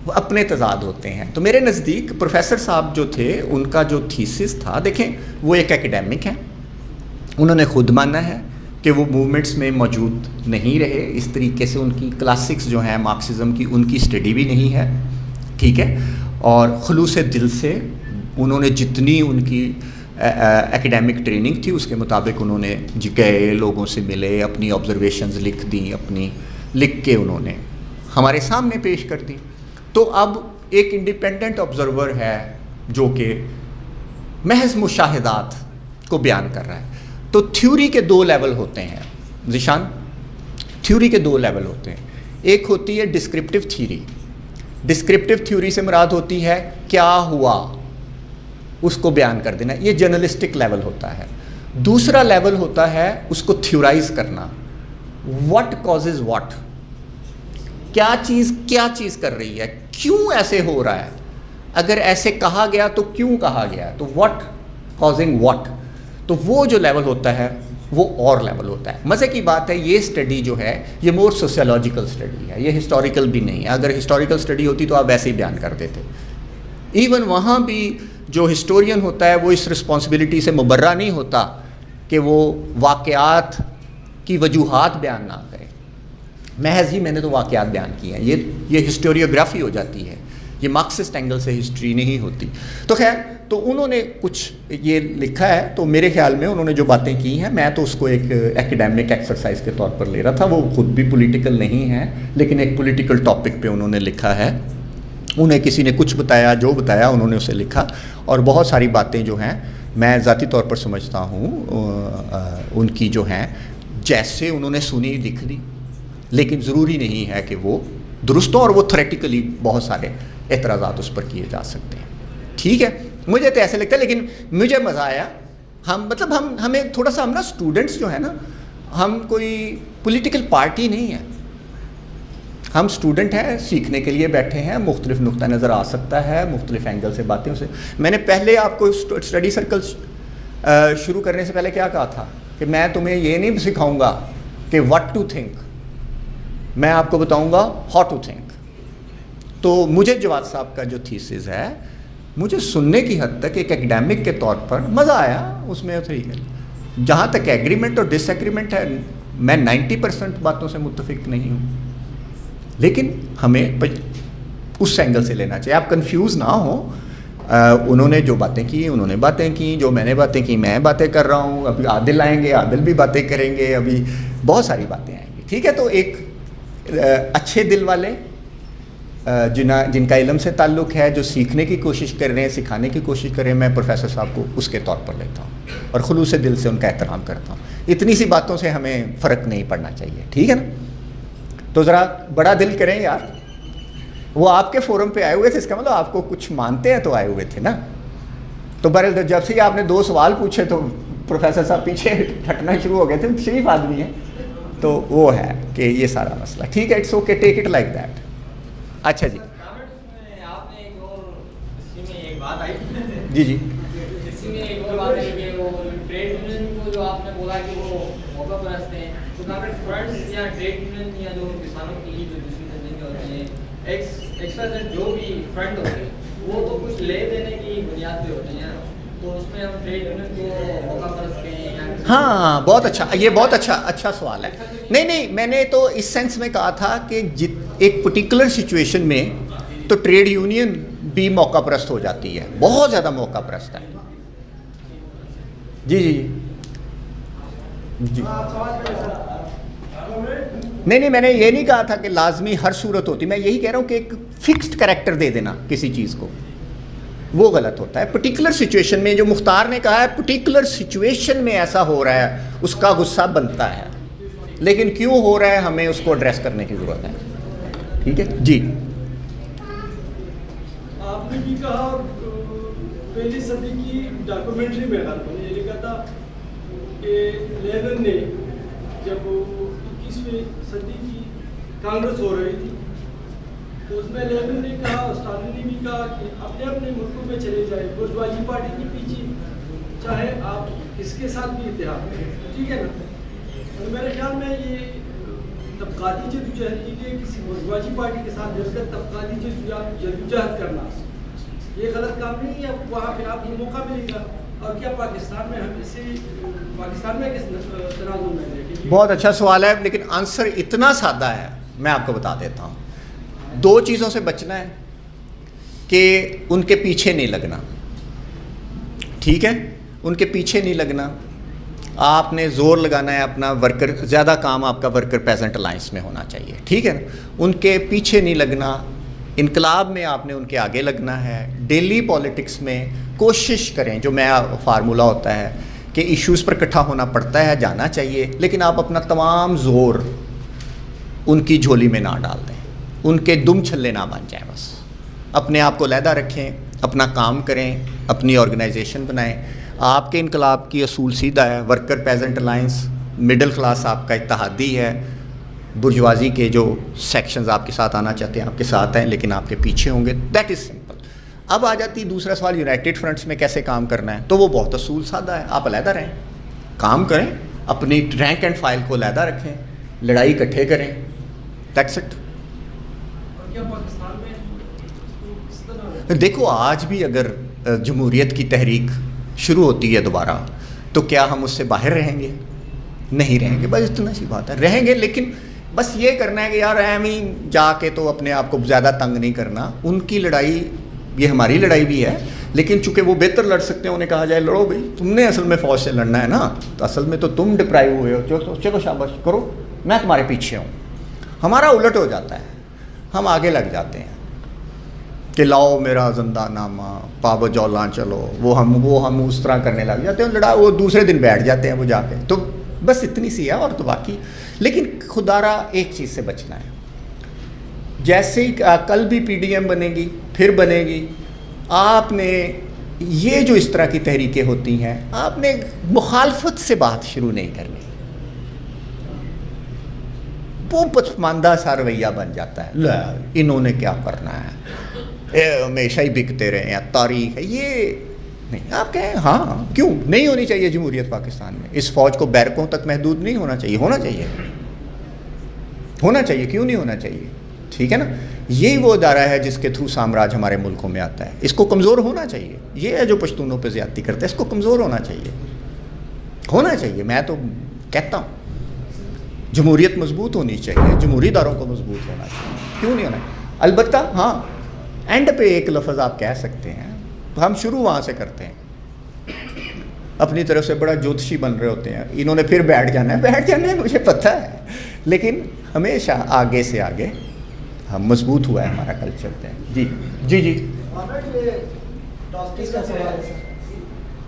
A: وہ اپنے تضاد ہوتے ہیں. تو میرے نزدیک پروفیسر صاحب جو تھے ان کا جو تھیسس تھا، دیکھیں وہ ایک ایکڈیمک ہیں، انہوں نے خود مانا ہے کہ وہ موومنٹس میں موجود نہیں رہے. اس طریقے سے ان کی کلاسکس جو ہیں مارکسزم کی، ان کی اسٹڈی بھی نہیں ہے. ٹھیک ہے. اور خلوص دل سے انہوں نے جتنی ان کی ایکڈیمک ٹریننگ تھی اس کے مطابق انہوں نے گئے، لوگوں سے ملے، اپنی آبزرویشنز لکھ دیں، لکھ کے انہوں نے ہمارے سامنے پیش کر دی. تو اب ایک انڈیپینڈنٹ آبزرور ہے جو کہ محض مشاہدات کو بیان کر رہا ہے. تو تھیوری کے 2 لیول ہوتے ہیں ذیشان، تھیوری کے 2 لیول ہوتے ہیں. ایک ہوتی ہے ڈسکرپٹیو تھیوری. ڈسکرپٹیو تھیوری سے مراد ہوتی ہے کیا ہوا اس کو بیان کر دینا، یہ جرنلسٹک لیول ہوتا ہے. دوسرا لیول ہوتا ہے اس کو تھیورائز کرنا، واٹ کازز واٹ، کیا چیز کر رہی ہے، کیوں ایسے ہو رہا ہے، اگر ایسے کہا گیا تو کیوں کہا گیا، تو واٹ کازنگ واٹ. تو وہ جو لیول ہوتا ہے وہ اور لیول ہوتا ہے. مزے کی بات ہے یہ اسٹڈی جو ہے یہ مور سوسیولوجیکل اسٹڈی ہے، یہ ہسٹوریکل بھی نہیں ہے. اگر ہسٹوریکل اسٹڈی ہوتی تو آپ ویسے ہی بیان کر دیتے. ایون وہاں بھی جو ہسٹورین ہوتا ہے وہ اس رسپانسبلٹی سے مبرہ نہیں ہوتا کہ وہ واقعات کی وجوہات بیان نہ کرے. محض ہی میں نے تو واقعات بیان کیے ہیں، یہ ہسٹوریوگرافی ہو جاتی ہے، یہ مارکسسٹ اینگل سے ہسٹری نہیں ہوتی. تو خیر، تو انہوں نے کچھ یہ لکھا ہے، تو میرے خیال میں انہوں نے جو باتیں کی ہیں میں تو اس کو ایک ایکڈیمک ایکسرسائز کے طور پر لے رہا تھا. وہ خود بھی پولیٹیکل نہیں ہے لیکن ایک پولیٹیکل ٹاپک پہ انہوں نے لکھا ہے. انہیں کسی نے کچھ بتایا، جو بتایا انہوں نے اسے لکھا. اور بہت ساری باتیں جو ہیں میں ذاتی طور پر سمجھتا ہوں ان کی جو ہیں جیسے انہوں نے سنی لکھ لی، لیکن ضروری نہیں ہے کہ وہ درست ہوں، اور وہ تھیوریٹیکلی بہت سارے اعتراضات اس پر کیے جا سکتے ہیں. ٹھیک ہے، مجھے تو ایسے لگتا ہے، لیکن مجھے مزہ آیا ہمیں تھوڑا سا ہم نا اسٹوڈنٹس جو ہیں نا, ہم کوئی پولیٹیکل پارٹی نہیں ہے, ہم اسٹوڈنٹ ہیں, سیکھنے کے لیے بیٹھے ہیں, مختلف نقطہ نظر آ سکتا ہے, مختلف اینگل سے باتیں سے. میں نے پہلے آپ کو اسٹڈی سرکل شروع کرنے سے پہلے کیا کہا تھا کہ میں تمہیں یہ نہیں سکھاؤں گا کہ واٹ ٹو تھنک, میں آپ کو بتاؤں گا ہاؤ ٹو تھنک. تو مجھے جواد صاحب کا جو تھیسز ہے, مجھے سننے کی حد تک ایک ایکڈیمک کے طور پر مزہ آیا اس میں. جہاں تک ایگریمنٹ اور ڈس ایگریمنٹ ہے, میں 90% باتوں سے متفق نہیں ہوں, لیکن ہمیں اس اینگل سے لینا چاہیے. آپ کنفیوز نہ ہوں, انہوں نے جو باتیں کی انہوں نے باتیں کی, جو میں نے باتیں کی میں باتیں کر رہا ہوں, ابھی عادل آئیں گے, عادل بھی باتیں کریں گے, ابھی بہت ساری باتیں آئیں گی. ٹھیک ہے, تو ایک اچھے دل والے جن کا علم سے تعلق ہے, جو سیکھنے کی کوشش کر رہے ہیں, سکھانے کی کوشش کر رہے ہیں, میں پروفیسر صاحب کو اس کے طور پر لیتا ہوں اور خلوص دل سے ان کا احترام کرتا ہوں. اتنی سی باتوں سے ہمیں فرق نہیں پڑنا چاہیے, ٹھیک ہے نا. تو ذرا بڑا دل کریں یار, وہ آپ کے فورم پہ آئے ہوئے تھے, اس کا مطلب آپ کو کچھ مانتے ہیں تو آئے ہوئے تھے نا. تو بہرحال جب سے آپ نے 2 سوال پوچھے تو پروفیسر صاحب پیچھے ہٹنا شروع ہو گئے تھے, شریف آدمی ہیں. تو وہ ہے کہ یہ سارا مسئلہ, ٹھیک ہے, it's okay, take it like that. اچھا جی,
C: آپ نے ایک اور اسی میں ایک بات آئی,
A: جی جی,
C: اسی میں ایک اور بات ہے کہ وہ ٹریڈ یونین کو جو آپ نے بولا کہ وہ موقع پرست ہیں, تو کامریڈ فرنڈس یا ٹریڈ یونین یا جو کسانوں کی جو دوسری تنظیمیں ہوتی ہیں, ایکسٹرا جو بھی فرنڈ ہوتے ہیں, وہ تو کچھ لے دینے کی بنیاد پہ ہوتے ہیں, تو اس میں ہم ٹریڈ یونین کو موقع پرست کہیں.
A: ہاں بہت اچھا, یہ بہت اچھا سوال ہے. نہیں, میں نے تو اس سینس میں کہا تھا کہ ایک پرٹیکولر سچویشن میں تو ٹریڈ یونین بھی موقع پرست ہو جاتی ہے, بہت زیادہ موقع پرست ہے. جی جی جی, نہیں, میں نے یہ نہیں کہا تھا کہ لازمی ہر صورت ہوتی, میں یہی کہہ رہا ہوں کہ ایک فکسڈ کریکٹر دے دینا کسی چیز کو, وہ غلط ہوتا ہے. پرٹیکولر سچویشن میں, جو مختار نے کہا ہے, پرٹیکولر سچویشن میں ایسا ہو رہا ہے, اس کا غصہ بنتا ہے, لیکن کیوں ہو رہا ہے ہمیں اس کو ایڈریس کرنے کی ضرورت ہے. ٹھیک ہے جی.
E: آپ نے بھی کہا پہلی صدی کی ڈاکومنٹری میں یہ لکھا تھا کہ لینن نے جب 21ویں صدی کی کانگریس ہو رہی تھی تو اس میں لینن نے کہا, اسٹالن نے بھی کہا کہ اپنے اپنے ملکوں میں چلے جائے, بورژوائی پارٹی کے پیچھے, چاہے آپ کس کے ساتھ بھی اتحاد کریں, ٹھیک ہے نا. اور میرے خیال میں یہ طبقاتی جدوجہد کی کہ کسی بورژوائی پارٹی کے ساتھ مل کر طبقاتی جدوجہد کرنا یہ غلط کام نہیں ہے. وہاں پہ آپ کو موقع ملے گا. اور کیا پاکستان میں ہم اسے پاکستان میں کس تناظر میں دیکھیں؟
A: بہت اچھا سوال ہے, لیکن آنسر اتنا سادہ ہے, میں آپ کو بتا دیتا ہوں. 2 چیزوں سے بچنا ہے کہ ان کے پیچھے نہیں لگنا, ٹھیک ہے, ان کے پیچھے نہیں لگنا. آپ نے زور لگانا ہے اپنا ورکر, زیادہ کام آپ کا ورکر پیزنٹ الائنس میں ہونا چاہیے, ٹھیک ہے نا. ان کے پیچھے نہیں لگنا, انقلاب میں آپ نے ان کے آگے لگنا ہے. ڈیلی پالیٹکس میں کوشش کریں, جو میں فارمولہ ہوتا ہے کہ ایشوز پر اکٹھا ہونا پڑتا ہے, جانا چاہیے, لیکن آپ اپنا تمام زور ان کی جھولی میں نہ ڈال دیں, ان کے دم چھلے نہ بن جائیں. بس اپنے آپ کو علیحدہ رکھیں, اپنا کام کریں, اپنی آرگنائزیشن بنائیں. آپ کے انقلاب کی اصول سیدھا ہے, worker peasant alliance, middle class آپ کا اتحادی ہے, برجوازی کے جو سیکشنز آپ کے ساتھ آنا چاہتے ہیں آپ کے ساتھ ہیں, لیکن آپ کے پیچھے ہوں گے. That is simple. اب آ جاتی دوسرا سوال, یونائٹڈ فرنٹس میں کیسے کام کرنا ہے. تو وہ بہت اصول سادہ ہے, آپ علیحدہ رہیں, کام کریں, اپنی رینک اینڈ فائل کو علیحدہ رکھیں, لڑائی اکٹھے کریں, دیٹس اٹ. دیکھو آج بھی اگر جمہوریت کی تحریک شروع ہوتی ہے دوبارہ, تو کیا ہم اس سے باہر رہیں گے؟ نہیں رہیں گے. بس اتنا سی بات ہے, رہیں گے, لیکن بس یہ کرنا ہے کہ یار ایم ہی جا کے تو اپنے آپ کو زیادہ تنگ نہیں کرنا. ان کی لڑائی یہ ہماری لڑائی بھی ہے, لیکن چونکہ وہ بہتر لڑ سکتے ہیں, انہیں کہا جائے لڑو بھائی, تم نے اصل میں فوج سے لڑنا ہے نا, تو اصل میں تو تم ڈپرائیو ہوئے ہو, چلو شاباش کرو, میں تمہارے پیچھے ہوں. ہمارا الٹ ہو جاتا ہے, ہم آگے لگ جاتے ہیں کہ لاؤ میرا زندہ نامہ, پاب جولاں چلو, وہ ہم اس طرح کرنے لگ جاتے ہیں, لڑا وہ دوسرے دن بیٹھ جاتے ہیں وہ جا کے. تو بس اتنی سی ہے, اور تو باقی. لیکن خدا را ایک چیز سے بچنا ہے, جیسے ہی کل بھی پی ڈی ایم بنے گی, پھر بنے گی, آپ نے یہ جو اس طرح کی تحریکیں ہوتی ہیں آپ نے مخالفت سے بات شروع نہیں کرنی، وہ پسماندہ سا رویہ بن جاتا ہے، لا انہوں نے کیا کرنا ہے، ہمیشہ ہی بکتے رہے ہیں، تاریخ ہے، یہ نہیں۔ آپ کہیں ہاں کیوں نہیں ہونی چاہیے جمہوریت پاکستان میں، اس فوج کو بیرکوں تک محدود نہیں ہونا چاہیے، ہونا چاہیے، ہونا چاہیے، کیوں نہیں ہونا چاہیے، ٹھیک ہے نا۔ یہی وہ ادارہ ہے جس کے تھرو سامراج ہمارے ملکوں میں آتا ہے، اس کو کمزور ہونا چاہیے۔ یہ ہے جو پشتونوں پہ زیادتی کرتا ہے، اس کو کمزور ہونا چاہیے، ہونا چاہیے۔ میں تو کہتا ہوں جمہوریت مضبوط ہونی چاہیے، جمہوری اداروں کو مضبوط ہونا چاہیے، کیوں نہیں ہونا ہے۔ البتہ ہاں اینڈ پہ ایک لفظ آپ کہہ سکتے ہیں، ہم شروع وہاں سے کرتے ہیں، اپنی طرف سے بڑا جوتشی بن رہے ہوتے ہیں، انہوں نے پھر بیٹھ جانا ہے، مجھے پتہ ہے، لیکن ہمیشہ آگے سے آگے ہم مضبوط ہوا ہے ہمارا کلچر ہے۔ جی جی جی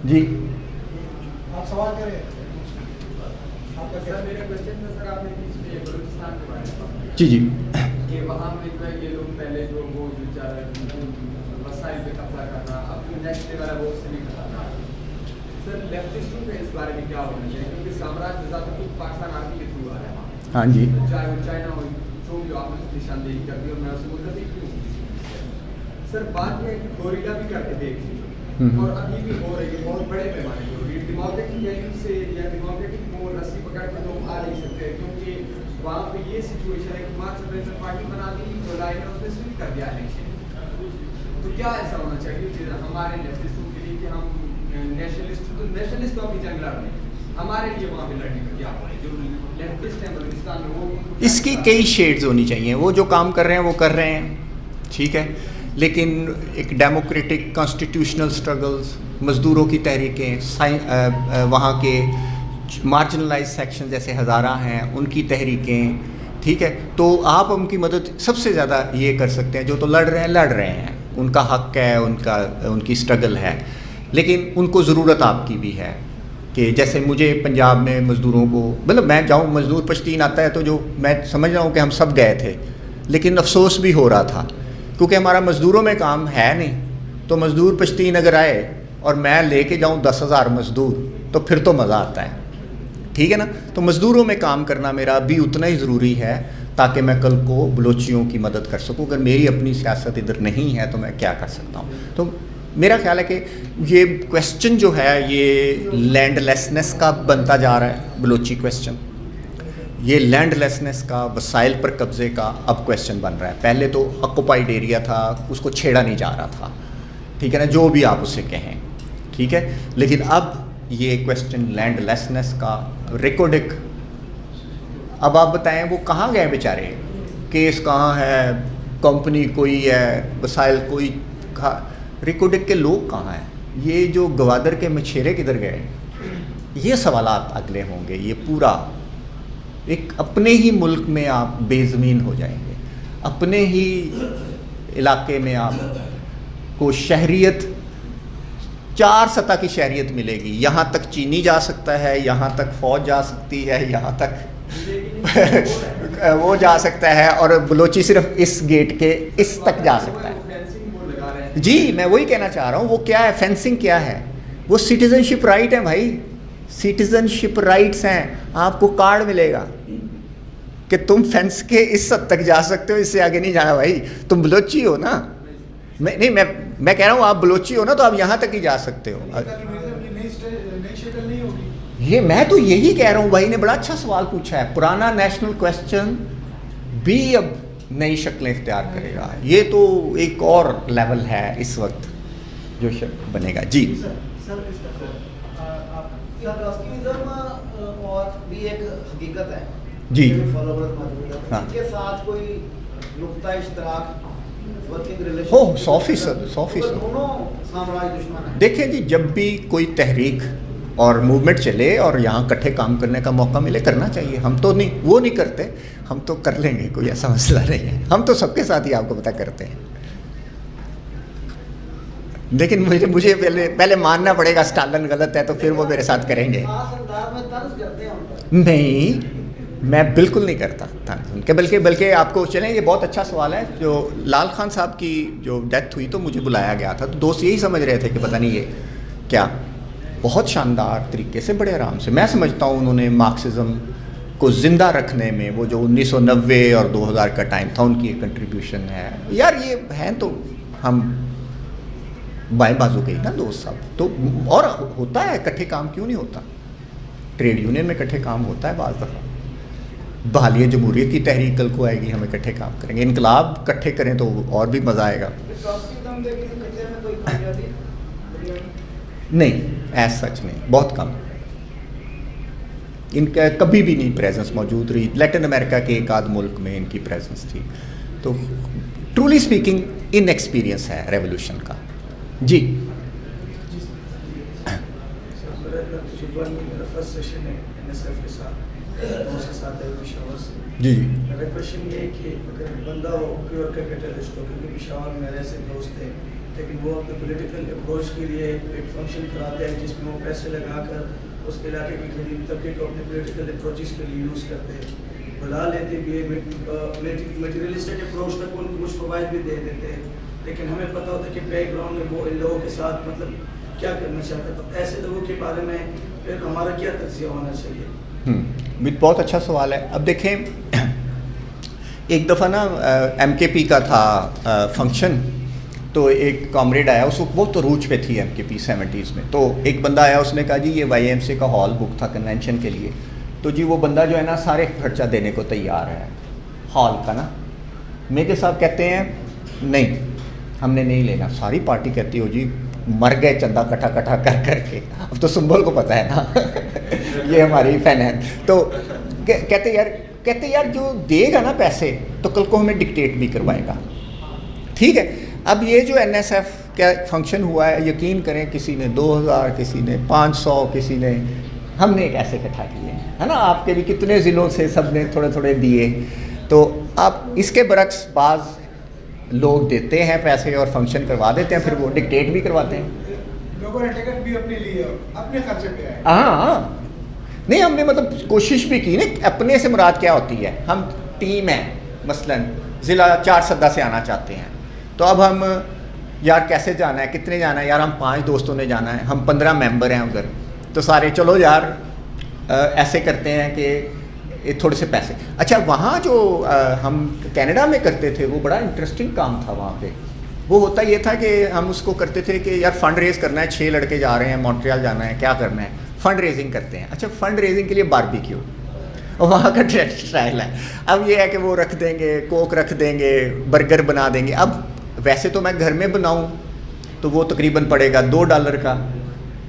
A: جی
B: آپ سوال کریں۔
F: سر میرا کوشچن تھا سر، آپ نے بیچ میں بلوچستان کے بارے میں
A: جی جی
F: کہ وہاں میں جو ہے یہ لوگ پہلے جو وہ جو وسائل پہ قبضہ کرنا، اب جو نیکسٹ لیول ہے وہ اس سے نہیں کرنا۔ سر لیفٹسٹوں پہ اس بارے میں کیا ہونا چاہیے، کیونکہ سامراج زیادہ کچھ پاکستان آرمی کے تھرو آ رہا ہے وہاں،
A: ہاں جی
F: چاہے وہ چائنا ہو، جو آپ نے نشاندہی کر دی اور میں اسے مدت ہی کیوں۔ سر بات یہ ہے کہ گوریلا بھی کر کے دیکھ لی اور ابھی بھی ہو رہی ہے، بہت بڑے پیمانے پہ ہو رہی ہے، ڈیموکریٹک ویلیو سے یا ڈیموکریٹک وہ رسی پکڑ کے لوگ آ نہیں سکتے، کیونکہ وہاں پہ یہ سچویشن ہے کہ مارکس پریزنٹ پارٹی بنا دی، جو لائن ہے اس نے سوئچ کر دیا الیکشن۔ تو کیا ایسا ہونا چاہیے کہ ہمارے لیفٹسٹوں کے لیے کہ ہم نیشنلسٹ اپنی جنگ لڑ رہے ہیں، ہمارے لیے وہاں پہ لڑنے کا کیا ہو ہے، جو لیفٹسٹ ہیں بلوچستان میں وہ
A: اس کی کئی شیڈز ہونی چاہیے، وہ جو کام کر رہے ہیں وہ کر رہے ہیں، ٹھیک ہے، لیکن ایک ڈیموکریٹک کانسٹیٹیوشنل سٹرگلز، مزدوروں کی تحریکیں، وہاں کے مارجنلائز سیکشن جیسے ہزارہ ہیں ان کی تحریکیں، ٹھیک ہے، تو آپ ان کی مدد سب سے زیادہ یہ کر سکتے ہیں، جو تو لڑ رہے ہیں ان کا حق ہے، ان کی سٹرگل ہے، لیکن ان کو ضرورت آپ کی بھی ہے کہ جیسے مجھے پنجاب میں مزدوروں کو، مطلب میں جاؤں مزدور پشتین آتا ہے تو جو میں سمجھ رہا ہوں کہ ہم سب گئے تھے، لیکن افسوس بھی ہو رہا تھا کیونکہ ہمارا مزدوروں میں کام ہے نہیں، تو مزدور پشتین اگر آئے اور میں لے کے جاؤں 10,000 مزدور تو پھر تو مزہ آتا ہے، ٹھیک ہے نا۔ تو مزدوروں میں کام کرنا میرا بھی اتنا ہی ضروری ہے تاکہ میں کل کو بلوچیوں کی مدد کر سکوں۔ اگر میری اپنی سیاست ادھر نہیں ہے تو میں کیا کر سکتا ہوں۔ تو میرا خیال ہے کہ یہ کویسچن جو ہے یہ لینڈ لیسنس کا بنتا جا رہا ہے، بلوچی کویسچن، یہ لینڈ لیسنس کا، وسائل پر قبضے کا اب کویسچن بن رہا ہے۔ پہلے تو آکوپائڈ ایریا تھا، اس کو چھیڑا نہیں جا رہا تھا، ٹھیک ہے نا، جو بھی آپ اسے کہیں، ٹھیک ہے، لیکن اب یہ کویسچن لینڈ لیسنس کا، ریکوڈک، اب آپ بتائیں وہ کہاں گئے بیچارے، کیس کہاں ہے، کمپنی کوئی ہے، وسائل کوئی، ریکوڈک کے لوگ کہاں ہیں، یہ جو گوادر کے مچھیرے کدھر گئے، یہ سوالات اگلے ہوں گے۔ یہ پورا ایک اپنے ہی ملک میں آپ بے زمین ہو جائیں گے، اپنے ہی علاقے میں آپ کو شہریت 4 سطح کی شہریت ملے گی، یہاں تک چینی جا سکتا ہے، یہاں تک فوج جا سکتی ہے، یہاں تک وہ جا سکتا ہے، اور بلوچی صرف اس گیٹ کے اس تک جا سکتا ہے۔ جی میں وہی کہنا چاہ رہا ہوں، وہ کیا ہے، فینسنگ کیا ہے، وہ سٹیزن شپ رائٹ ہے بھائی، سٹیزن شپ رائٹس ہیں، آپ کو کارڈ ملے گا کہ تم فینس کے اس حد تک جا سکتے ہو، اس سے آگے نہیں جانا بھائی، تم بلوچی ہو نا، میں کہہ رہا ہوں آپ بلوچی ہو نا تو آپ یہاں تک ہی جا سکتے ہو۔ یہ میں تو یہی کہہ رہا ہوں، بھائی نے بڑا اچھا سوال پوچھا ہے، پرانا نیشنل کویسچن بھی اب نئی شکلیں اختیار کرے گا، یہ تو ایک اور لیول ہے اس وقت جو بنے گا۔ جی
G: اور بھی ایک حقیقت ہے
A: جی
G: ہاں کے ساتھ کوئی نقطہ اشتراک
A: ہو 100%۔
G: دونوں سامراج دشمن ہیں۔
A: دیکھیں جی، جب بھی کوئی تحریک اور موومنٹ چلے اور یہاں کٹھے کام کرنے کا موقع ملے کرنا چاہیے، ہم تو نہیں، وہ نہیں کرتے، ہم تو کر لیں گے، کوئی ایسا مسئلہ نہیں ہے، ہم تو سب کے ساتھ ہی آپ کو پتہ کرتے ہیں، لیکن مجھے پہلے ماننا پڑے گا سٹالن غلط ہے تو پھر وہ میرے ساتھ کریں گے۔
G: خاص انداز میں طنز کرتے ہیں ان پر۔
A: میں بالکل نہیں کرتا تھا کہ بلکہ آپ کو چلیں یہ بہت اچھا سوال ہے. جو لال خان صاحب کی جو ڈیتھ ہوئی تو مجھے بلایا گیا تھا, تو دوست یہی سمجھ رہے تھے کہ پتہ نہیں یہ کیا, بہت شاندار طریقے سے بڑے آرام سے میں سمجھتا ہوں انہوں نے مارکسزم کو زندہ رکھنے میں وہ جو 1990 اور 2000 کا ٹائم تھا ان کی ایک کنٹریبیوشن ہے. یار یہ ہیں تو ہم بائیں بازو کے ہی نا دوست صاحب, تو اور ہوتا ہے اکٹھے کام کیوں نہیں ہوتا, ٹریڈ یونین میں اکٹھے کام ہوتا ہے بعض دفعہ. بحالیہ جمہوریت کی تحریک کل کو آئے گی, ہم اکٹھے کام کریں گے, انقلاب اکٹھے کریں تو اور بھی مزہ آئے گا. نہیں ایسا سچ نہیں, بہت کم, ان کا کبھی بھی نہیں پریزنس موجود رہی. لیٹن امریکہ کے ایک آدھ ملک میں ان کی پریزنس تھی. تو ٹرولی اسپیکنگ ان ایکسپیرینس ہے ریولیوشن کا. جی جی جی
H: میرا کوشچن یہ ہے کہ اگر بندہ ہو پیور کیپیٹلسٹ ہو, کیونکہ پشاور میں میرے سے دوست تھے, لیکن وہ اپنے پولیٹیکل اپروچ کے لیے ایک فنکشن کراتے ہیں جس میں وہ پیسے لگا کر اس علاقے کی غریب طبقے کو اپنے پولیٹیکل اپروچز کے لیے یوز کرتے ہیں, بلا لیتے بھی میٹیریلسٹک اپروچ تک ان کو کچھ فوائد بھی دے دیتے ہیں, لیکن ہمیں پتہ ہوتا ہے کہ بیک گراؤنڈ میں وہ ان لوگوں کے ساتھ مطلب کیا کرنا چاہتا ہے. تو ایسے لوگوں کے بارے میں پھر ہمارا کیا تجزیہ ہونا چاہیے؟
A: بہت اچھا سوال ہے. اب دیکھیں ایک دفعہ نا ایم کے پی کا تھا فنکشن, تو ایک کامریڈ آیا, اس وقت بہت عروج پہ تھی ایم کے پی 70s میں. تو ایک بندہ آیا, اس نے کہا جی یہ وائی ایم سی کا ہال بک تھا کنونشن کے لیے, تو جی وہ بندہ جو ہے نا سارے خرچہ دینے کو تیار ہے ہال کا نا. میرے صاحب کہتے ہیں نہیں ہم نے نہیں لینا. ساری پارٹی کہتی ہو جی مر گئے چندہ کٹھا کٹھا کر کے. اب تو سنبل کو پتہ ہے نا یہ ہماری فین ہے. تو کہتے یار جو دے گا نا پیسے تو کل کو ہمیں ڈکٹیٹ بھی کروائے گا. ٹھیک ہے, اب یہ جو این ایس ایف کا فنکشن ہوا ہے, یقین کریں کسی نے 2000, کسی نے 500, کسی نے, ہم نے ایک ایسے اکٹھا کیے ہیں ہے نا. آپ کے بھی کتنے ضلعوں سے سب نے تھوڑے تھوڑے دیے. تو آپ اس کے برعکس بعض لوگ دیتے ہیں پیسے اور فنکشن کروا دیتے ہیں, پھر وہ ڈکٹیٹ بھی کرواتے ہیں.
B: لوگوں نے ٹکٹ بھی اپنے لیے اپنے خرچے پہ آئے.
A: ہاں نہیں, ہم نے مطلب کوشش بھی کی نا. اپنے سے مراد کیا ہوتی ہے, ہم ٹیم ہیں, مثلا ضلع 4 سدہ سے آنا چاہتے ہیں, تو اب ہم یار کیسے جانا ہے, کتنے جانا ہے, یار ہم 5 دوستوں نے جانا ہے, ہم 15 ممبر ہیں ادھر, تو سارے چلو یار ایسے کرتے ہیں کہ تھوڑے سے پیسے. اچھا وہاں جو ہم کینیڈا میں کرتے تھے وہ بڑا انٹرسٹنگ کام تھا. وہاں پہ وہ ہوتا یہ تھا کہ ہم اس کو کرتے تھے کہ یار فنڈ ریز کرنا ہے, 6 لڑکے جا رہے ہیں, مونٹریال جانا ہے, کیا کرنا ہے, فنڈ ریزنگ کرتے ہیں. اچھا فنڈ ریزنگ کے لیے باربیکیو وہاں کا اسٹائل ہے. اب یہ ہے کہ وہ رکھ دیں گے, کوک رکھ دیں گے, برگر بنا دیں گے. اب ویسے تو میں گھر میں بناؤں تو وہ تقریباً پڑے گا $2 کا.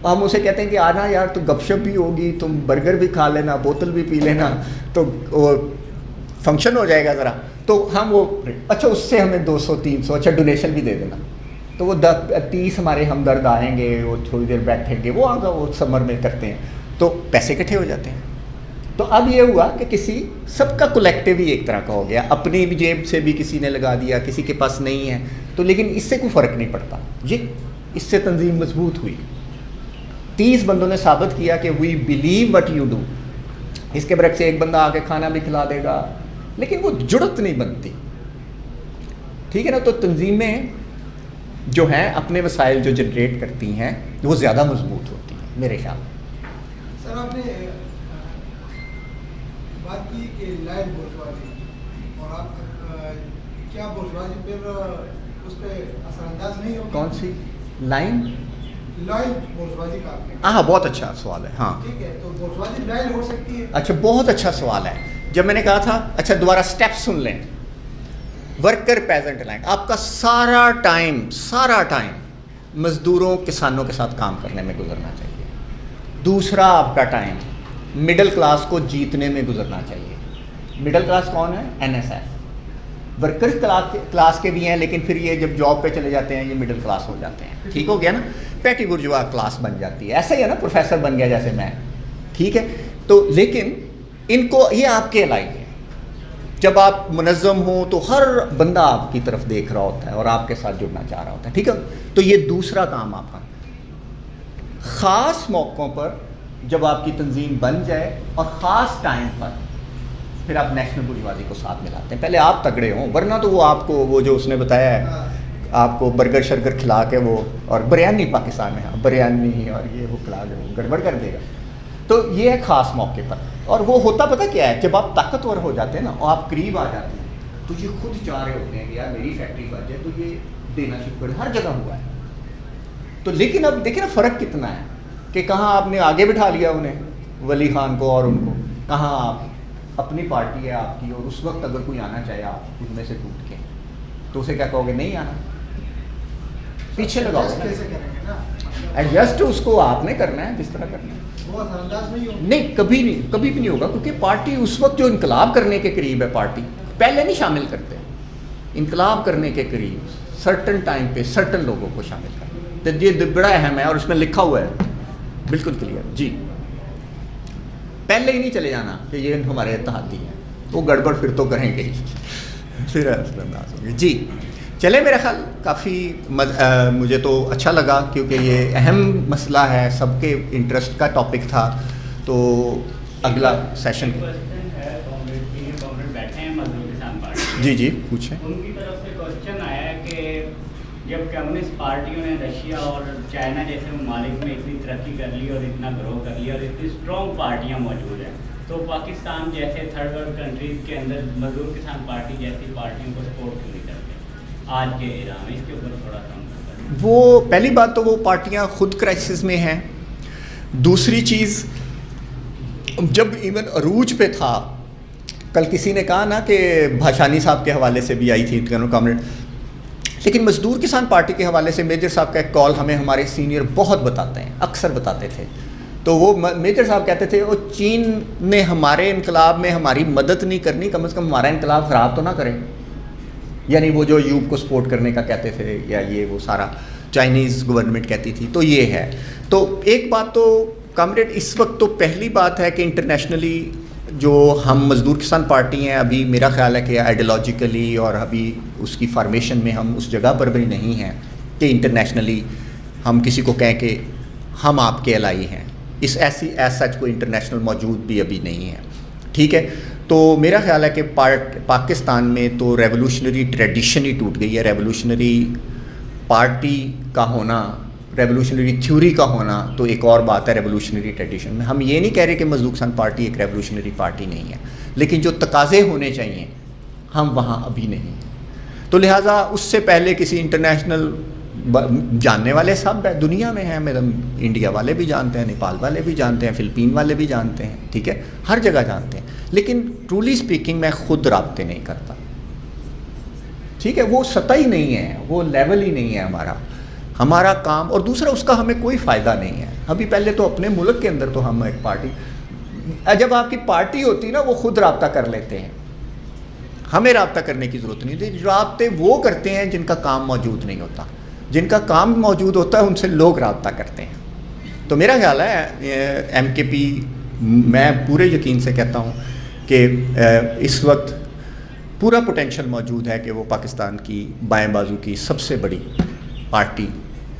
A: ہم اسے کہتے ہیں کہ آنا یار تو گپ شپ بھی ہوگی, تم برگر بھی کھا لینا, بوتل بھی پی لینا, تو وہ فنکشن ہو جائے گا ذرا. تو ہم وہ اچھا اس سے ہمیں 200-300 اچھا ڈونیشن بھی دے دینا. تو وہ 30 ہمارے ہمدرد آئیں گے, وہ تھوڑی دیر بیٹھیں گے, وہ آگا وہ سمر میں کرتے ہیں, تو پیسے اکٹھے ہو جاتے ہیں. تو اب یہ ہوا کہ کسی سب کا کولیکٹیو ہی ایک طرح کا ہو گیا, اپنی بھی جیب سے بھی کسی نے لگا دیا, کسی کے پاس نہیں ہے, تو لیکن اس سے کوئی فرق نہیں پڑتا. یہ اس سے تنظیم مضبوط ہوئی. 30 بندوں نے ثابت کیا کہ we believe what you do. اس کے برعکس ایک بندہ آ کے کھانا بھی کھلا دے گا, لیکن وہ جڑت نہیں بنتی. ٹھیک ہے نا. تو تنظیمیں جو ہیں اپنے وسائل جو جنریٹ کرتی ہیں وہ زیادہ مضبوط ہوتی ہیں میرے خیال میں.
B: سر آپ نے بات کی کہ لائن بورژوازی, اور آپ کیا بورژوازی پھر اس پہ اثر انداز نہیں ہوگی؟
A: کون سی لائن
B: بورژوازی کا؟
A: ہاں بہت اچھا سوال ہے. ہاں
B: ٹھیک ہے, تو بورژوازی لائن ہو سکتی ہے.
A: اچھا بہت اچھا سوال ہے. جب میں نے کہا تھا, اچھا دوبارہ سٹیپ سن لیں. ورکر پیزنٹ لائن, آپ کا سارا ٹائم مزدوروں کسانوں کے ساتھ کام کرنے میں گزرنا چاہیے. دوسرا آپ کا ٹائم مڈل کلاس کو جیتنے میں گزرنا چاہیے. مڈل کلاس کون ہے؟ N S F. Worker class کے بھی ہیں, لیکن پھر یہ جب جاب پہ چلے جاتے ہیں یہ مڈل کلاس ہو جاتے ہیں. ٹھیک ہو گیا نا. پیٹی بورژوا کلاس بن جاتی ہے. ایسا ہی ہے نا, پروفیسر بن گیا جیسے میں. ٹھیک ہے. تو لیکن ان کو یہ آپ کے الائے ہیں. جب آپ منظم ہوں تو ہر بندہ آپ کی طرف دیکھ رہا ہوتا ہے اور آپ کے ساتھ جڑنا چاہ رہا ہوتا ہے. ٹھیک ہے. تو یہ دوسرا کام آپ کا. خاص موقعوں پر جب آپ کی تنظیم بن جائے اور خاص ٹائم پر پھر آپ نیشنل برجوازی کو ساتھ ملاتے ہیں. پہلے آپ تگڑے ہوں, ورنہ تو وہ آپ کو وہ جو اس نے بتایا ہے آپ کو برگر شرگر کھلا کے وہ, اور بریانی پاکستان میں بریانی اور یہ وہ کھلا کے وہ گڑبڑ کر دے گا. تو یہ ہے خاص موقع پر. اور وہ ہوتا پتہ کیا ہے, جب آپ طاقتور ہو جاتے ہیں نا اور آپ قریب آ جاتے ہیں تو یہ خود چاہ رہے ہوتے ہیں کہ یار میری فیکٹری بن جائے, تو یہ دینا شروع کرے. ہر جگہ ہوا ہے. تو لیکن اب دیکھیں نا فرق کتنا ہے کہ کہاں آپ نے آگے بٹھا لیا انہیں, ولی خان کو اور ان کو, کہاں آپ اپنی پارٹی ہے آپ کی, اور اس وقت اگر کوئی آنا چاہے آپ ان میں سے ٹوٹ کے تو اسے کیا کہو گے, نہیں آنا, پیچھے لگاؤ. ایڈجسٹ اس کو آپ نے کرنا ہے جس طرح کرنا ہے. نہیں, کبھی بھی نہیں ہوگا, کیونکہ پارٹی اس وقت جو انقلاب کرنے کے قریب ہے, پارٹی پہلے نہیں شامل کرتے. انقلاب کرنے کے قریب سرٹن ٹائم پہ سرٹن لوگوں کو شامل کرتے. تو یہ بڑا اہم ہے اور اس میں لکھا ہوا ہے بالکل کلیئر. جی, پہلے ہی نہیں چلے جانا کہ یہ ہمارے اتحادی ہیں, وہ گڑبڑ پھر تو کریں گے ہی, پھر انداز ہوگی. جی چلے, میرا خیال کافی مجھے تو اچھا لگا, کیونکہ یہ اہم مسئلہ ہے, سب کے انٹرسٹ کا ٹاپک تھا. تو اگلا سیشن جی پوچھیں.
I: ان کی طرف سے کوشچن آیا ہے کہ جب کمیونسٹ پارٹیوں نے رشیا اور چائنا جیسے ممالک میں اتنی ترقی کر لی اور اتنا گرو کر لیا اور اتنی اسٹرانگ پارٹیاں موجود ہیں, تو پاکستان جیسے تھرڈ ورلڈ کنٹریز کے اندر مزدور کسان پارٹی جیسی پارٹیوں کو سپورٹ کیوں نہیں کرتے آج کے ایرا میں؟ اس کے اوپر تھوڑا سا.
A: وہ پہلی بات تو وہ پارٹیاں خود کرائسس میں ہیں. دوسری چیز, جب ایون عروج پہ تھا, کل کسی نے کہا نا کہ بھاشانی صاحب کے حوالے سے بھی آئی تھی کامریڈ, لیکن مزدور کسان پارٹی کے حوالے سے میجر صاحب کا ایک کال ہمیں ہمارے سینئر بہت بتاتے ہیں, اکثر بتاتے تھے. تو وہ میجر صاحب کہتے تھے وہ چین نے ہمارے انقلاب میں ہماری مدد نہیں کرنی, کم از کم ہمارا انقلاب خراب تو نہ کرے. یعنی وہ جو ایوب کو سپورٹ کرنے کا کہتے تھے, یا یہ وہ سارا چائنیز گورنمنٹ کہتی تھی. تو یہ ہے. تو ایک بات تو کامریڈ اس وقت تو پہلی بات ہے کہ انٹرنیشنلی جو ہم مزدور کسان پارٹی ہیں, ابھی میرا خیال ہے کہ آئیڈیالوجیکلی اور ابھی اس کی فارمیشن میں ہم اس جگہ پر بھی نہیں ہیں کہ انٹرنیشنلی ہم کسی کو کہیں کہ ہم آپ کے الائی ہیں. اس ایسی سچ کوئی انٹرنیشنل موجود بھی ابھی نہیں ہے. ٹھیک ہے. تو میرا خیال ہے کہ پاکستان میں تو ریولوشنری ٹریڈیشن ہی ٹوٹ گئی ہے. ریولوشنری پارٹی کا ہونا, ریولوشنری تھیوری کا ہونا تو ایک اور بات ہے ریولوشنری ٹریڈیشن میں. ہم یہ نہیں کہہ رہے کہ مزدور کسان پارٹی ایک ریولوشنری پارٹی نہیں ہے, لیکن جو تقاضے ہونے چاہیے ہم وہاں ابھی نہیں ہیں. تو لہٰذا اس سے پہلے کسی انٹرنیشنل جاننے والے سب دنیا میں ہیں, انڈیا والے بھی جانتے ہیں, نیپال والے بھی جانتے ہیں, فلپین والے بھی جانتے ہیں. ٹھیک ہے, ہر جگہ جانتے ہیں. لیکن ٹرولی اسپیکنگ میں خود رابطے نہیں کرتا. ٹھیک ہے, وہ سطح ہی نہیں ہے, وہ لیول ہی نہیں ہے ہمارا کام. اور دوسرا اس کا ہمیں کوئی فائدہ نہیں ہے. ابھی پہلے تو اپنے ملک کے اندر تو ہم ایک پارٹی, جب آپ کی پارٹی ہوتی نا وہ خود رابطہ کر لیتے ہیں, ہمیں رابطہ کرنے کی ضرورت نہیں ہوتی. رابطے وہ کرتے ہیں جن کا کام موجود نہیں ہوتا, جن کا کام موجود ہوتا ہے ان سے لوگ رابطہ کرتے ہیں. تو میرا خیال ہے ایم کے پی, میں پورے یقین سے کہتا ہوں کہ اس وقت پورا پوٹینشیل موجود ہے کہ وہ پاکستان کی بائیں بازو کی سب سے بڑی پارٹی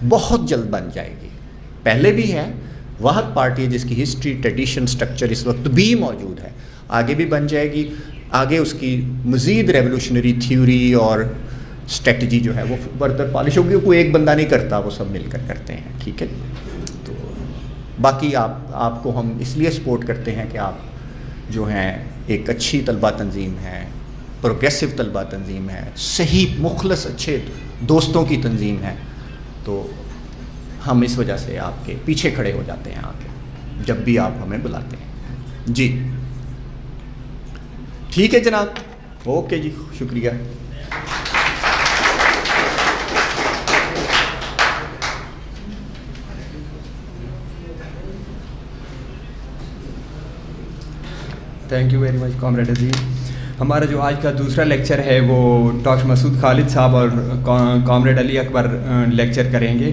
A: بہت جلد بن جائے گی. پہلے بھی ہے, واحد پارٹی ہے جس کی ہسٹری, ٹریڈیشن, سٹرکچر اس وقت بھی موجود ہے, آگے بھی بن جائے گی. آگے اس کی مزید ریولوشنری تھیوری اور اسٹریٹجی جو ہے وہ فردر پالش ہوگی. کوئی ایک بندہ نہیں کرتا, وہ سب مل کر کرتے ہیں. ٹھیک ہے. تو باقی آپ کو ہم اس لیے سپورٹ کرتے ہیں کہ آپ جو ہیں ایک اچھی طلبہ تنظیم ہے, پروگریسو طلبہ تنظیم ہے, صحیح مخلص اچھے دوستوں کی تنظیم ہے. تو ہم اس وجہ سے آپ کے پیچھے کھڑے ہو جاتے ہیں آ کے جب بھی آپ ہمیں بلاتے ہیں. جی ٹھیک ہے جناب, اوکے جی, شکریہ.
J: Thank you very much comrade Azeem. ہمارا جو آج کا دوسرا لیکچر ہے وہ ڈاکٹر مسعود خالد صاحب اور کامریڈ علی اکبر لیکچر کریں گے,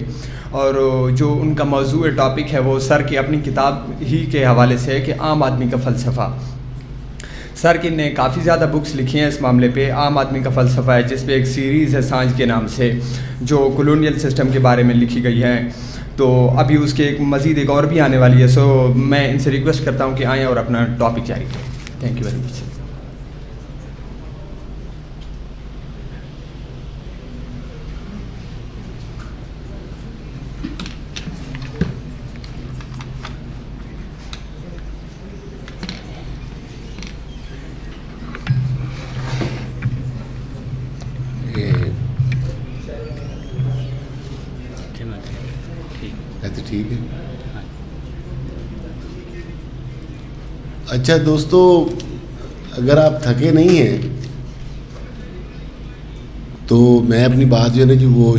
J: اور جو ان کا موضوع ٹاپک ہے وہ سر کی اپنی کتاب ہی کے حوالے سے ہے کہ عام آدمی کا فلسفہ. سر کی نے کافی زیادہ بکس لکھی ہیں اس معاملے پہ. عام آدمی کا فلسفہ ہے جس پہ ایک سیریز ہے سانج کے نام سے جو کولونیل سسٹم کے بارے میں لکھی گئی ہے. تو ابھی اس کے مزید ایک اور بھی آنے والی ہے. سو میں ان سے ریکویسٹ کرتا ہوں کہ آئیں اور اپنا ٹاپک جاری کریں. تھینک یو ویری مچ.
K: ٹھیک ہے. اچھا دوستو، اگر آپ تھکے نہیں ہیں تو میں اپنی بات جو ہے نا وہ